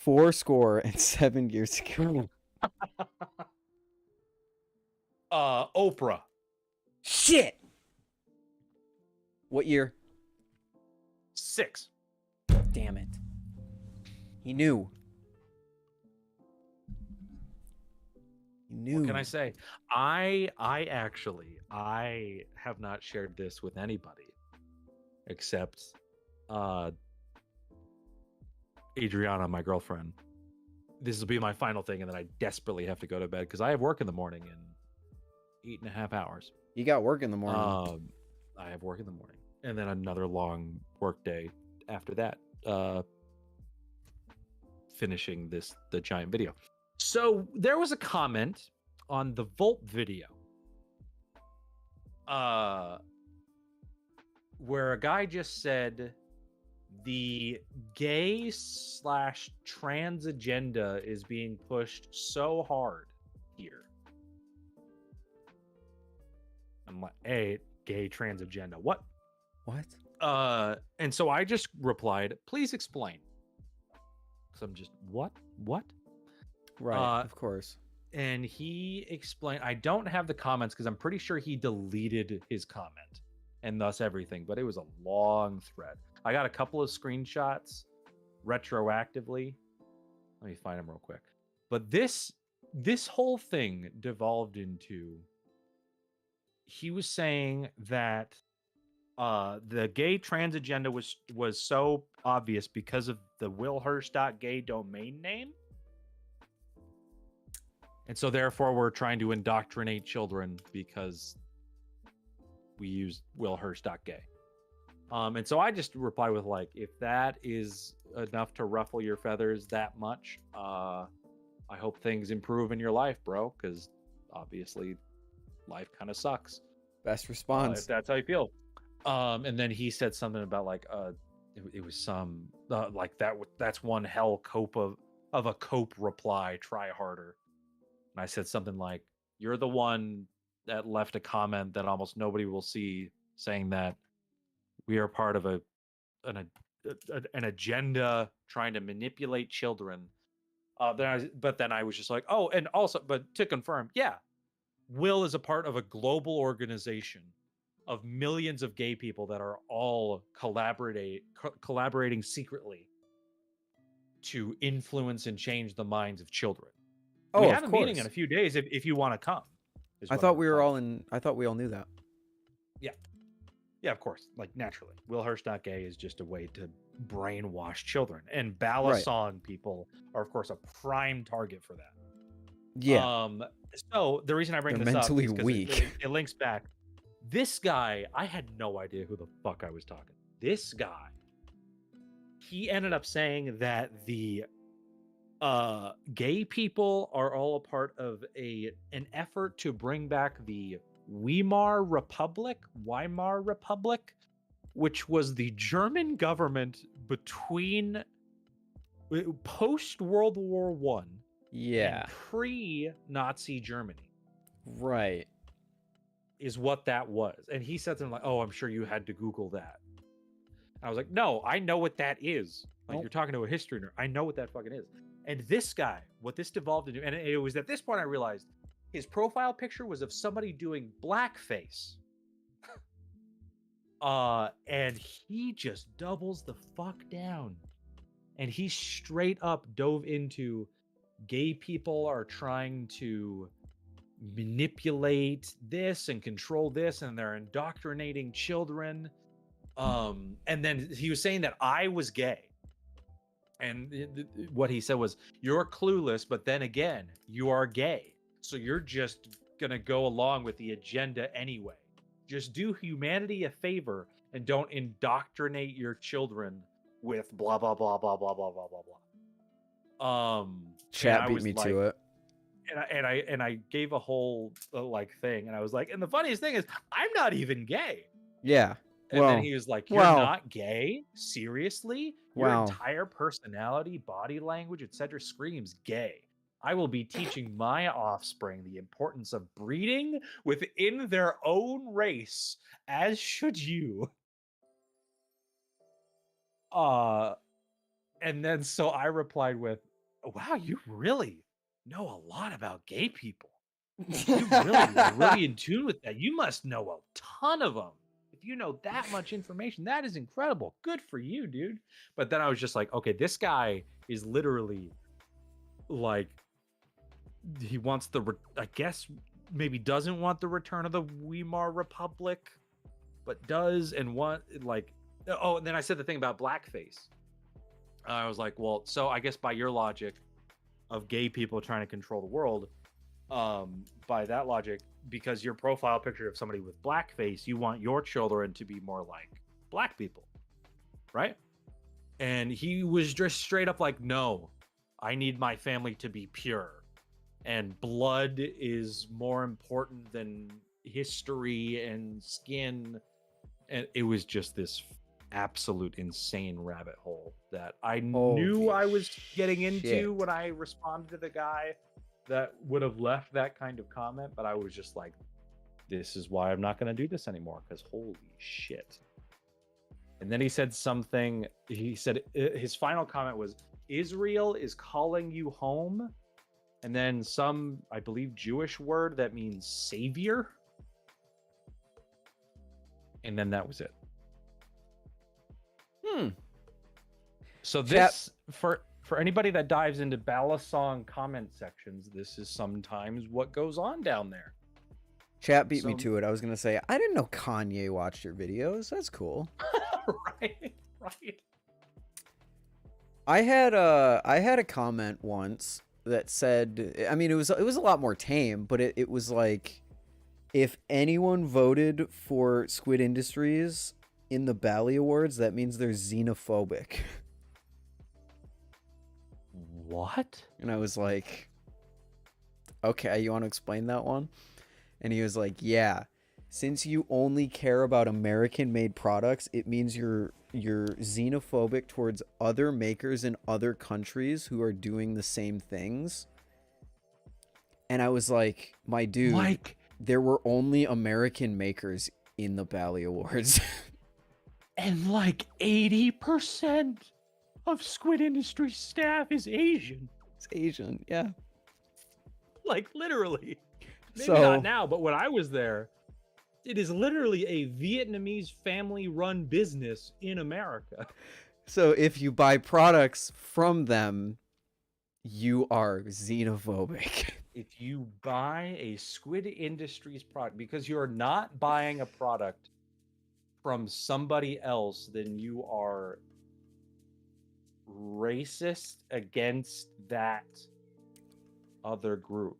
7 years ago. Oprah. Shit. What year? 6. Damn it. He knew. He knew. What can I say? I have not shared this with anybody except Adriana, my girlfriend. This will be my final thing, and then I desperately have to go to bed because I have work in the morning in 8.5 hours. You got work in the morning. I have work in the morning, and then another long work day after that. Finishing the giant video. So there was a comment on the Volt video, where a guy just said the gay/trans agenda is being pushed so hard here. I'm like, hey, gay trans agenda. What? And so I just replied, please explain. So I'm just, what? Right, of course. And he explained, I don't have the comments because I'm pretty sure he deleted his comment and thus everything, but it was a long thread. I got a couple of screenshots retroactively. Let me find them real quick. But this whole thing devolved into, he was saying that the gay trans agenda was so obvious because of the willhurst.gay domain name. And so therefore we're trying to indoctrinate children because we use willhurst.gay. And so I just reply with like, if that is enough to ruffle your feathers that much, I hope things improve in your life, bro. Because obviously life kind of sucks. Best If response. that's how you feel. And then he said something about like it was some like that's one hell cope of a cope reply. Try harder. And I said something like, "You're the one that left a comment that almost nobody will see, saying that we are part of an agenda trying to manipulate children." But then I was just like, oh, and also, but to confirm, yeah, Will is a part of a global organization of millions of gay people that are all collaborating secretly to influence and change the minds of children. Oh, We of have a meeting in course. a few days if you want to come. I thought we were all in. I thought we all knew that. Yeah, of course. Like naturally, Will Hirsch Not Gay is just a way to brainwash children, and Balisong people are, of course, a prime target for that. Yeah. So the reason I bring They're this mentally up is weak. it links back. This guy, I had no idea who the fuck I was talking. This guy, he ended up saying that the gay people are all a part of an effort to bring back the Weimar Republic, which was the German government between post World War One Yeah. and pre-Nazi Germany. Right. Is what that was. And he said something like, "Oh, I'm sure you had to Google that." And I was like, "No, I know what that is. Like, Nope. you're talking to a history nerd. I know what that fucking is." And this guy, what this devolved into, and it was at this point I realized his profile picture was of somebody doing blackface. And he just doubles the fuck down. And he straight up dove into gay people are trying to manipulate this and control this, and they're indoctrinating children. And then he was saying that I was gay. And what he said was, "You're clueless, but then again, you are gay. So you're just gonna go along with the agenda anyway. Just do humanity a favor and don't indoctrinate your children with blah blah blah blah blah blah blah blah blah." Chat beat me to it. And I gave a whole like thing, and I was like, and the funniest thing is, I'm not even gay. Yeah. And well, then he was like, "You're well, not gay? Seriously? Your Wow. entire personality, body language, etc. screams gay. I will be teaching my offspring the importance of breeding within their own race, as should you." And then so I replied with, "Wow, you really know a lot about gay people. You really in tune with that. You must know a ton of them. If you know that much information, that is incredible. Good for you, dude." But then I was just like, okay, this guy is literally like, he wants I guess maybe doesn't want the return of the Weimar Republic, but does, and want like, oh, and then I said the thing about blackface. I was like, well, so I guess by your logic of gay people trying to control the world, by that logic, because your profile picture of somebody with blackface, you want your children to be more like black people, right? And he was just straight up like, "No, I need my family to be pure, and blood is more important than history and skin." And it was just this absolute insane rabbit hole that I knew I was getting into when I responded to the guy that would have left that kind of comment, but I was just like, this is why I'm not going to do this anymore, because holy shit. And then he said something, he said his final comment was, "Israel is calling you home," and then some, I believe, Jewish word that means savior, and then that was it. So this, for anybody that dives into Balisong comment sections, this is sometimes what goes on down there. Chat beat me to it. I was gonna say, I didn't know Kanye watched your videos. That's cool. Right. I had a comment once that said, I mean, it was a lot more tame, but it was like, if anyone voted for Squid Industries in the Bally Awards, that means they're xenophobic. What? And I was like, okay, you want to explain that one? And he was like, yeah, since you only care about American-made products, it means you're xenophobic towards other makers in other countries who are doing the same things. And I was like, my dude, Like, there were only American makers in the Bally Awards. and like 80% of Squid Industry staff is Asian. It's Asian, yeah. Like, literally. Maybe So- not now, but when I was there, it is literally a Vietnamese family-run business in America. So if you buy products from them, you are xenophobic. If you buy a Squid Industries product, because you're not buying a product from somebody else, then you are racist against that other group.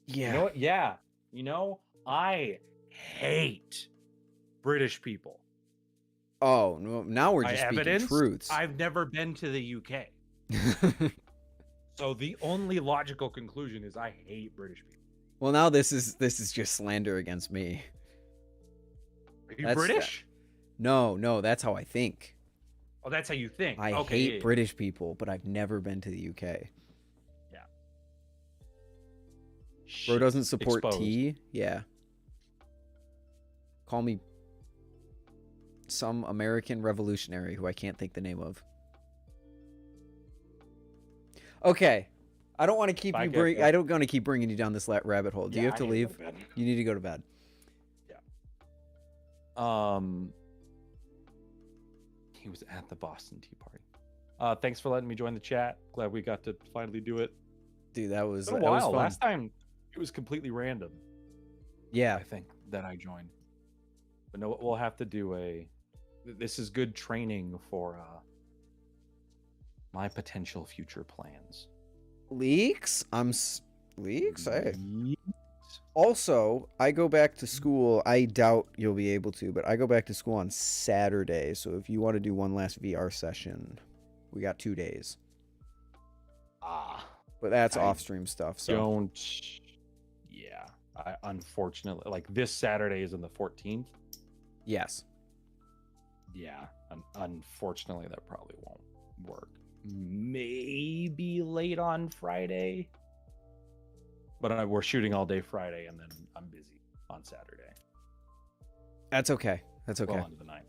Yeah. You know what? Yeah. You know, I hate British people. Oh, no, now we're By just speaking evidence, truths. I've never been to the UK. So the only logical conclusion is I hate British people. Well, now this is just slander against me. Are you That's- British? No, that's how I think. Oh, that's how you think. I Okay, hate yeah. British people, but I've never been to the UK. Bro Shit. doesn't support Exposed. tea. Yeah. Call me some American revolutionary who I can't think the name of. Okay. I don't want to keep Bye, you Gecko. I don't want to keep bringing you down this rabbit hole. Do you Yeah, have to I need leave? go to bed. You need to go to bed. He was at the Boston Tea Party. Thanks for letting me join the chat. Glad we got to finally do it. Dude, that was It's been a that was while. fun. Last time it was completely random. Yeah. I think that I joined. But no, we'll have to do this is good training for my potential future plans. Leaks? Leaks? Hey. Also, I go back to school. I doubt you'll be able to, but I go back to school on Saturday. So if you want to do one last VR session, we got 2 days. But that's I off-stream stuff. So Yeah. I unfortunately, like, this Saturday is on the 14th. yes. Yeah. Unfortunately, that probably won't work. Maybe late on Friday. But we're shooting all day Friday, and then I'm busy on Saturday. That's okay. That's okay. Well into the night.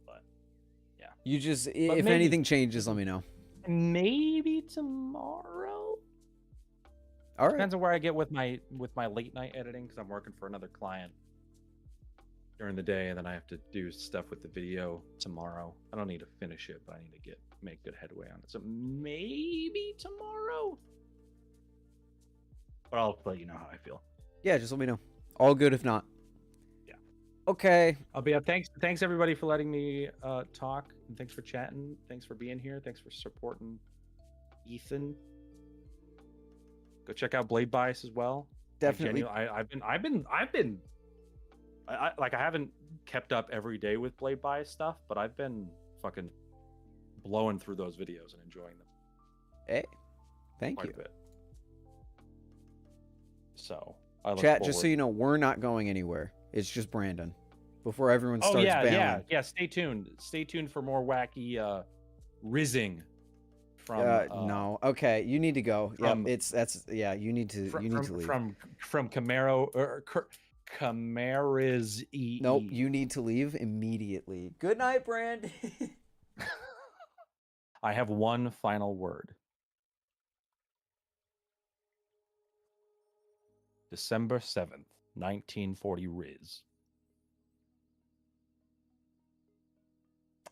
But You just if maybe- anything changes, let me know. maybe tomorrow. All right. Depends on where I get with my late night editing, because I'm working for another client during the day, and then I have to do stuff with the video tomorrow. I don't need to finish it, but I need to make good headway on it. So maybe tomorrow. But I'll let you know how I feel. Yeah, just let me know. All good if not. Yeah. Okay. I'll be up. Thanks everybody for letting me talk, and thanks for chatting. Thanks for being here. Thanks for supporting Ethan. Go check out Blade Bias as well. Definitely. I've been I haven't kept up every day with Blade Bias stuff, but I've been fucking blowing through those videos and enjoying them Hey. Thank quite you. a bit. So I look Chat, just so forward- you know, we're not going anywhere. It's just Brandon. Before everyone Oh starts yeah, bailing. yeah. Stay tuned. Stay tuned for more wacky rizzing from no. Okay, you need to go. Yeah, from- you need to leave. from Camaro or Camara's E. Nope, you need to leave immediately. Good night, Brandon. I have one final word. December 7th, 1940 Riz.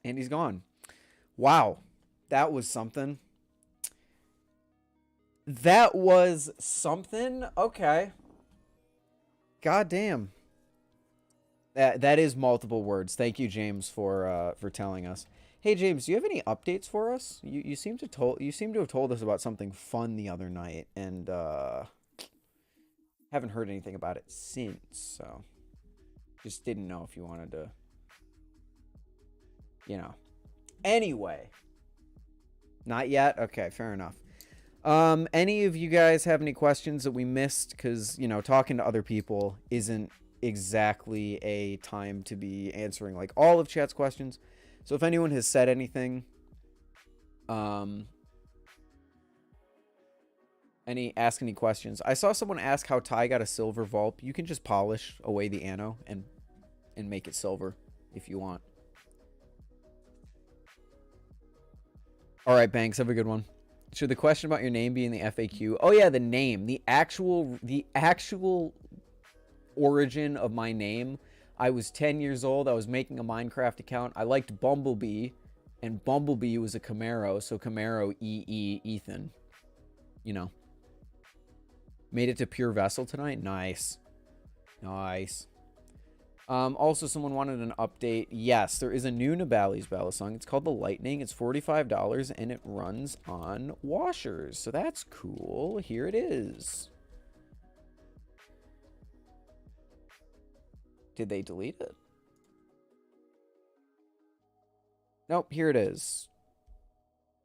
And he's gone. Wow. That was something. That was something? Okay. God damn. That is multiple words. Thank you, James, for telling us. Hey James, do you have any updates for us? You seem to have told us about something fun the other night, and haven't heard anything about it since, so just didn't know if you wanted to, Anyway. Not yet? Okay, fair enough. Any of you guys have any questions that we missed? Because, talking to other people isn't exactly a time to be answering like all of chat's questions. So if anyone has said anything, ask any questions. I saw someone ask how Ty got a silver Vulp. You can just polish away the ano and make it silver if you want. All right, Banks, have a good one. Should the question about your name be in the FAQ? Oh yeah, the name, the actual origin of my name. I was 10 years old. I was making a Minecraft account. I liked Bumblebee, and Bumblebee was a Camaro, so Camaro Ethan. You know. Made it to Pure Vessel tonight. Nice. Nice. Also, someone wanted an update. Yes, there is a new Nabalis Balisong. It's called the Lightning. It's $45, and it runs on washers. So that's cool. Here it is. Did they delete it? Nope, here it is.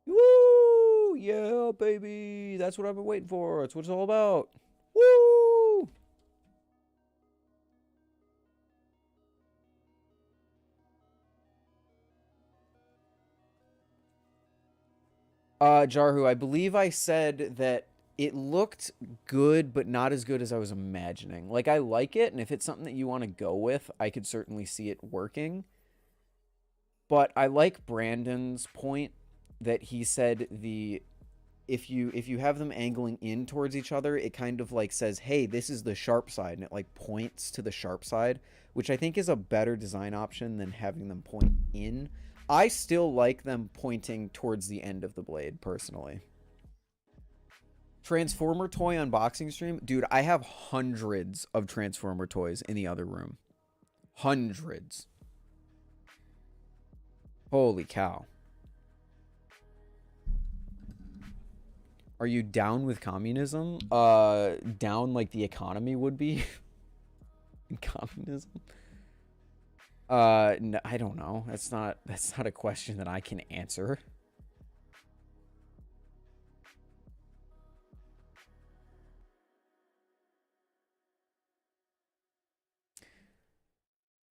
Woo! Yeah, baby. That's what I've been waiting for. That's what it's all about. Woo! Jarhu, I believe I said that it looked good, but not as good as I was imagining. Like, I like it, and if it's something that you want to go with, I could certainly see it working. But I like Brandon's point that he said if you have them angling in towards each other, it kind of like says, hey, this is the sharp side, and it like points to the sharp side, which I think is a better design option than having them point in. I still like them pointing towards the end of the blade, personally. Transformer toy unboxing stream? Dude, I have hundreds of Transformer toys in the other room. Hundreds. Holy cow. Are you down with communism? Down like the economy would be? In communism? No, I don't know. That's not a question that I can answer.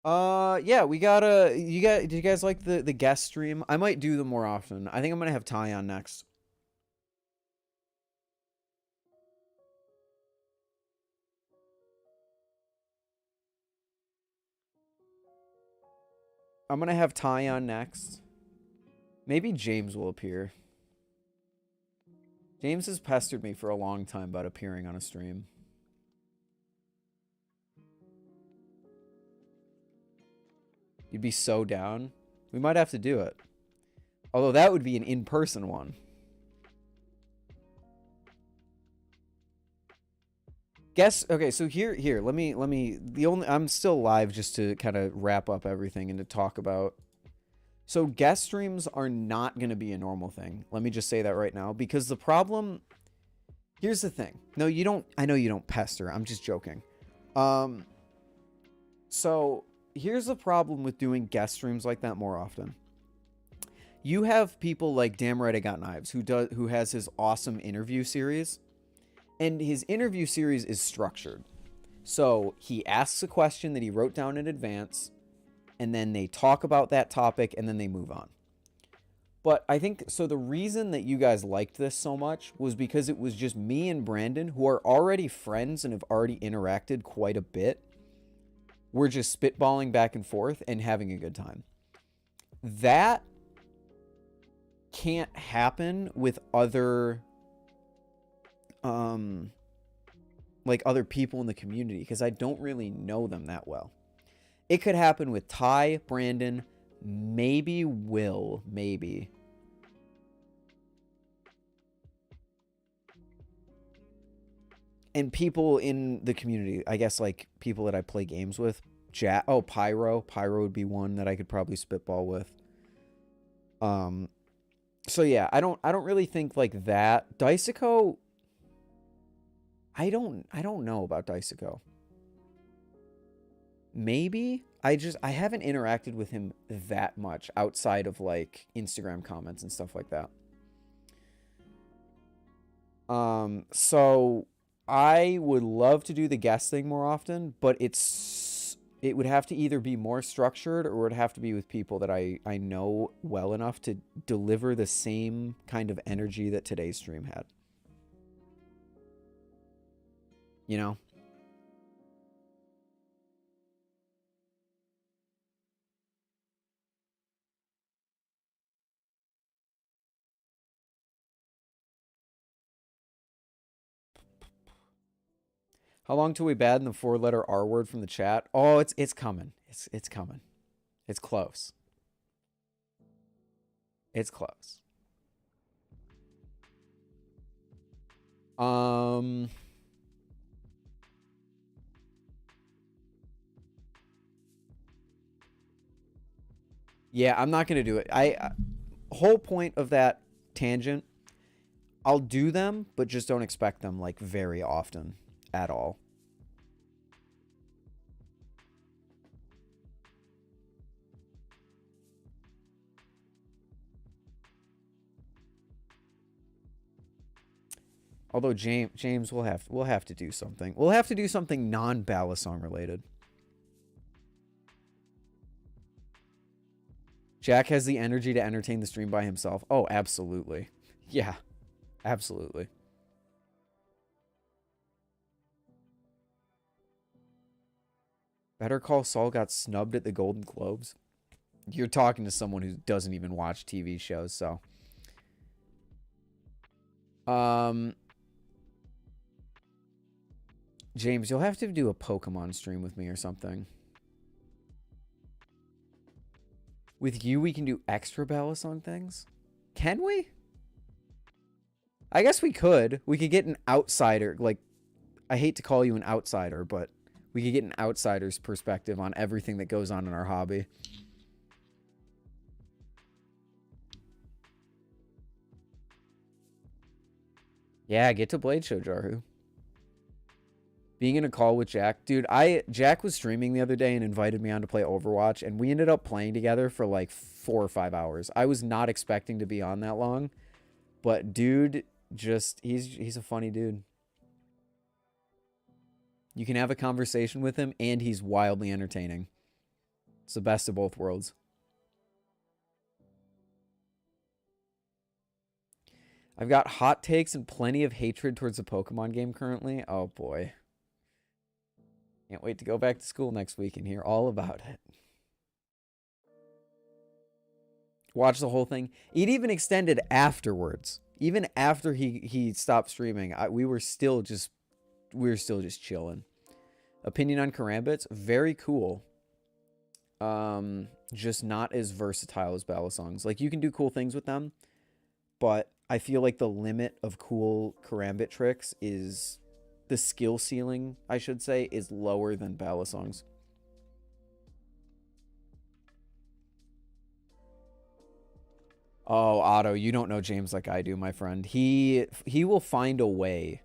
Yeah, did you guys like the guest stream? I might do them more often. I think I'm gonna have Ty on next. I'm gonna have Ty on next. Maybe James will appear. James has pestered me for a long time about appearing on a stream. You'd be so down. We might have to do it. Although that would be an in-person one. Okay, so here, I'm still live just to kind of wrap up everything and to talk about. So guest streams are not going to be a normal thing. Let me just say that right now, because the problem, here's the thing. No, you don't, I know you don't pester. I'm just joking. So here's the problem with doing guest streams like that more often. You have people like Damn Right I Got Knives who has his awesome interview series. And his interview series is structured. So he asks a question that he wrote down in advance, and then they talk about that topic, and then they move on. But I think, so the reason that you guys liked this so much was because it was just me and Brandon, who are already friends and have already interacted quite a bit. We're just spitballing back and forth and having a good time. That can't happen with other like other people in the community, because I don't really know them that well. It could happen with Ty, Brandon, maybe Will, maybe. And people in the community, I guess, like people that I play games with. Pyro would be one that I could probably spitball with. So yeah, I don't really think like that. Dicico, I don't know about Dicico. Maybe. I haven't interacted with him that much outside of like Instagram comments and stuff like that. So I would love to do the guest thing more often, but it would have to either be more structured or it would have to be with people that I know well enough to deliver the same kind of energy that today's stream had. You know? How long till we ban the 4-letter R word from the chat? Oh, it's coming. It's coming. It's close. It's close. Yeah, I'm not gonna do it. Whole point of that tangent, I'll do them, but just don't expect them like very often at all. Although James we'll have to do something. We'll have to do something non-Balisong related. Jack has the energy to entertain the stream by himself. Oh, absolutely. Yeah. Absolutely. Better Call Saul got snubbed at the Golden Globes. You're talking to someone who doesn't even watch TV shows, so. James, you'll have to do a Pokemon stream with me or something. With you, we can do extra Balisong things? Can we? I guess we could. We could get an outsider. Like, I hate to call you an outsider, but we could get an outsider's perspective on everything that goes on in our hobby. Yeah, get to Blade Show, Jarhu. Being in a call with Jack. Dude, Jack was streaming the other day and invited me on to play Overwatch, and we ended up playing together for like 4 or 5 hours. I was not expecting to be on that long, but dude, just he's a funny dude. You can have a conversation with him, and he's wildly entertaining. It's the best of both worlds. I've got hot takes and plenty of hatred towards the Pokemon game currently. Oh boy. Can't wait to go back to school next week and hear all about it. Watch the whole thing. It even extended afterwards. Even after he stopped streaming, we were still just chilling. Opinion on Karambits? Very cool. Just not as versatile as Balisongs. Like, you can do cool things with them, but I feel like the limit of cool Karambit tricks is... the skill ceiling, I should say, is lower than Balisong's. Oh, Otto, you don't know James like I do, my friend. He will find a way.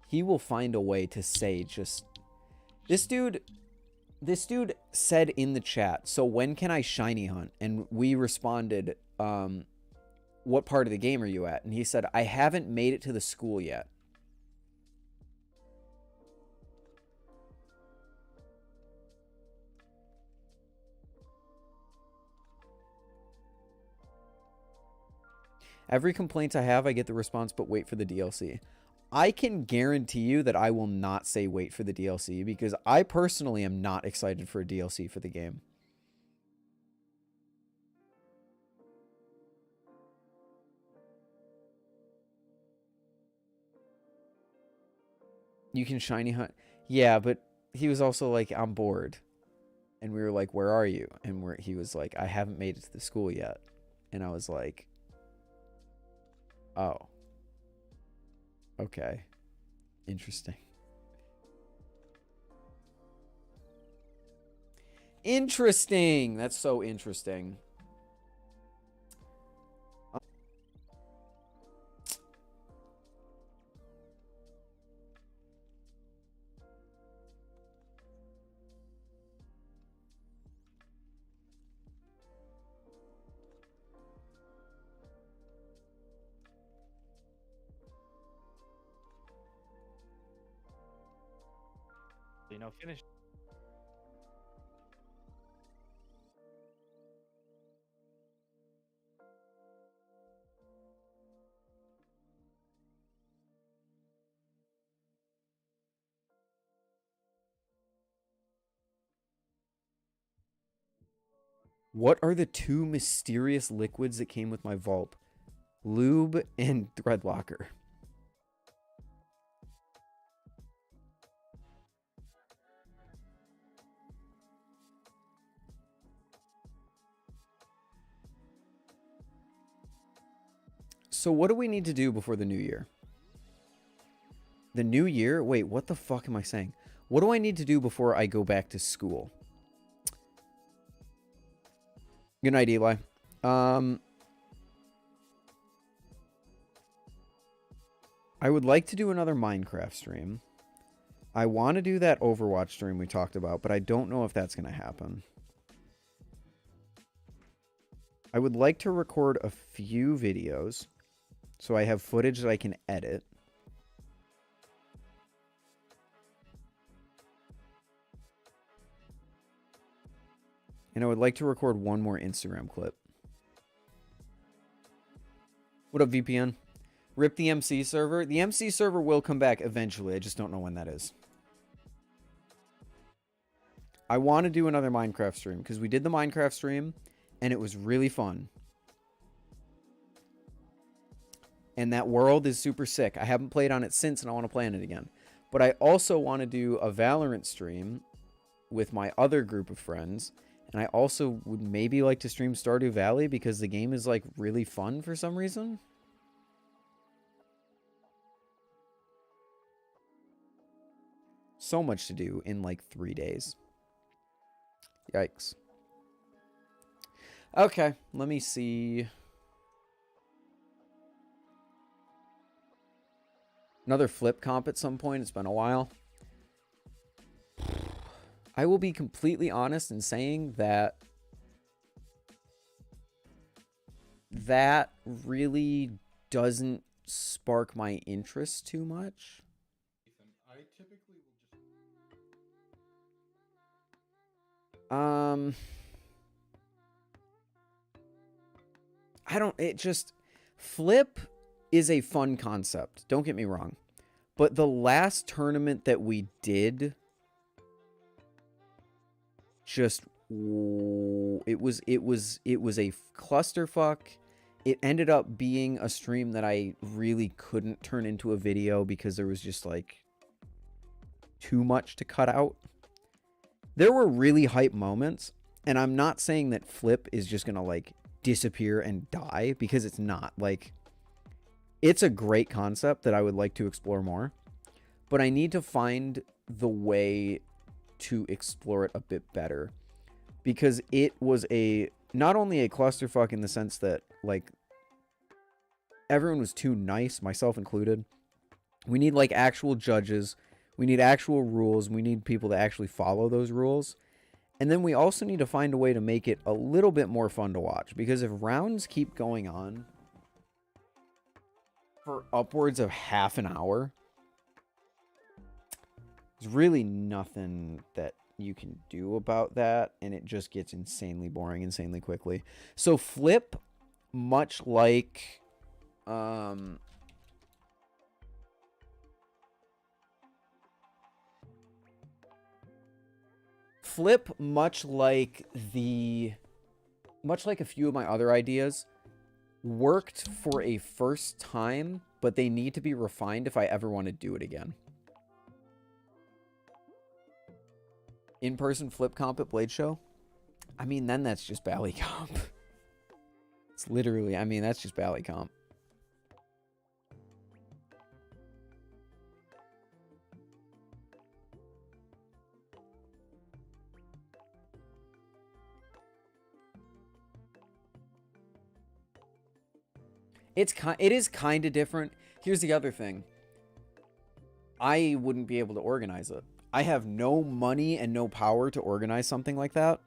He will find a way to say just... This dude said in the chat, so when can I shiny hunt? And we responded, what part of the game are you at? And he said, I haven't made it to the school yet. Every complaint I have, I get the response, but wait for the DLC. I can guarantee you that I will not say wait for the DLC because I personally am not excited for a DLC for the game. You can shiny hunt. Yeah, but he was also like, I'm bored. And we were like, where are you? And he was like, I haven't made it to the school yet. And I was like, oh. Okay. Interesting. Interesting. That's so interesting. You know, finish. What are the two mysterious liquids that came with my vault? Lube and Threadlocker. So what do we need to do before the new year? The new year? Wait, what the fuck am I saying? What do I need to do before I go back to school? Good night, Eli. I would like to do another Minecraft stream. I want to do that Overwatch stream we talked about, but I don't know if that's going to happen. I would like to record a few videos so I have footage that I can edit. And I would like to record one more Instagram clip. What up, VPN? Rip the MC server. The MC server will come back eventually. I just don't know when that is. I want to do another Minecraft stream because we did the Minecraft stream and it was really fun. And that world is super sick. I haven't played on it since and I want to play on it again. But I also want to do a Valorant stream with my other group of friends. And I also would maybe like to stream Stardew Valley because the game is like really fun for some reason. So much to do in like 3 days. Yikes. Okay, let me see. Another flip comp at some point. It's been a while. I will be completely honest in saying that that really doesn't spark my interest too much. I typically will just flip is a fun concept. Don't get me wrong. But the last tournament that we did just it was a clusterfuck. It ended up being a stream that I really couldn't turn into a video because there was just like too much to cut out. There were really hype moments, and I'm not saying that flip is just gonna like disappear and die, because it's not. Like, it's a great concept that I would like to explore more, but I need to find the way to explore it a bit better, because it was not only a clusterfuck in the sense that like everyone was too nice, myself included. We need like actual judges, we need actual rules, we need people to actually follow those rules, and then we also need to find a way to make it a little bit more fun to watch, because if rounds keep going on for upwards of half an hour, there's really nothing that you can do about that, and it just gets insanely boring insanely quickly. So flip, much like flip, much like a few of my other ideas, worked for a first time, but they need to be refined if I ever want to do it again. In-person flip comp at Blade Show? I mean, then that's just Bally comp. It's literally, I mean, that's just Bally comp. It is kind of different. Here's the other thing. I wouldn't be able to organize it. I have no money and no power to organize something like that.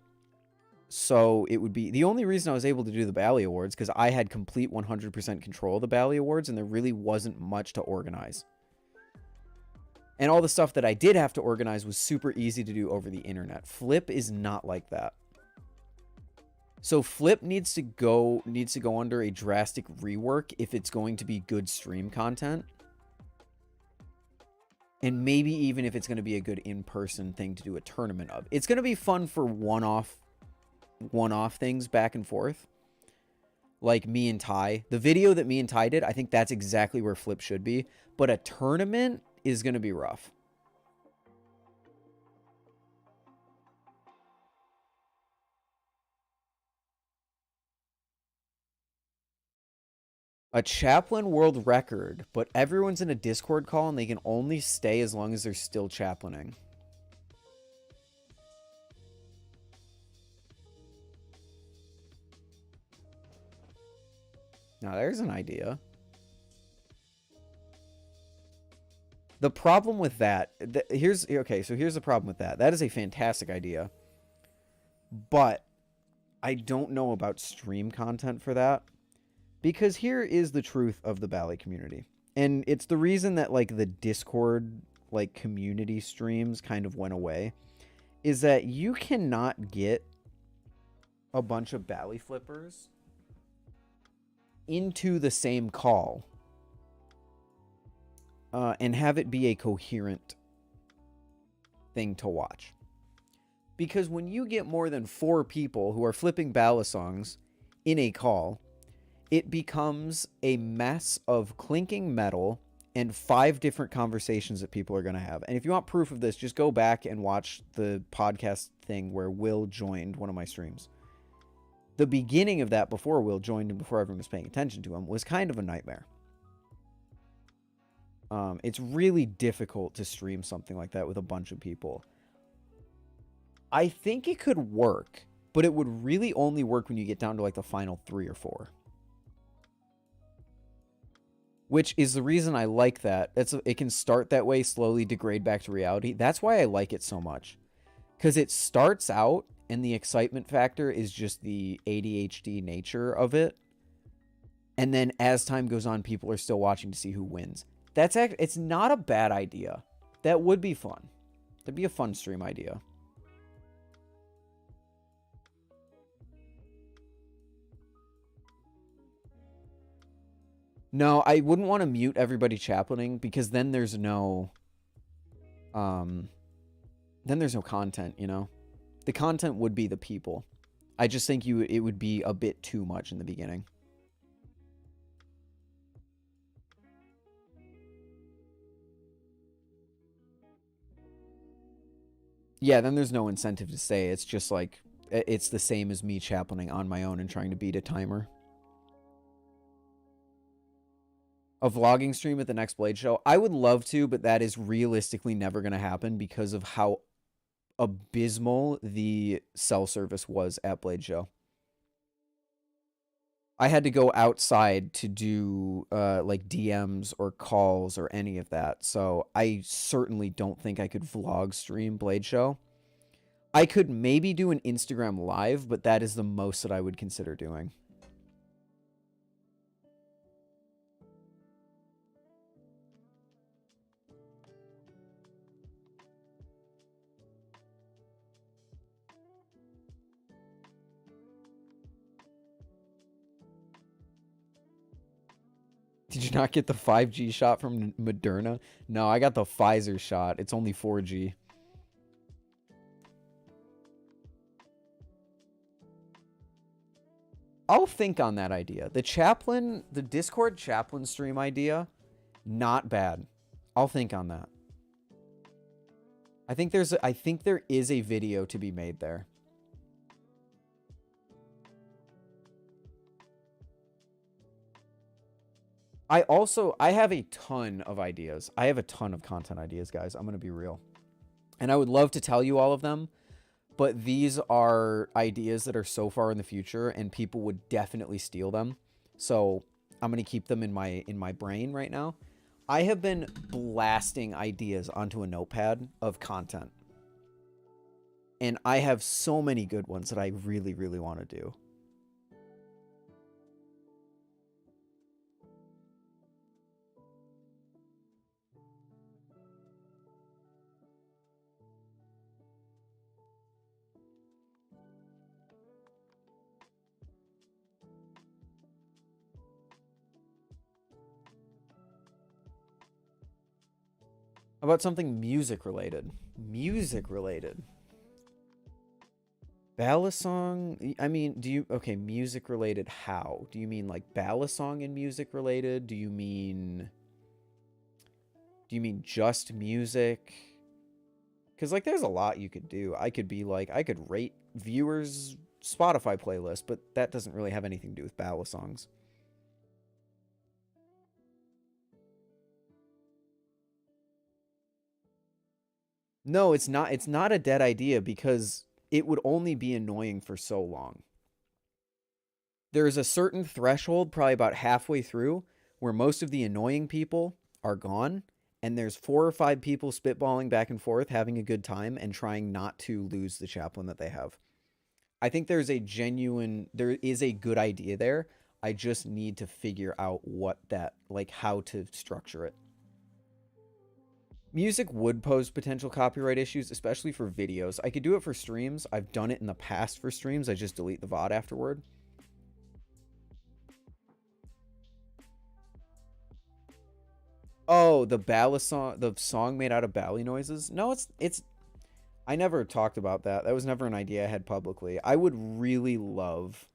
So it would be the only reason I was able to do the Bally Awards, because I had complete 100% control of the Bally Awards, and there really wasn't much to organize. And all the stuff that I did have to organize was super easy to do over the internet. Flip is not like that. So Flip needs to go under a drastic rework if it's going to be good stream content. And maybe even if it's going to be a good in-person thing to do a tournament of. It's going to be fun for one-off things back and forth. Like me and Ty. The video that me and Ty did, I think that's exactly where Flip should be. But a tournament is going to be rough. A chaplain world record, but everyone's in a Discord call and they can only stay as long as they're still chaplaining. Now there's an idea. The problem with that, here's the problem with that. That is a fantastic idea. But I don't know about stream content for that. Because here is the truth of the Bally community. And it's the reason that like the Discord like community streams kind of went away. Is that you cannot get a bunch of Bally flippers into the same call. And have it be a coherent thing to watch. Because when you get more than 4 people who are flipping Balisongs in a call, it becomes a mess of clinking metal and 5 different conversations that people are going to have. And if you want proof of this, just go back and watch the podcast thing where Will joined one of my streams. The beginning of that, before Will joined and before everyone was paying attention to him, was kind of a nightmare. It's really difficult to stream something like that with a bunch of people. I think it could work, but it would really only work when you get down to like the final 3 or 4. Which is the reason I like that. It can start that way, slowly degrade back to reality. That's why I like it so much. Because it starts out, and the excitement factor is just the ADHD nature of it. And then as time goes on, people are still watching to see who wins. It's not a bad idea. That would be fun. That'd be a fun stream idea. No, I wouldn't want to mute everybody chaplaining because then there's no content, you know? The content would be the people. I just think it would be a bit too much in the beginning. Yeah, then there's no incentive to stay. It's just like, it's the same as me chaplaining on my own and trying to beat a timer. A vlogging stream at the next Blade show? I would love to, but that is realistically never going to happen because of how abysmal the cell service was at Blade show. I had to go outside to do like DMs or calls or any of that. So I certainly don't think I could vlog stream Blade show. I could maybe do an Instagram live, but that is the most that I would consider doing. Did you not get the 5G shot from Moderna? No, I got the Pfizer shot. It's only 4G. I'll think on that idea. The Discord chaplain stream idea, not bad. I'll think on that. I think there is a video to be made there. I have a ton of ideas. I have a ton of content ideas, guys. I'm going to be real. And I would love to tell you all of them, but these are ideas that are so far in the future and people would definitely steal them. So I'm going to keep them in my brain right now. I have been blasting ideas onto a notepad of content. And I have so many good ones that I really, really want to do. How about something music related? Music related. Balisong, I mean, okay, music related how? Do you mean like Balisong and music related? Do you mean just music? Because, like, there's a lot you could do. I could rate viewers' Spotify playlist, but that doesn't really have anything to do with Balisongs. No, it's not. It's not a dead idea because it would only be annoying for so long. There's a certain threshold, probably about halfway through, where most of the annoying people are gone, and there's 4 or 5 people spitballing back and forth, having a good time, and trying not to lose the chaplain that they have. I think there is a good idea there. I just need to figure out how to structure it. Music would pose potential copyright issues, especially for videos. I could do it for streams. I've done it in the past for streams. I just delete the VOD afterward. Oh, the Balisong, the song made out of Bally noises? No, it's I never talked about that. That was never an idea I had publicly. I would really love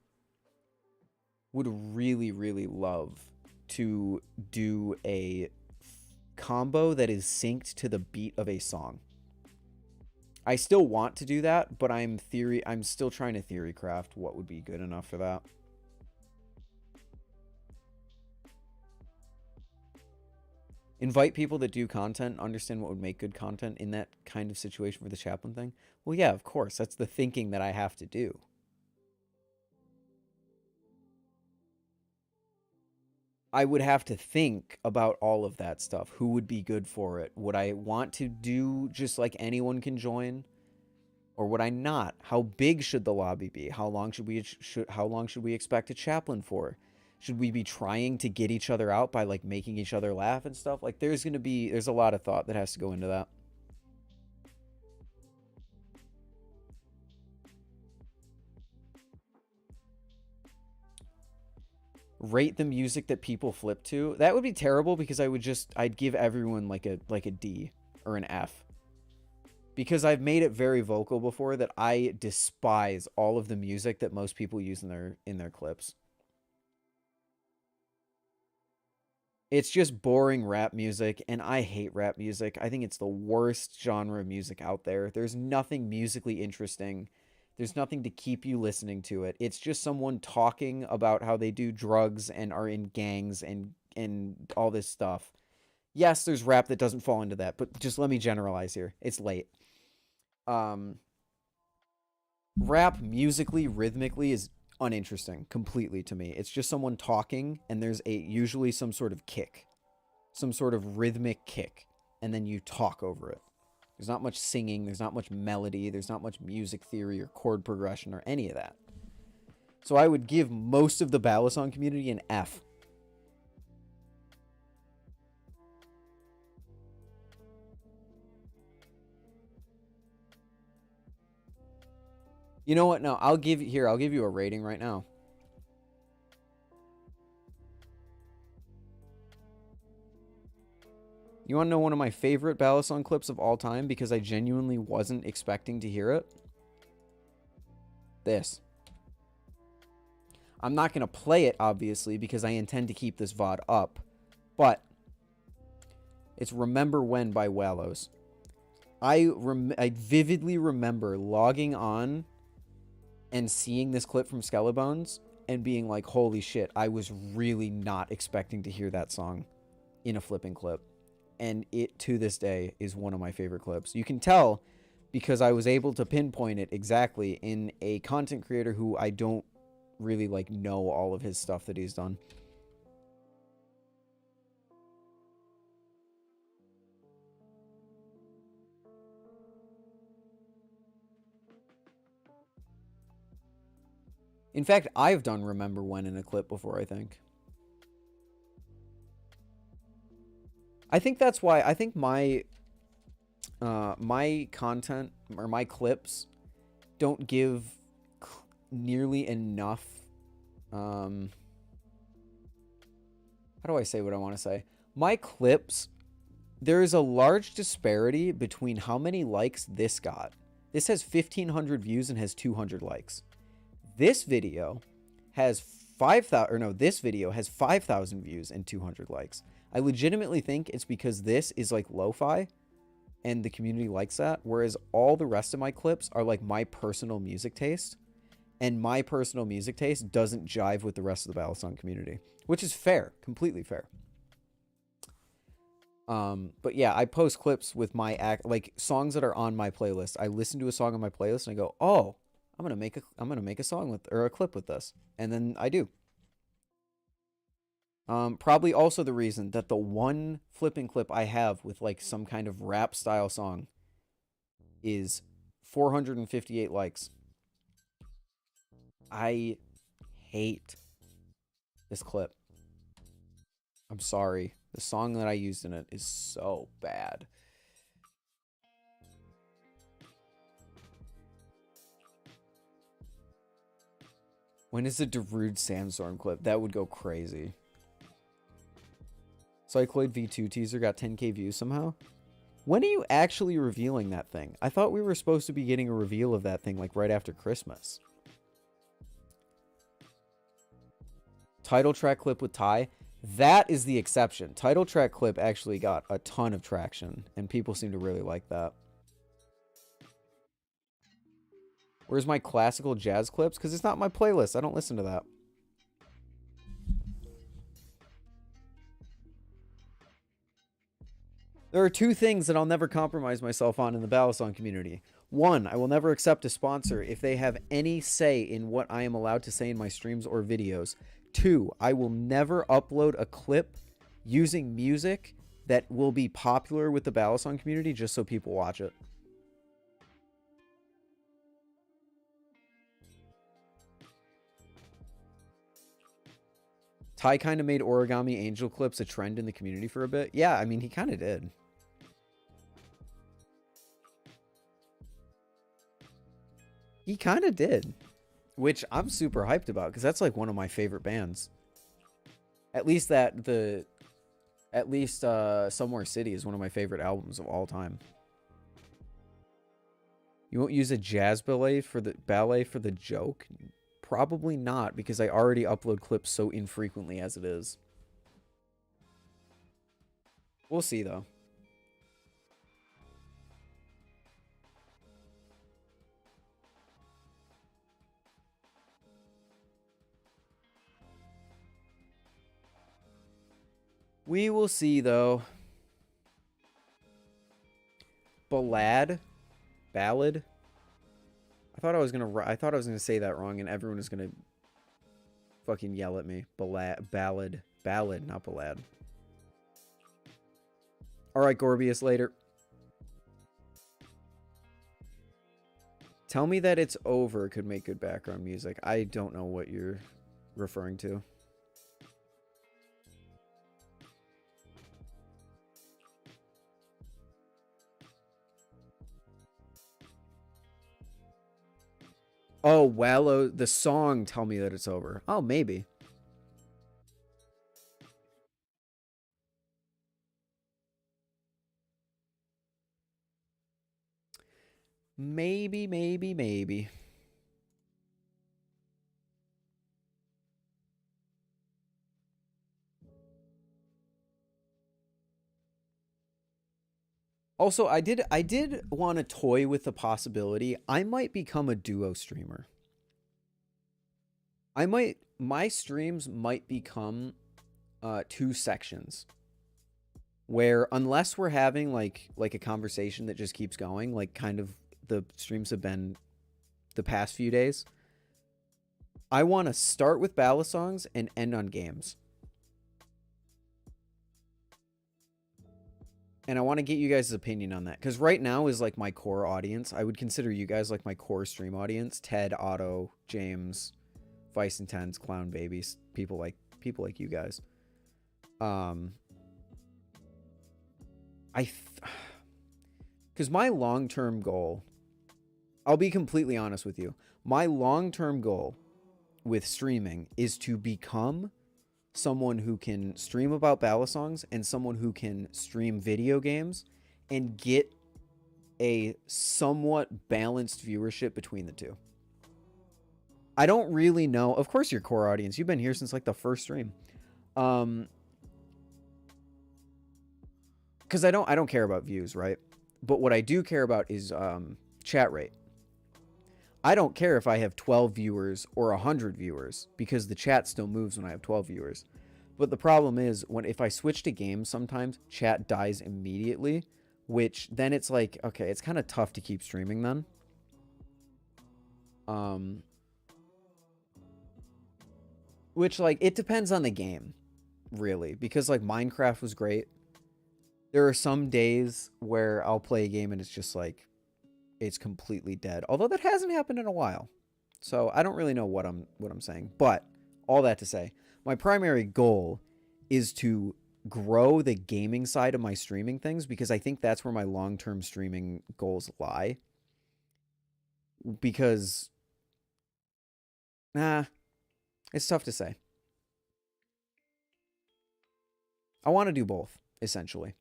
to do a combo that is synced to the beat of a song. I still want to do that, but I'm still trying to theory craft what would be good enough for that. Invite people that do content, understand what would make good content in that kind of situation for the chaplain thing. Well, yeah, of course. That's the thinking that I have to do. I would have to think about all of that stuff. Who would be good for it? Would I want to do just like anyone can join? Or would I not? How big should the lobby be? How long should we expect a chaplain for? Should we be trying to get each other out by like making each other laugh and stuff? Like there's a lot of thought that has to go into that. Rate the music that people flip to. That would be terrible because I'd give everyone like a D or an F. Because I've made it very vocal before that I despise all of the music that most people use in their clips. It's just boring rap music, and I hate rap music. I think it's the worst genre of music out there. There's nothing musically interesting. There's nothing to keep you listening to it. It's just someone talking about how they do drugs and are in gangs and all this stuff. Yes, there's rap that doesn't fall into that, but just let me generalize here. It's late. Rap musically, rhythmically is uninteresting completely to me. It's just someone talking and there's usually some sort of kick. Some sort of rhythmic kick. And then you talk over it. There's not much singing, there's not much melody, there's not much music theory or chord progression or any of that. So I would give most of the Balisong community an F. You know what? No, I'll give you a rating right now. You want to know one of my favorite Balisong clips of all time because I genuinely wasn't expecting to hear it? This. I'm not going to play it, obviously, because I intend to keep this VOD up. But it's Remember When by Wallows. I vividly remember logging on and seeing this clip from Skelebones and being like, holy shit, I was really not expecting to hear that song in a flipping clip. And it, to this day, is one of my favorite clips. You can tell because I was able to pinpoint it exactly in a content creator who I don't really, like, know all of his stuff that he's done. In fact, I've done Remember When in a clip before, I think. I think that's why I think my content or my clips don't give nearly enough how do I say what I want to say? My clips there is a large disparity between how many likes this got. This has 1,500 views and has 200 likes. This video has 5,000, or no, this video has 5,000 views and 200 likes. I legitimately think it's because this is like lo-fi and the community likes that, whereas all the rest of my clips are like my personal music taste, and my personal music taste doesn't jive with the rest of the Balisong community, which is fair, completely fair. But yeah, I post clips with my like songs that are on my playlist. I listen to a song on my playlist and I go, "Oh, I'm gonna make a song with, or a clip with this," and then I do. Probably also the reason that the one flipping clip I have with like some kind of rap style song is 458 likes. I hate this clip. I'm sorry. The song that I used in it is so bad. When is the Darude Sandstorm clip? That would go crazy. Cycloid V2 teaser got 10k views somehow? When are you actually revealing that thing? I thought we were supposed to be getting a reveal of that thing like right after Christmas. Title track clip with Ty. That is the exception. Title track clip actually got a ton of traction, and people seem to really like that. Where's my classical jazz clips? Because it's not my playlist. I don't listen to that. There are two things that I'll never compromise myself on in the Balisong community. One, I will never accept a sponsor if they have any say in what I am allowed to say in my streams or videos. Two, I will never upload a clip using music that will be popular with the Balisong community just so people watch it. Ty kind of made Origami Angel clips a trend in the community for a bit. Yeah, I mean, he kind of did. He kind of did. Which I'm super hyped about, because that's like one of my favorite bands. At least Somewhere City is one of my favorite albums of all time. You won't use a jazz ballet for the joke? Probably not, because I already upload clips so infrequently as it is. We'll see though. We will see, though. Ballad? I thought I was gonna say that wrong, and everyone was gonna fucking yell at me. Ballad, not ballad. All right, Gorbius, later. Tell me that it's over could make good background music. I don't know what you're referring to. Oh, well, the song Tell Me That It's Over. Oh, maybe. Maybe. Also, I did want to toy with the possibility I might become a duo streamer. My streams might become 2 sections. Where unless we're having like a conversation that just keeps going, like kind of the streams have been the past few days, I want to start with Balisongs and end on games. And I want to get you guys' opinion on that. Because right now is like my core audience. I would consider you guys like my core stream audience. Ted, Otto, James, Vice Intense, Clown Babies, people like you guys. Because my long-term goal, I'll be completely honest with you. My long-term goal with streaming is to become someone who can stream about Balisongs and someone who can stream video games and get a somewhat balanced viewership between the two. I don't really know. Of course, your core audience. You've been here since like the first stream. Because I don't care about views, right? But what I do care about is chat rate. I don't care if I have 12 viewers or 100 viewers because the chat still moves when I have 12 viewers. But the problem is if I switch to games, sometimes chat dies immediately, which then it's like, okay, it's kind of tough to keep streaming then. Which, like, it depends on the game, really, because like Minecraft was great. There are some days where I'll play a game and it's just like, it's completely dead. Although that hasn't happened in a while. So I don't really know what I'm saying. But all that to say, my primary goal is to grow the gaming side of my streaming things because I think that's where my long-term streaming goals lie. Because it's tough to say. I want to do both, essentially.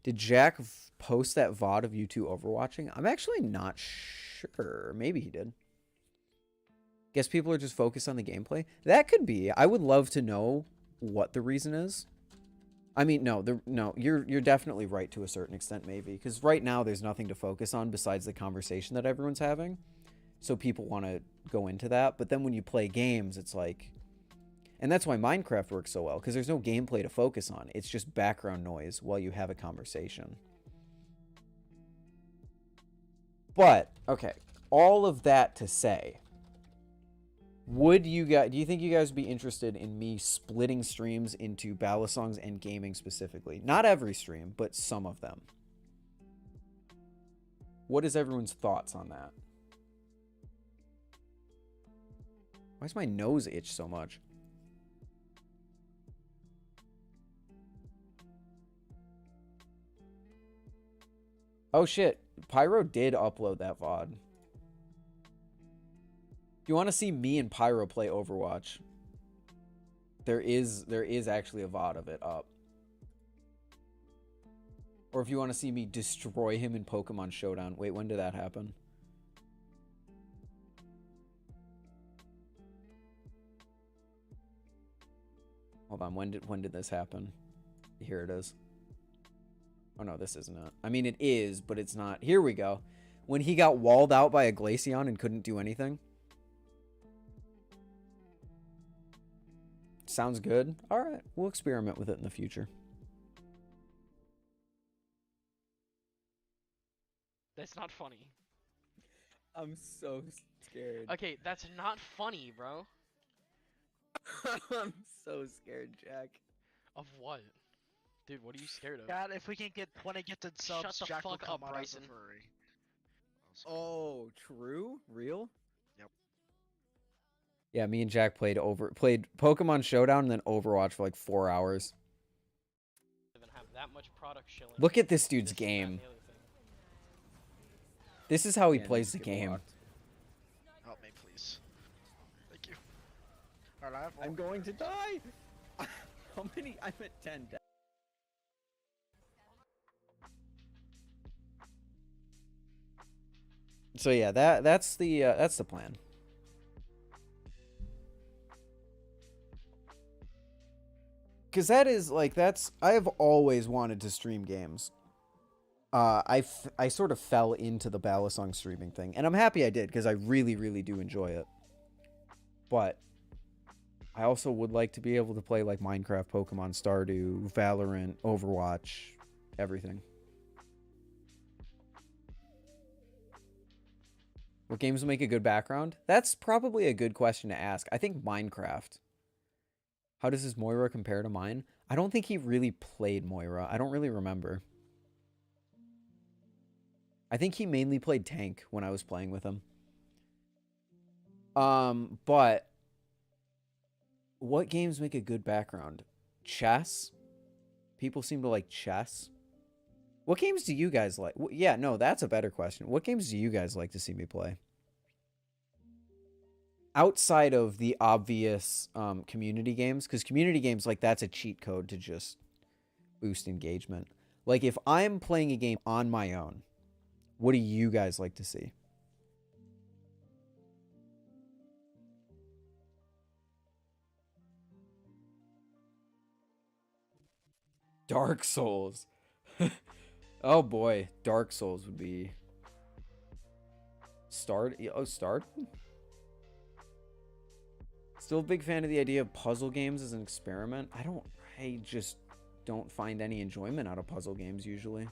Did Jack post that VOD of you two overwatching? I'm actually not sure. Maybe he did. Guess people are just focused on the gameplay. That could be. I would love to know what the reason is. I mean, no, you're definitely right to a certain extent, maybe, because right now there's nothing to focus on besides the conversation that everyone's having. So people want to go into that, but then when you play games, it's like, and that's why Minecraft works so well, because there's no gameplay to focus on. It's just background noise while you have a conversation. But, okay, all of that to say, do you think you guys would be interested in me splitting streams into Balisongs and gaming specifically? Not every stream, but some of them. What is everyone's thoughts on that? Why does my nose itch so much? Oh shit, Pyro did upload that VOD. If you want to see me and Pyro play Overwatch, there is actually a VOD of it up. Or if you want to see me destroy him in Pokemon Showdown. Wait, when did that happen? Hold on, when did this happen? Here it is. Oh no, this isn't it. I mean, it is, but it's not. Here we go. When he got walled out by a Glaceon and couldn't do anything. Sounds good. All right, we'll experiment with it in the future. That's not funny. I'm so scared. Okay, that's not funny, bro. I'm so scared, Jack. Of what? Dude, what are you scared of? God, if we can get 20 gifted subs, Shut the Jack will fuck come up, out as a Bryson. furry. Oh, true? Real? Yep. Yeah, me and Jack played Pokemon Showdown and then Overwatch for like 4 hours. Even have that much product chilling. Look at this dude's This, that, and game. the other thing. This is how he plays the game. Help me, please. Thank you. Alright, I have I'm going to die. How many? I'm at 10 deaths. So yeah, that's the plan. Cause that is like I have always wanted to stream games. I sort of fell into the Balisong streaming thing, and I'm happy I did because I really do enjoy it. But I also would like to be able to play like Minecraft, Pokemon, Stardew, Valorant, Overwatch, everything. What games will make a good background? That's probably a good question to ask. I think Minecraft. How does his Moira compare to mine? I don't think he really played Moira. I don't really remember. I think he mainly played tank when I was playing with him. But what games make a good background? Chess? People seem to like chess. What games do you guys like? Yeah, no, that's a better question. What games do you guys like to see me play? outside of the obvious community games, because community games, like, that's a cheat code to just boost engagement. Like, if I'm playing a game on my own, what do you guys like to see? Dark Souls. Oh boy, Dark Souls would be start. Oh, start. Still a big fan of the idea of puzzle games as an experiment. I just don't find any enjoyment out of puzzle games usually.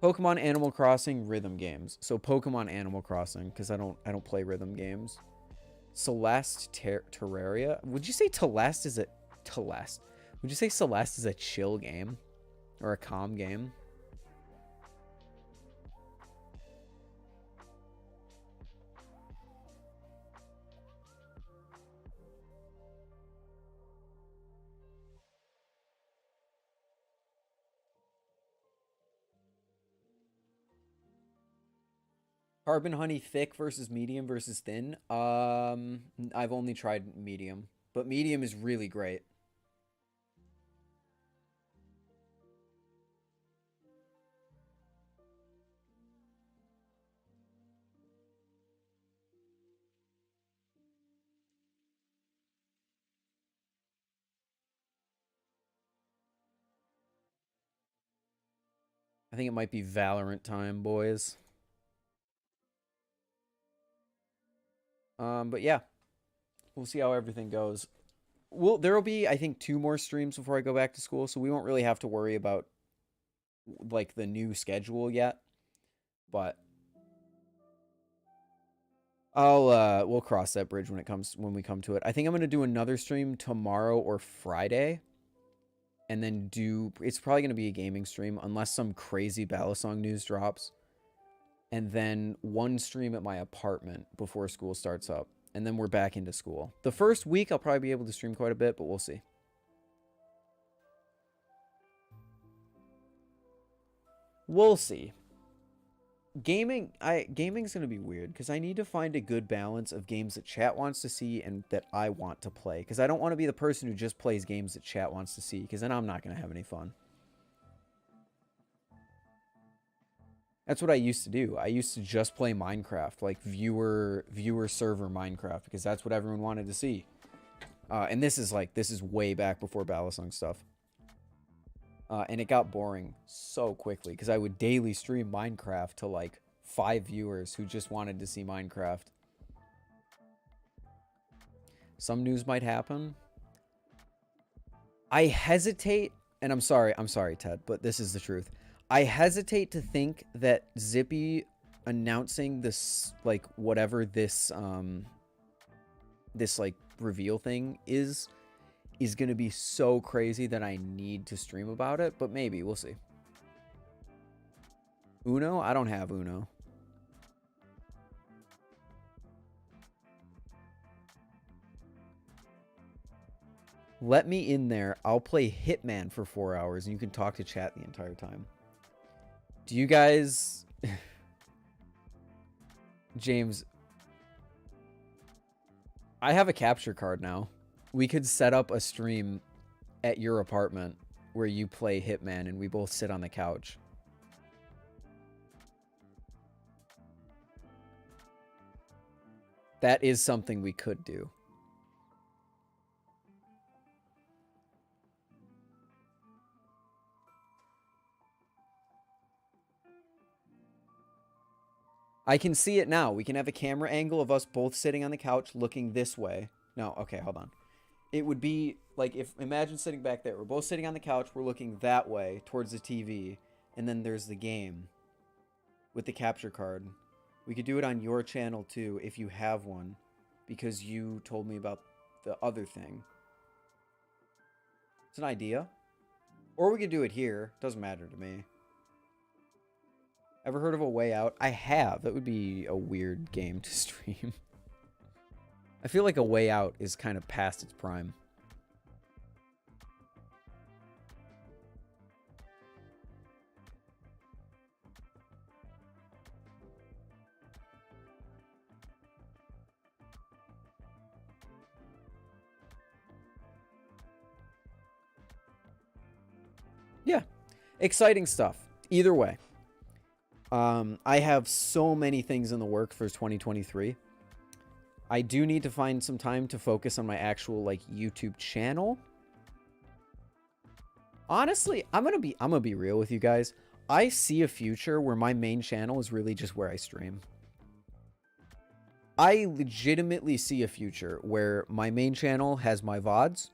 Pokemon, Animal Crossing, rhythm games. So Pokemon, Animal Crossing, because I don't play rhythm games. Celeste, Terraria. Would you say Celeste is a Celeste? Would you say Celeste is a chill game or a calm game? Carbon Honey thick versus medium versus thin. I've only tried medium, but medium is really great. I think it might be Valorant time, boys. But yeah, we'll see how everything goes. There'll be, I think, 2 more streams before I go back to school, so we won't really have to worry about like the new schedule yet. But we'll cross that bridge when we come to it. I think I'm gonna do another stream tomorrow or Friday. And then it's probably gonna be a gaming stream unless some crazy Balisong news drops. And then 1 stream at my apartment before school starts up. And then we're back into school. The first week, I'll probably be able to stream quite a bit, but we'll see. We'll see. Gaming's going to be weird, because I need to find a good balance of games that chat wants to see and that I want to play. Because I don't want to be the person who just plays games that chat wants to see, because then I'm not going to have any fun. That's what I used to do. I used to just play Minecraft, like viewer server Minecraft, because that's what everyone wanted to see. And this is way back before Balisong stuff. And it got boring so quickly, because I would daily stream Minecraft to like 5 viewers who just wanted to see Minecraft. Some news might happen. I hesitate, and I'm sorry, Ted, but this is the truth. I hesitate to think that Zippy announcing this, like, whatever this, this, like, reveal thing is going to be so crazy that I need to stream about it, but maybe, we'll see. Uno? I don't have Uno. Let me in there. I'll play Hitman for 4 hours, and you can talk to chat the entire time. Do you guys... James, I have a capture card now. We could set up a stream at your apartment where you play Hitman and we both sit on the couch. That is something we could do. I can see it now. We can have a camera angle of us both sitting on the couch looking this way. No, okay, hold on. It would be like, imagine sitting back there. We're both sitting on the couch. We're looking that way towards the TV. And then there's the game with the capture card. We could do it on your channel too if you have one, because you told me about the other thing. It's an idea. Or we could do it here. Doesn't matter to me. Ever heard of A Way Out? I have. That would be a weird game to stream. I feel like A Way Out is kind of past its prime. Yeah, exciting stuff. Either way, I have so many things in the work for 2023. I do need to find some time to focus on my actual like YouTube channel. Honestly, I'm gonna be real with you guys. I see a future where my main channel is really just where I stream. I legitimately see a future where my main channel has my VODs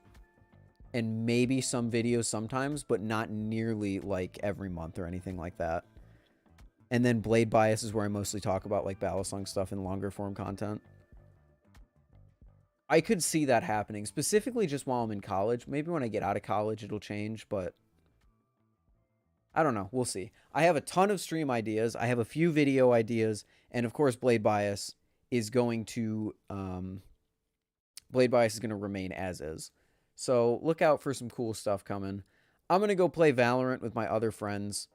and maybe some videos sometimes, but not nearly like every month or anything like that. And then Blade Bias is where I mostly talk about like Balisong stuff and longer form content. I could see that happening, specifically just while I'm in college. Maybe when I get out of college, it'll change, but I don't know. We'll see. I have a ton of stream ideas. I have a few video ideas, and of course, Blade Bias is going to remain as is. So look out for some cool stuff coming. I'm gonna go play Valorant with my other friends.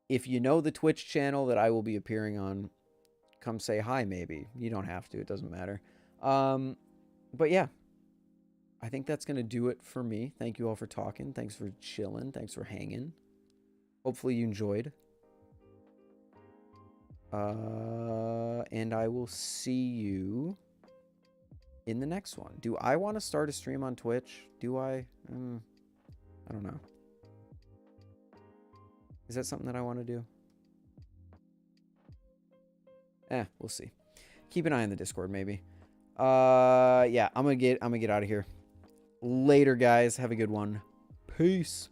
If you know the Twitch channel that I will be appearing on, come say hi. Maybe you don't have to. It doesn't matter. But yeah, I think that's going to do it for me. Thank you all for talking. Thanks for chilling. Thanks for hanging. Hopefully you enjoyed. And I will see you in the next one. Do I want to start a stream on Twitch? Do I? I don't know. Is that something that I want to do? We'll see. Keep an eye on the Discord, maybe. Yeah, I'm gonna get out of here. Later, guys. Have a good one. Peace.